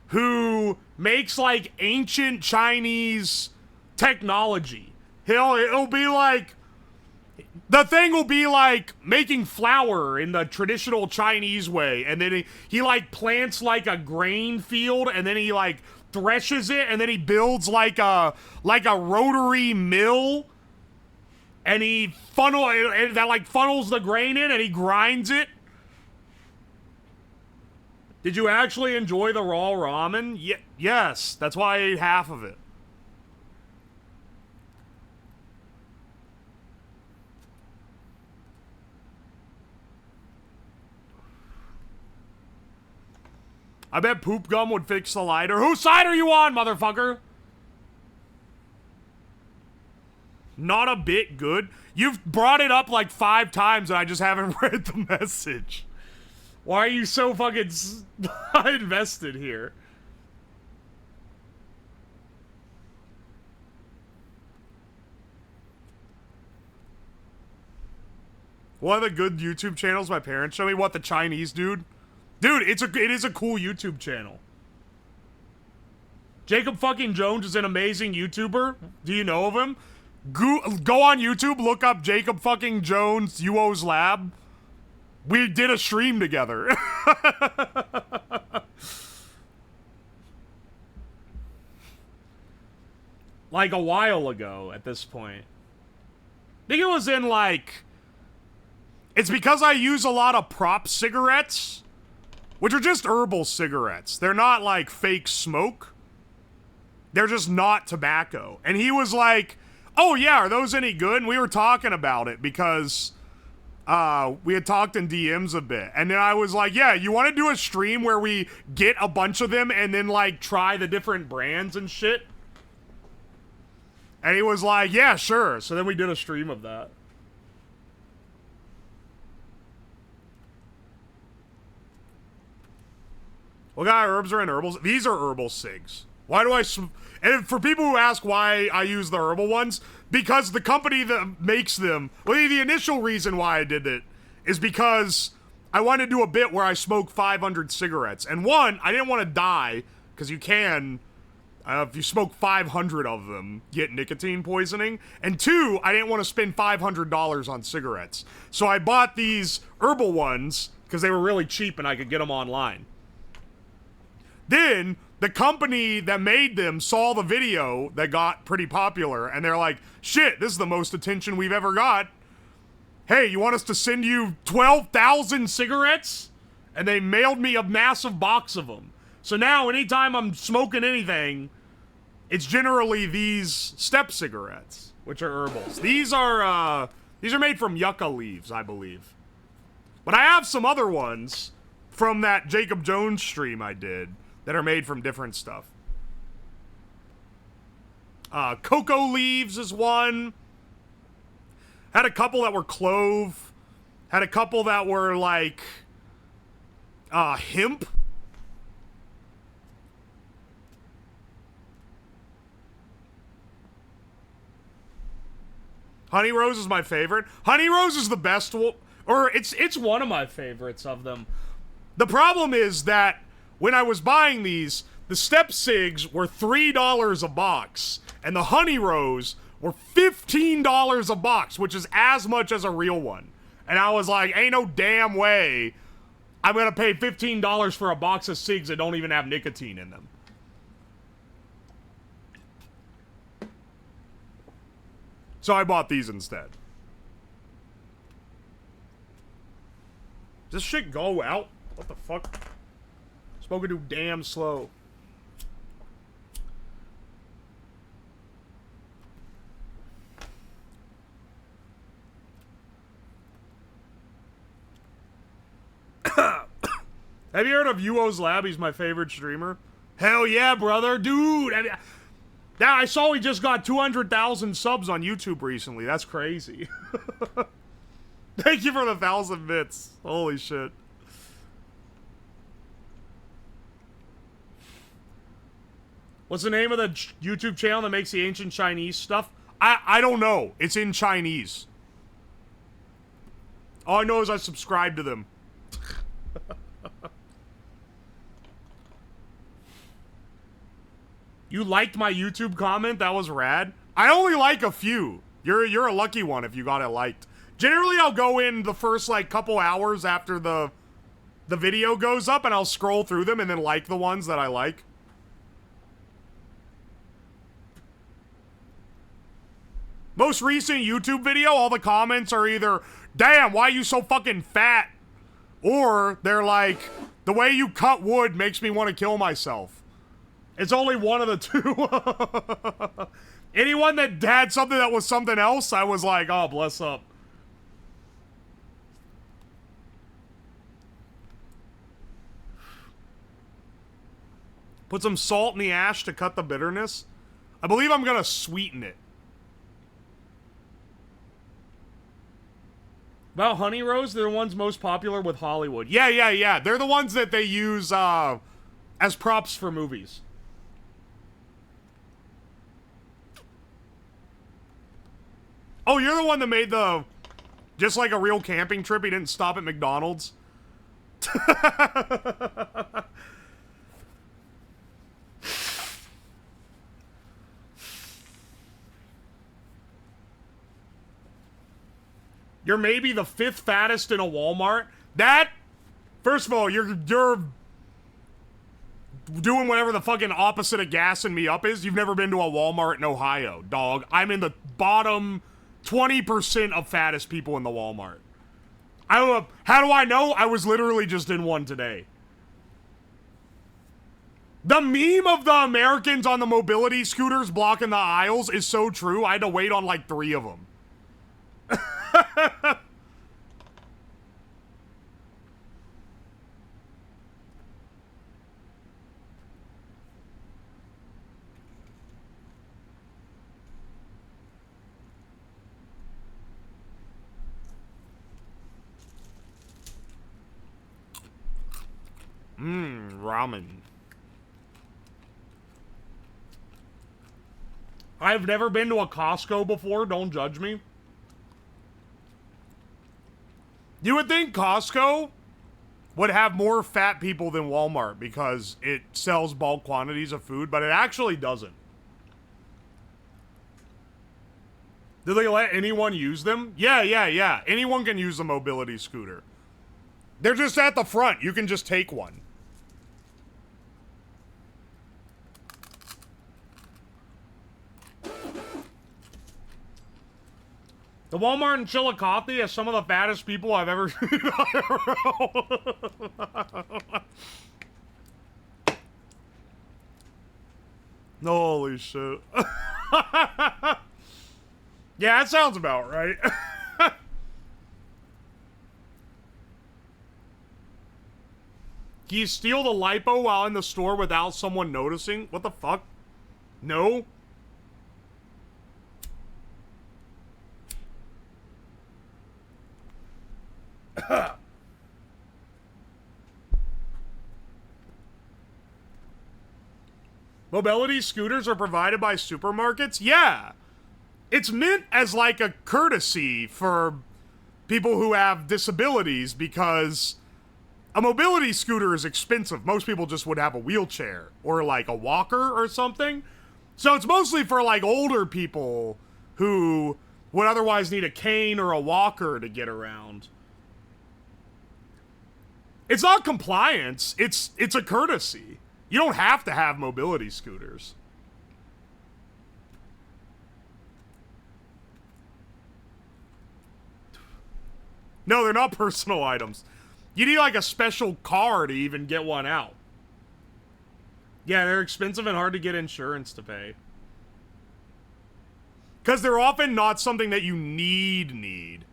who makes, like, ancient Chinese technology. It'll be like... The thing will be like making flour in the traditional Chinese way, and then he like plants like a grain field, and then he like threshes it, and then he builds like a rotary mill, and he funnels the grain in, and he grinds it. Did you actually enjoy the raw ramen? Yes, that's why I ate half of it. I bet poop gum would fix the lighter. Whose side are you on, motherfucker? Not a bit good. You've brought it up like 5 times and I just haven't read the message. Why are you so fucking invested here? One of the good YouTube channels my parents show me. What, the Chinese dude? Dude, it is a cool YouTube channel. Jacob fucking Jones is an amazing YouTuber. Do you know of him? Go on YouTube, look up Jacob fucking Jones, Uwoslab. We did a stream together. Like a while ago at this point. I think it was in like... It's because I use a lot of prop cigarettes. Which are just herbal cigarettes. They're not, like, fake smoke. They're just not tobacco. And he was like, oh, yeah, are those any good? And we were talking about it because we had talked in DMs a bit. And then I was like, yeah, you want to do a stream where we get a bunch of them and then, like, try the different brands and shit? And he was like, yeah, sure. So then we did a stream of that. What kind of herbs are in herbals? These are herbal cigs. Why do I... And for people who ask why I use the herbal ones, because the company that makes them... Well, the initial reason why I did it is because I wanted to do a bit where I smoke 500 cigarettes. And one, I didn't want to die, because you can... if you smoke 500 of them, get nicotine poisoning. And two, I didn't want to spend $500 on cigarettes. So I bought these herbal ones because they were really cheap and I could get them online. Then the company that made them saw the video that got pretty popular and they're like, shit, this is the most attention we've ever got. Hey, you want us to send you 12,000 cigarettes? And they mailed me a massive box of them. So now, anytime I'm smoking anything, it's generally these step cigarettes, which are herbals. These are made from yucca leaves, I believe. But I have some other ones from that Jacob Jones stream I did that are made from different stuff. Cocoa leaves is one. Had a couple that were clove. Had a couple that were like hemp. Honey Rose is my favorite. Honey Rose is the best, or it's one of my favorites of them. The problem is that when I was buying these, the Step Cigs were $3 a box, and the Honey Rose were $15 a box, which is as much as a real one. And I was like, ain't no damn way I'm gonna pay $15 for a box of cigs that don't even have nicotine in them. So I bought these instead. Does this shit go out? What the fuck? Smoking too damn slow. Have you heard of Uwoslab? He's my favorite streamer. Hell yeah, brother. Dude. Now, I saw he just got 200,000 subs on YouTube recently. That's crazy. Thank you for the 1,000 bits. Holy shit. What's the name of the YouTube channel that makes the ancient Chinese stuff? I don't know. It's in Chinese. All I know is I subscribe to them. You liked my YouTube comment? That was rad. I only like a few. You're a lucky one if you got it liked. Generally, I'll go in the first, like, couple hours after the video goes up, and I'll scroll through them and then like the ones that I like. Most recent YouTube video, all the comments are either, damn, why are you so fucking fat? Or they're like, the way you cut wood makes me want to kill myself. It's only one of the two. Anyone that had something that was something else, I was like, oh, bless up. Put some salt in the ash to cut the bitterness. I believe I'm gonna sweeten it. About Honey Rose, they're the ones most popular with Hollywood. Yeah. They're the ones that they use as props for movies. Oh, you're the one that made the... Just like a real camping trip, he didn't stop at McDonald's? You're maybe the 5th fattest in a Walmart? That... First of all, you're doing whatever the fucking opposite of gassing me up is. You've never been to a Walmart in Ohio, dog. I'm in the bottom... 20% of fattest people in the Walmart. How do I know? I was literally just in one today. The meme of the Americans on the mobility scooters blocking the aisles is so true. I had to wait on like 3 of them. Ramen. I've never been to a Costco before, don't judge me. You would think Costco would have more fat people than Walmart because it sells bulk quantities of food, but it actually doesn't. Do they let anyone use them? Yeah. Anyone can use a mobility scooter. They're just at the front. You can just take one. The Walmart in Chillicothe has some of the fattest people I've ever seen. Holy shit. Yeah, that sounds about right. Can you steal the lipo while in the store without someone noticing? What the fuck? No? Mobility scooters are provided by supermarkets? Yeah. It's meant as like a courtesy for people who have disabilities because a mobility scooter is expensive. Most people just would have a wheelchair or like a walker or something. So it's mostly for like older people who would otherwise need a cane or a walker to get around. It's not compliance, it's a courtesy. You don't have to have mobility scooters. No, they're not personal items. You need like a special car to even get one out. Yeah, they're expensive and hard to get insurance to pay. Because they're often not something that you need.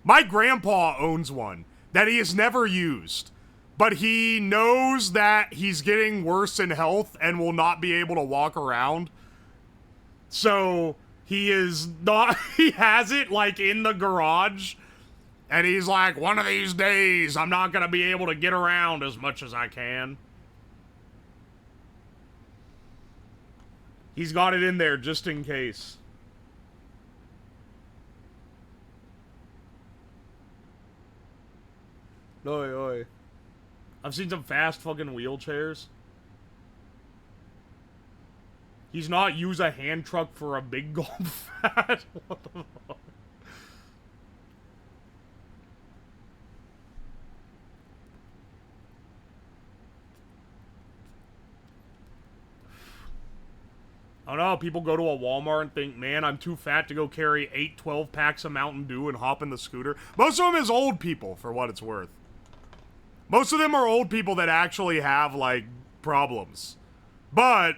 My grandpa owns one that he has never used. But he knows that he's getting worse in health and will not be able to walk around. So he is not, he has it like in the garage. And he's like, one of these days, I'm not going to be able to get around as much as I can. He's got it in there just in case. Oi, oi. I've seen some fast fucking wheelchairs. He's not use a hand truck for a big gulp fat. What the fuck? I don't know, people go to a Walmart and think, man, I'm too fat to go carry 8 12-packs of Mountain Dew and hop in the scooter. Most of them is old people, for what it's worth. Most of them are old people that actually have, like, problems. But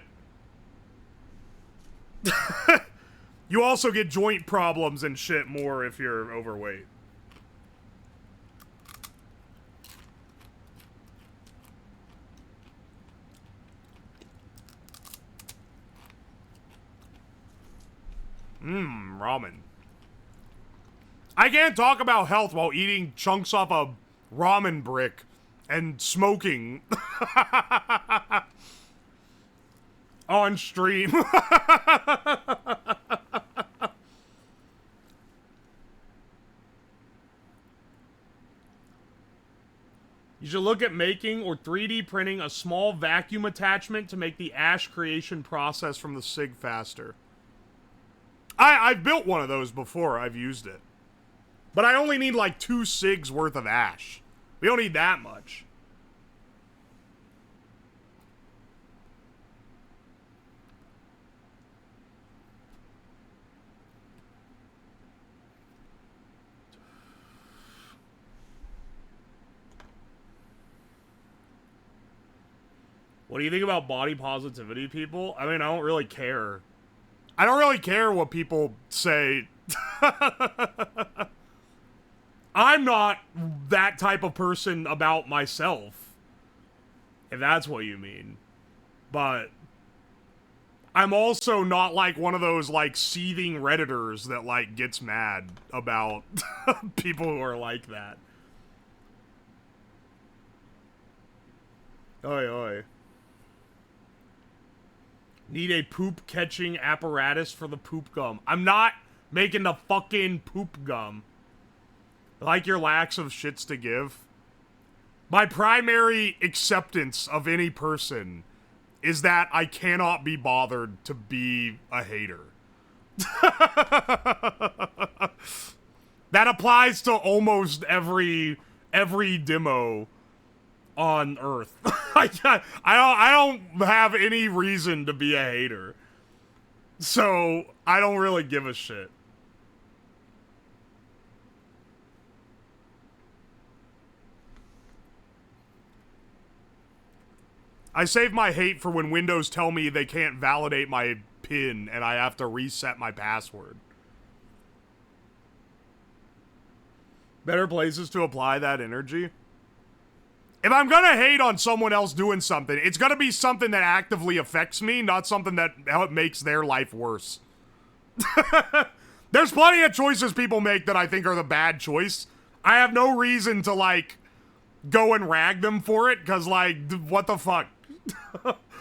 you also get joint problems and shit more if you're overweight. Ramen. I can't talk about health while eating chunks off a ramen brick and smoking on stream. You should look at making or 3D printing a small vacuum attachment to make the ash creation process from the SIG faster. I've built one of those before. I've used it. But I only need like 2 SIGs worth of ash. We don't need that much. What do you think about body positivity people? I mean, I don't really care. I don't really care what people say. I'm not that type of person about myself, if that's what you mean. But I'm also not like one of those like seething Redditors that like gets mad about people who are like that. Oi, oi. Need a poop catching apparatus for the poop gum. I'm not making the fucking poop gum. Like your lacks of shits to give. My primary acceptance of any person is that I cannot be bothered to be a hater. That applies to almost every demo on Earth. I don't have any reason to be a hater. So, I don't really give a shit. I save my hate for when Windows tell me they can't validate my PIN and I have to reset my password. Better places to apply that energy? If I'm gonna hate on someone else doing something, it's gonna be something that actively affects me, not something that makes their life worse. There's plenty of choices people make that I think are the bad choice. I have no reason to, like, go and rag them for it, because, like, what the fuck?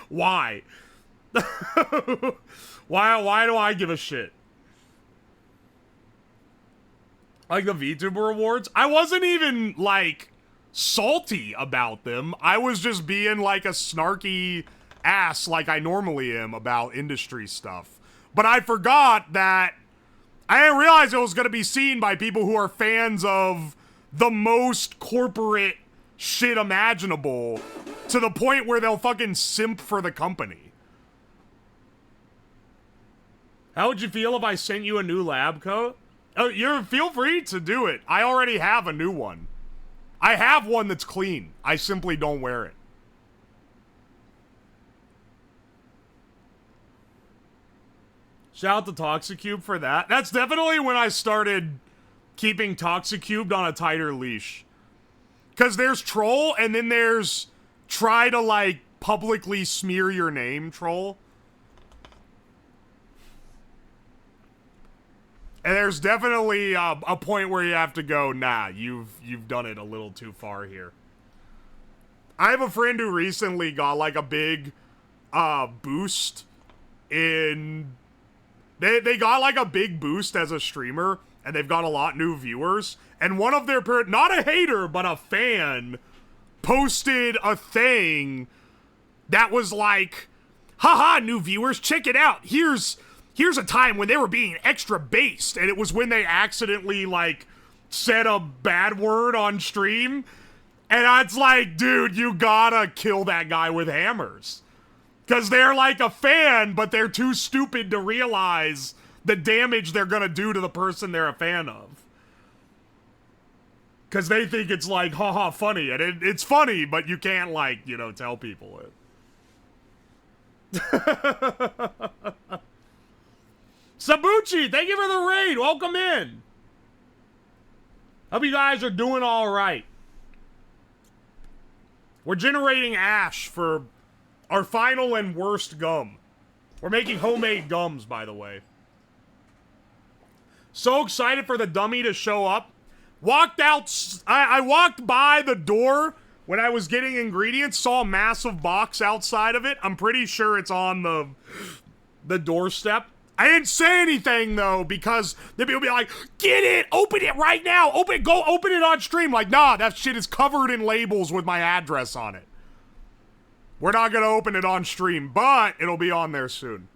Why? Why do I give a shit? Like the VTuber awards? I wasn't even, like, salty about them. I was just being, like, a snarky ass like I normally am about industry stuff. But I forgot that I didn't realize it was going to be seen by people who are fans of the most corporate shit imaginable, to the point where they'll fucking simp for the company. How would you feel if I sent you a new lab coat? Oh, feel free to do it. I already have a new one. I have one that's clean. I simply don't wear it. Shout out to Toxicube for that. That's definitely when I started keeping Toxicubed on a tighter leash. Because there's troll, and then there's try to, like, publicly smear your name troll. And there's definitely a point where you have to go, nah, you've done it a little too far here. I have a friend who recently got, like, a big boost in... They got, like, a big boost as a streamer, and they've got a lot new viewers. And one of their, not a hater, but a fan, posted a thing that was like, haha, new viewers, check it out. Here's a time when they were being extra based, and it was when they accidentally, like, said a bad word on stream. And it's like, dude, you gotta kill that guy with hammers. Because they're like a fan, but they're too stupid to realize the damage they're gonna do to the person they're a fan of. Because they think it's like, haha, funny. And it's funny, but you can't, like, you know, tell people it. Sabuchi, thank you for the raid. Welcome in. Hope you guys are doing all right. We're generating ash for our final and worst gum. We're making homemade gums, by the way. So excited for the dummy to show up. I walked by the door when I was getting ingredients, saw a massive box outside of it. I'm pretty sure it's on the doorstep. I didn't say anything, though, because the people be like, get it, open it right now, go open it on stream. Like, nah, that shit is covered in labels with my address on it. We're not gonna open it on stream, but it'll be on there soon.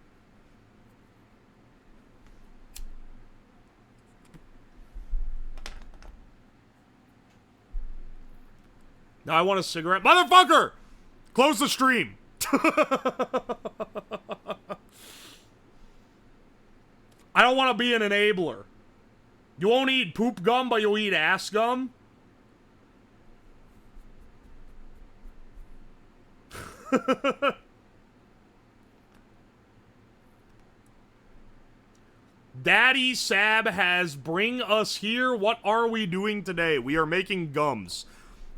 Now I want a cigarette. Motherfucker! Close the stream. I don't want to be an enabler. You won't eat poop gum, but you'll eat ass gum? Daddy Sab has bring us here. What are we doing today? We are making gums.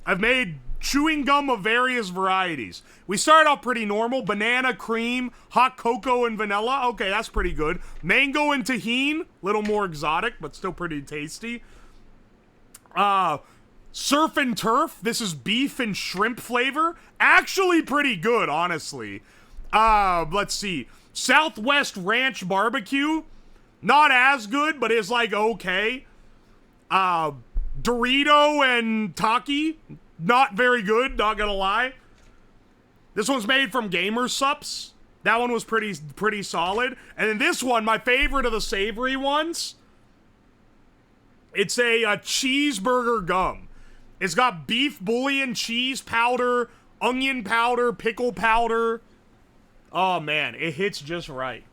I've made chewing gum of various varieties. We started off pretty normal. Banana, cream, hot cocoa, and vanilla. Okay, that's pretty good. Mango and tahini. Little more exotic, but still pretty tasty. Surf and turf. This is beef and shrimp flavor. Actually pretty good, honestly. Let's see. Southwest Ranch Barbecue, not as good, but is like okay. Dorito and Taki, not very good, not gonna lie. This one's made from Gamer Sups. That one was pretty solid. And then this one, my favorite of the savory ones, it's a cheeseburger gum. It's got beef bouillon, cheese powder, onion powder, pickle powder. Oh man, it hits just right.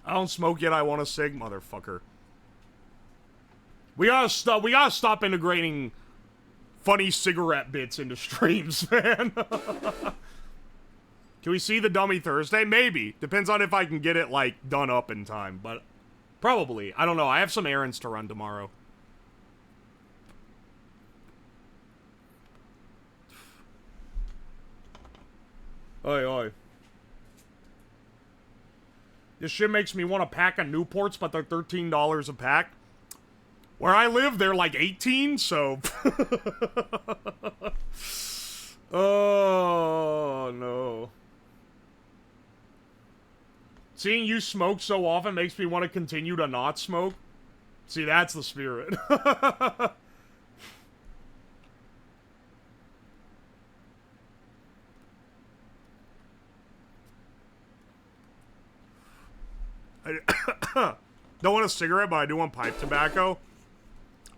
I don't smoke yet, I want a cig, motherfucker. We gotta stop integrating funny cigarette bits into streams, man. Can we see the Dummy Thursday? Maybe. Depends on if I can get it, like, done up in time, but probably. I don't know. I have some errands to run tomorrow. Oi, oi. This shit makes me want a pack of Newports, but they're $13 a pack. Where I live, they're like 18, so... Oh, no. Seeing you smoke so often makes me want to continue to not smoke. See, that's the spirit. I don't want a cigarette, but I do want pipe tobacco.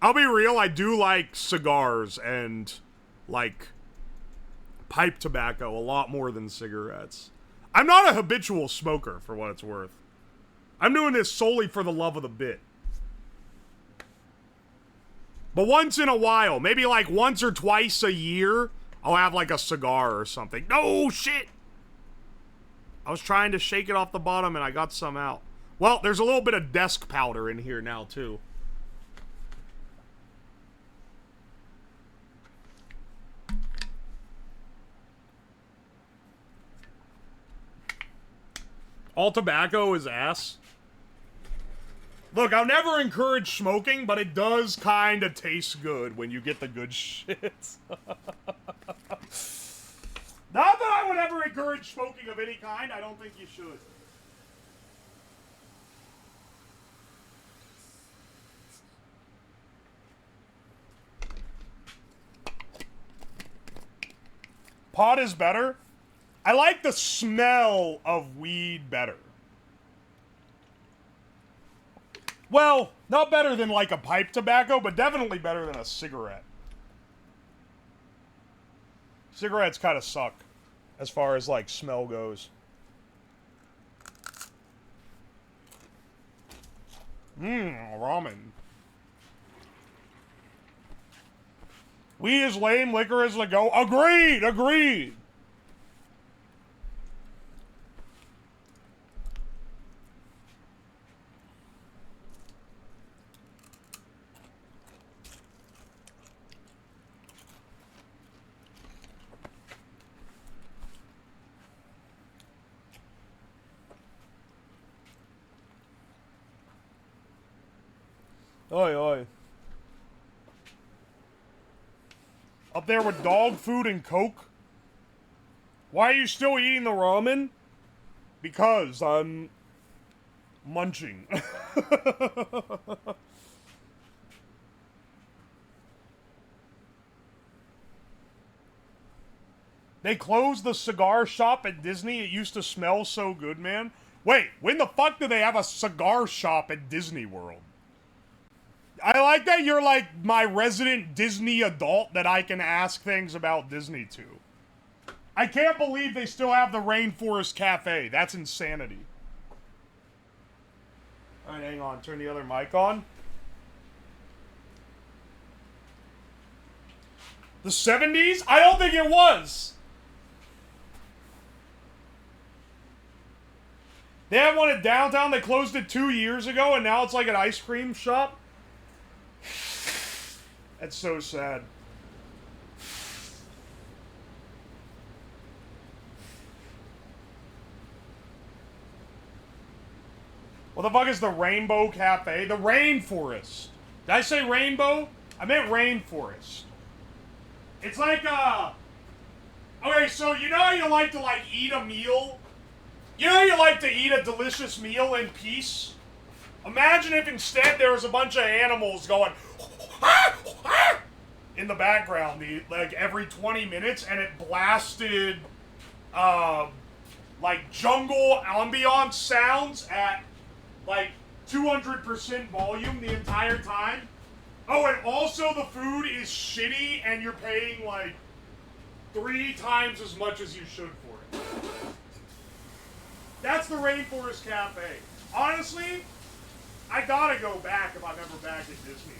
I'll be real, I do like cigars and, like, pipe tobacco a lot more than cigarettes. I'm not a habitual smoker, for what it's worth. I'm doing this solely for the love of the bit. But once in a while, maybe like once or twice a year, I'll have like a cigar or something. No, shit! I was trying to shake it off the bottom and I got some out. Well, there's a little bit of desk powder in here now, too. All tobacco is ass. Look, I'll never encourage smoking, but it does kind of taste good when you get the good shit. Not that I would ever encourage smoking of any kind. I don't think you should. Pot is better. I like the smell of weed better. Well, not better than like a pipe tobacco, but definitely better than a cigarette. Cigarettes kind of suck as far as like smell goes. Ramen. Weed is lame, liquor is the go. Agreed, agreed. Oi, oi. Up there with dog food and Coke? Why are you still eating the ramen? Because I'm munching. They closed the cigar shop at Disney. It used to smell so good, man. Wait, when the fuck do they have a cigar shop at Disney World? I like that you're like my resident Disney adult that I can ask things about Disney to. I can't believe they still have the Rainforest Cafe. That's insanity. Alright, hang on. Turn the other mic on. The 70s? I don't think it was. They have one at downtown. They closed it 2 years ago, and now it's like an ice cream shop. That's so sad. What the fuck is the Rainbow Cafe? The Rainforest. Did I say rainbow? I meant rainforest. It's like, okay, so you know how you like to, like, eat a meal? You know how you like to eat a delicious meal in peace? Imagine if instead there was a bunch of animals going in the background, like, every 20 minutes, and it blasted, like, jungle ambiance sounds at, like, 200% volume the entire time. Oh, and also the food is shitty and you're paying like 3 times as much as you should for it. That's the Rainforest Cafe. Honestly, I gotta go back if I'm ever back at Disney.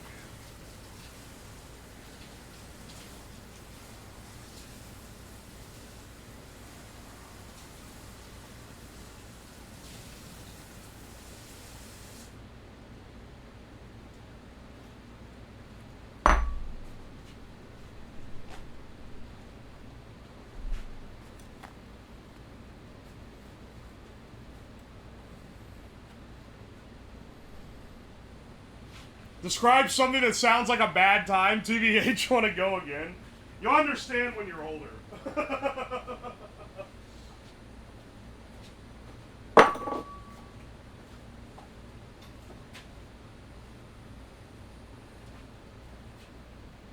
Describe something that sounds like a bad time, TVH, want to go again. You'll understand when you're older.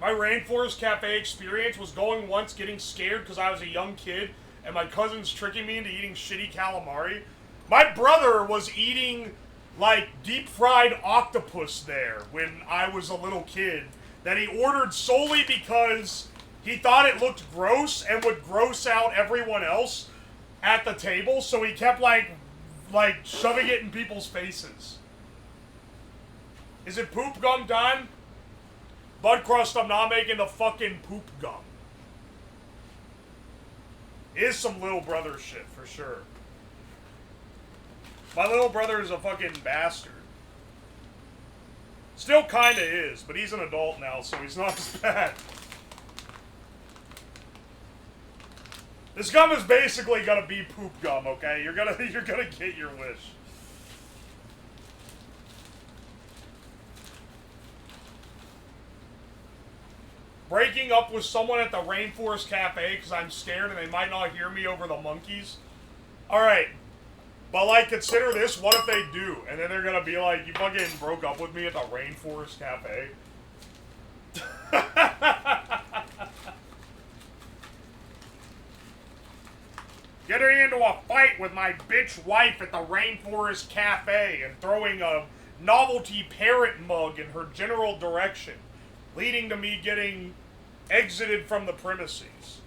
My Rainforest Cafe experience was going once, getting scared because I was a young kid, and my cousin's tricking me into eating shitty calamari. My brother was eating, like, deep-fried octopus there when I was a little kid that he ordered solely because he thought it looked gross and would gross out everyone else at the table, so he kept, like shoving it in people's faces. Is it poop gum time? Bud Crust, I'm not making the fucking poop gum. Is some little brother shit, for sure. My little brother is a fucking bastard. Still kinda is, but he's an adult now, so he's not as bad. This gum is basically gonna be poop gum, okay? You're gonna get your wish. Breaking up with someone at the Rainforest Cafe because I'm scared and they might not hear me over the monkeys. Alright. But, like, consider this, what if they do? And then they're gonna be like, you fucking broke up with me at the Rainforest Cafe? Getting into a fight with my bitch wife at the Rainforest Cafe and throwing a novelty parrot mug in her general direction, leading to me getting exited from the premises.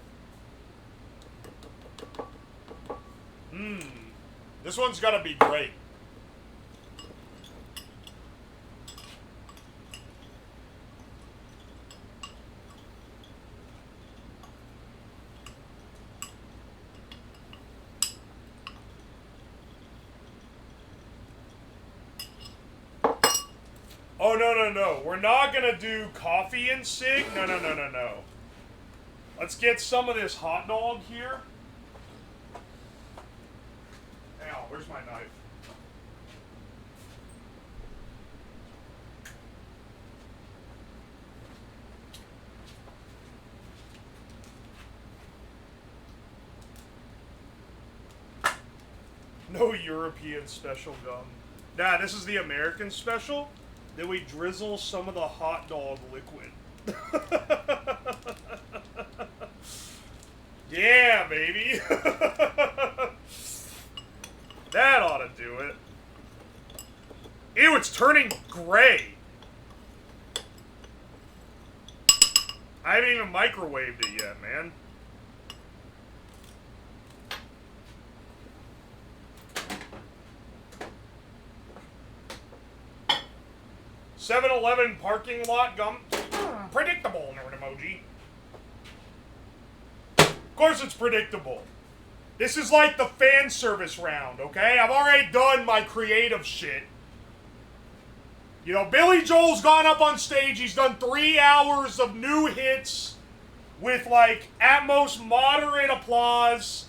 This one's gonna be great. Oh, no. We're not gonna do coffee and cig. No. Let's get some of this hot dog here. Ow, where's my knife? No European special gum. Nah, this is the American special. Then we drizzle some of the hot dog liquid. Yeah, baby. That ought to do it. Ew, it's turning gray. I haven't even microwaved it yet, man. (7-Eleven) parking lot gum. Predictable, nerd emoji. Of course it's predictable. This is like the fan service round, okay? I've already done my creative shit. You know, Billy Joel's gone up on stage. He's done 3 hours of new hits with, like, at most moderate applause.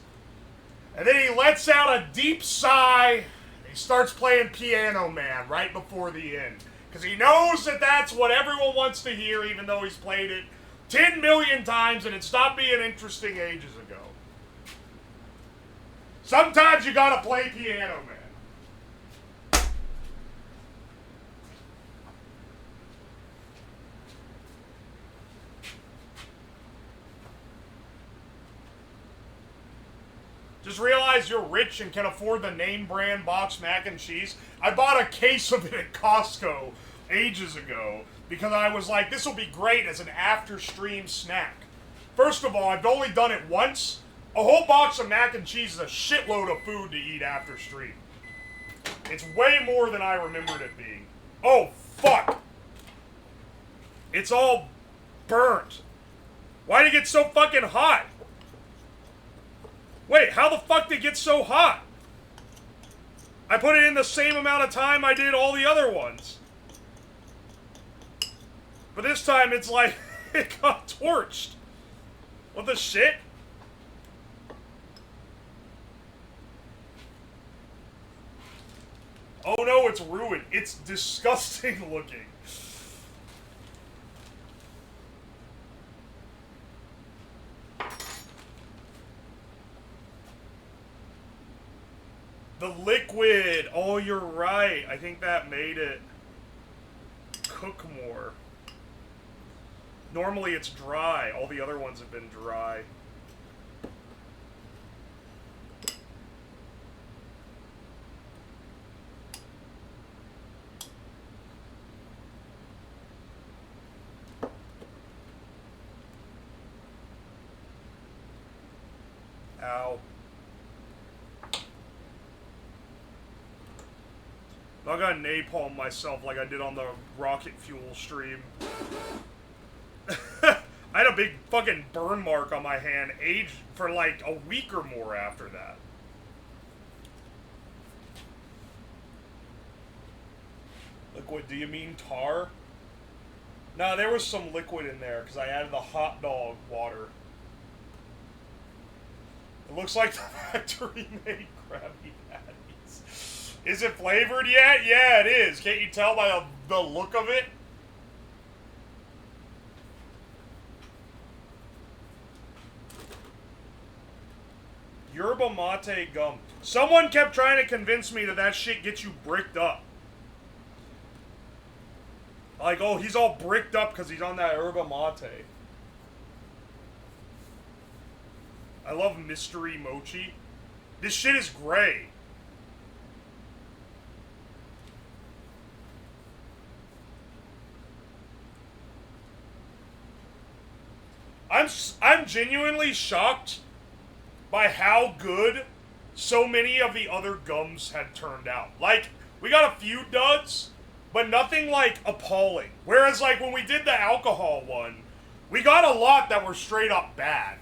And then he lets out a deep sigh. He starts playing Piano Man right before the end. Because he knows that that's what everyone wants to hear, even though he's played it 10 million times and it stopped being interesting ages ago. Sometimes you gotta play Piano Man. Just realize you're rich and can afford the name brand box mac and cheese. I bought a case of it at Costco ages ago because I was like, this will be great as an after stream snack. First of all, I've only done it once. A whole box of mac and cheese is a shitload of food to eat after stream. It's way more than I remembered it being. Oh, fuck. It's all burnt. Why'd it get so fucking hot? Wait, how the fuck did it get so hot? I put it in the same amount of time I did all the other ones. But this time it's like, it got torched. What the shit? Oh no, it's ruined. It's disgusting looking. The liquid! Oh, you're right. I think that made it cook more. Normally it's dry. All the other ones have been dry. Ow. I'm not gonna napalm myself like I did on the rocket fuel stream. I had a big fucking burn mark on my hand, aged for like a week or more after that. Liquid, do you mean tar? No, there was some liquid in there because I added the hot dog water. It looks like the factory made Krabby Patties. Is it flavored yet? Yeah, it is. Can't you tell by the look of it? Yerba mate gum. Someone kept trying to convince me that that shit gets you bricked up. Like, oh, he's all bricked up because he's on that yerba mate. I love mystery mochi. This shit is gray. I'm genuinely shocked by how good so many of the other gums had turned out. Like, we got a few duds, but nothing, like, appalling. Whereas, like, when we did the alcohol one, we got a lot that were straight up bad.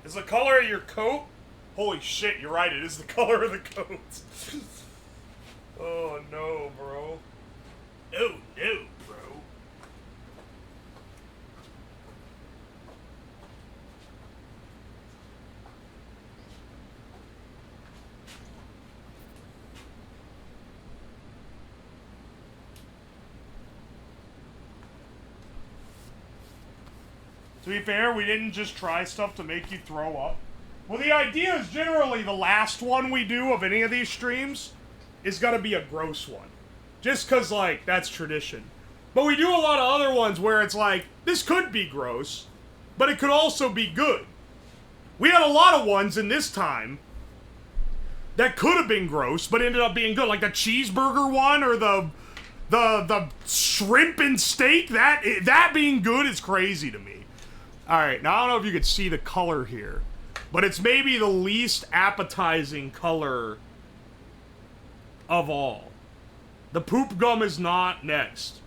Is the color of your coat? Holy shit, you're right, it is the color of the coat. Oh no, bro. Oh no, bro. To be fair, we didn't just try stuff to make you throw up. Well, the idea is generally the last one we do of any of these streams is gonna be a gross one. Just cause, like, that's tradition. But we do a lot of other ones where it's like, this could be gross, but it could also be good. We had a lot of ones in this time that could have been gross, but ended up being good. Like the cheeseburger one or the shrimp and steak. That being good is crazy to me. Alright, now I don't know if you could see the color here, but it's maybe the least appetizing color of all. The poop gum is not next.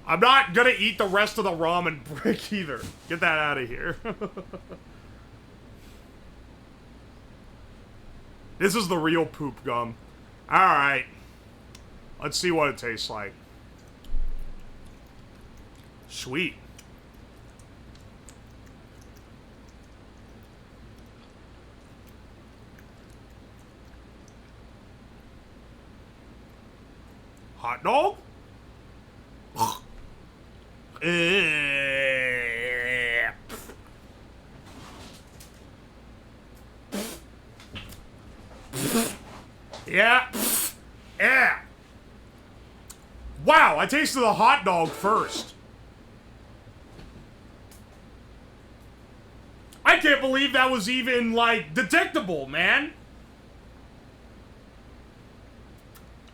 I'm not gonna eat the rest of the ramen brick either. Get that out of here. This is the real poop gum. Alright. Let's see what it tastes like. Sweet. Hot dog? Yeah. Yeah. Wow, I tasted the hot dog first. I can't believe that was even, like, detectable, man.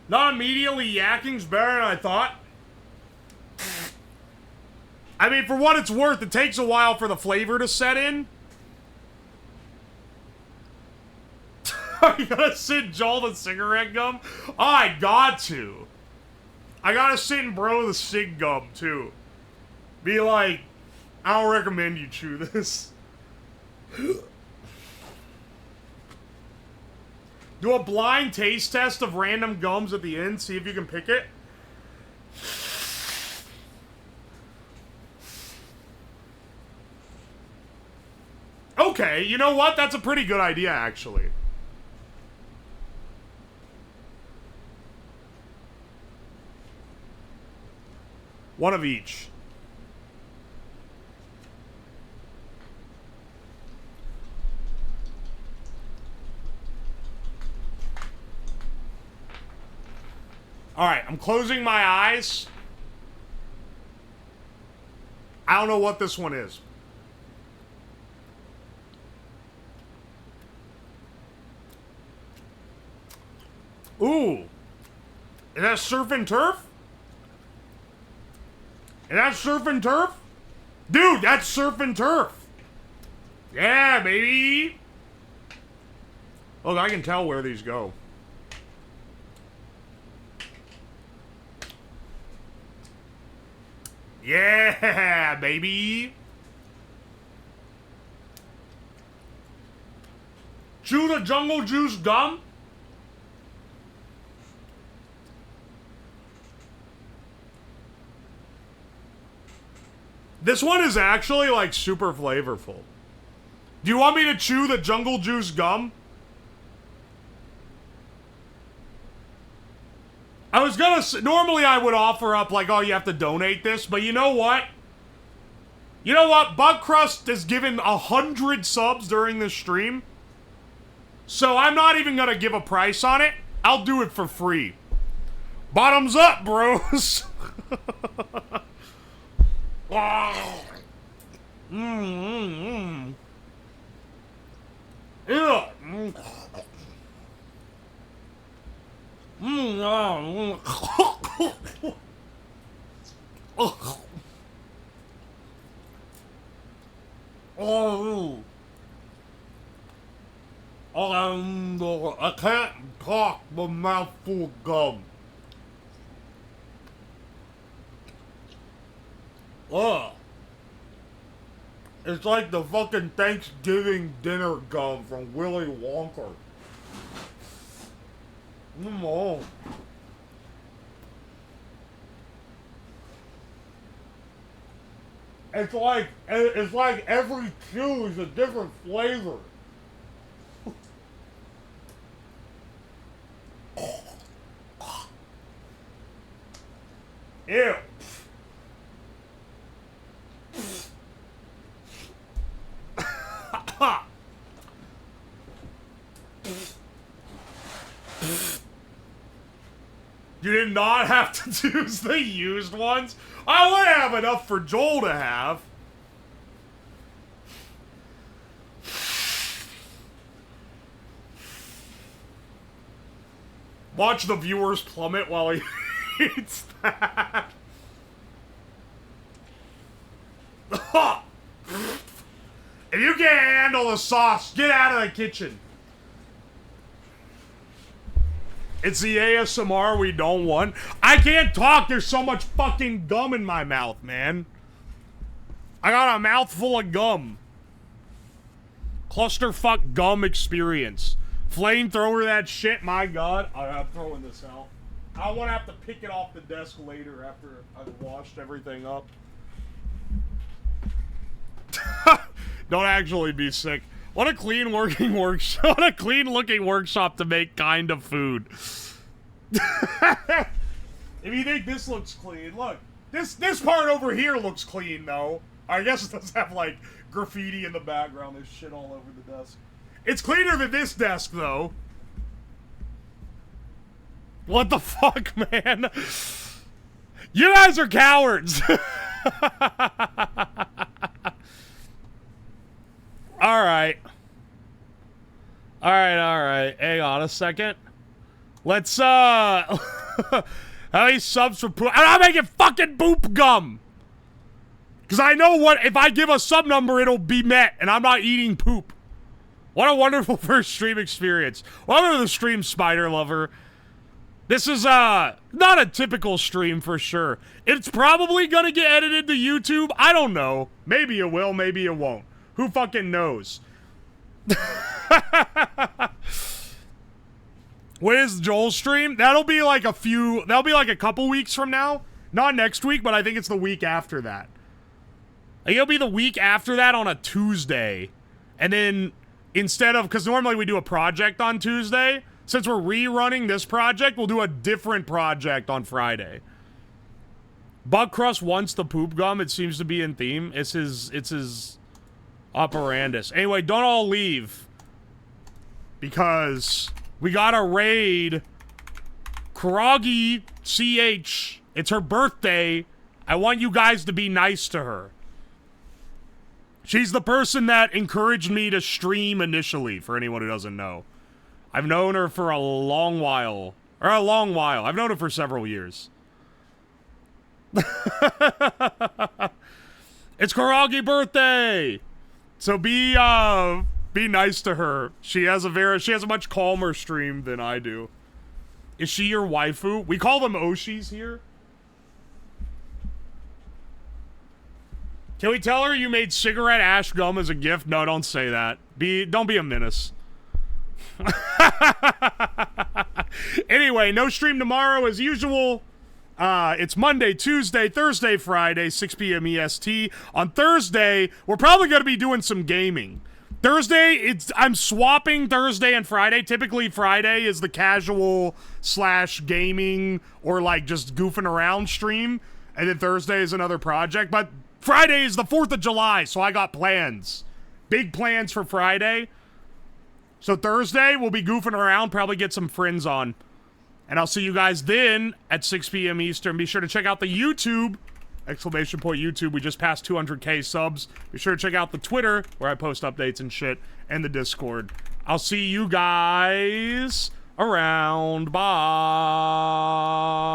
Not immediately yacking's better than I thought. I mean, for what it's worth, it takes a while for the flavor to set in. You gotta sit Joel the cigarette gum? Oh, I got to. I gotta sit and bro the cig gum, too. Be like, I don't recommend you chew this. Do a blind taste test of random gums at the end, see if you can pick it. Okay, you know what? That's a pretty good idea, actually. One of each. Alright, I'm closing my eyes. I don't know what this one is. Ooh. Is that surf and turf? Is that surf and turf? Dude, that's surf and turf. Yeah, baby. Look, I can tell where these go. Yeah, baby. Chew the jungle juice gum. This one is actually, like, super flavorful. Do you want me to chew the jungle juice gum? I was gonna say, normally I would offer up, like, oh, you have to donate this, but you know what? You know what? Bug Crust has given 100 subs during this stream. So I'm not even gonna give a price on it. I'll do it for free. Bottoms up, bros. Wow. Yeah. Oh. I can't talk with mouthful of gum. Ugh. It's like the fucking Thanksgiving dinner gum from Willy Wonka. Oh. It's like every chew is a different flavor. Ew. You did not have to use the used ones. I would have enough for Joel to have. Watch the viewers plummet while he eats that. If you can't handle the sauce, get out of the kitchen. It's the ASMR we don't want. I can't talk. There's so much fucking gum in my mouth, man. I got a mouthful of gum. Clusterfuck gum experience. Flamethrower that shit, my god. I'm throwing this out. I won't have to pick it off the desk later after I've washed everything up. Don't actually be sick. What a clean working workshop. What a clean looking workshop to make kind of food. If you think this looks clean, look. This part over here looks clean though. I guess it does have like graffiti in the background. There's shit all over the desk. It's cleaner than this desk though. What the fuck, man? You guys are cowards. Alright. Alright. Hang on a second. Let's, how many subs for poop? I'm not making fucking boop gum! Because I know what, if I give a sub number, it'll be met, and I'm not eating poop. What a wonderful first stream experience. Welcome to the stream, Spider Lover. This is, not a typical stream for sure. It's probably gonna get edited to YouTube. I don't know. Maybe it will, maybe it won't. Who fucking knows? When is Joel's stream? That'll be like a couple weeks from now. Not next week, but I think it's the week after that. I think it'll be the week after that on a Tuesday. And then, instead of, because normally we do a project on Tuesday, since we're rerunning this project, we'll do a different project on Friday. Bug Crust wants the poop gum. It seems to be in theme. It's his operandus. Anyway, don't all leave. Because we gotta raid Kuragi CH. It's her birthday. I want you guys to be nice to her. She's the person that encouraged me to stream initially, for anyone who doesn't know. I've known her for a long while. I've known her for several years. It's Kuragi birthday! So be nice to her. She has a much calmer stream than I do. Is she your waifu? We call them Oshis here. Can we tell her you made cigarette ash gum as a gift? No, don't say that. Don't be a menace. Anyway, no stream tomorrow as usual. It's Monday, Tuesday, Thursday, Friday, 6 p.m. EST. On Thursday, we're probably going to be doing some gaming. Thursday, I'm swapping Thursday and Friday. Typically, Friday is the casual / gaming or like just goofing around stream. And then Thursday is another project. But Friday is the 4th of July, so I got plans. Big plans for Friday. So Thursday, we'll be goofing around, probably get some friends on. And I'll see you guys then at 6 p.m. Eastern. Be sure to check out the YouTube, ! YouTube. We just passed 200k subs. Be sure to check out the Twitter, where I post updates and shit, and the Discord. I'll see you guys around. Bye.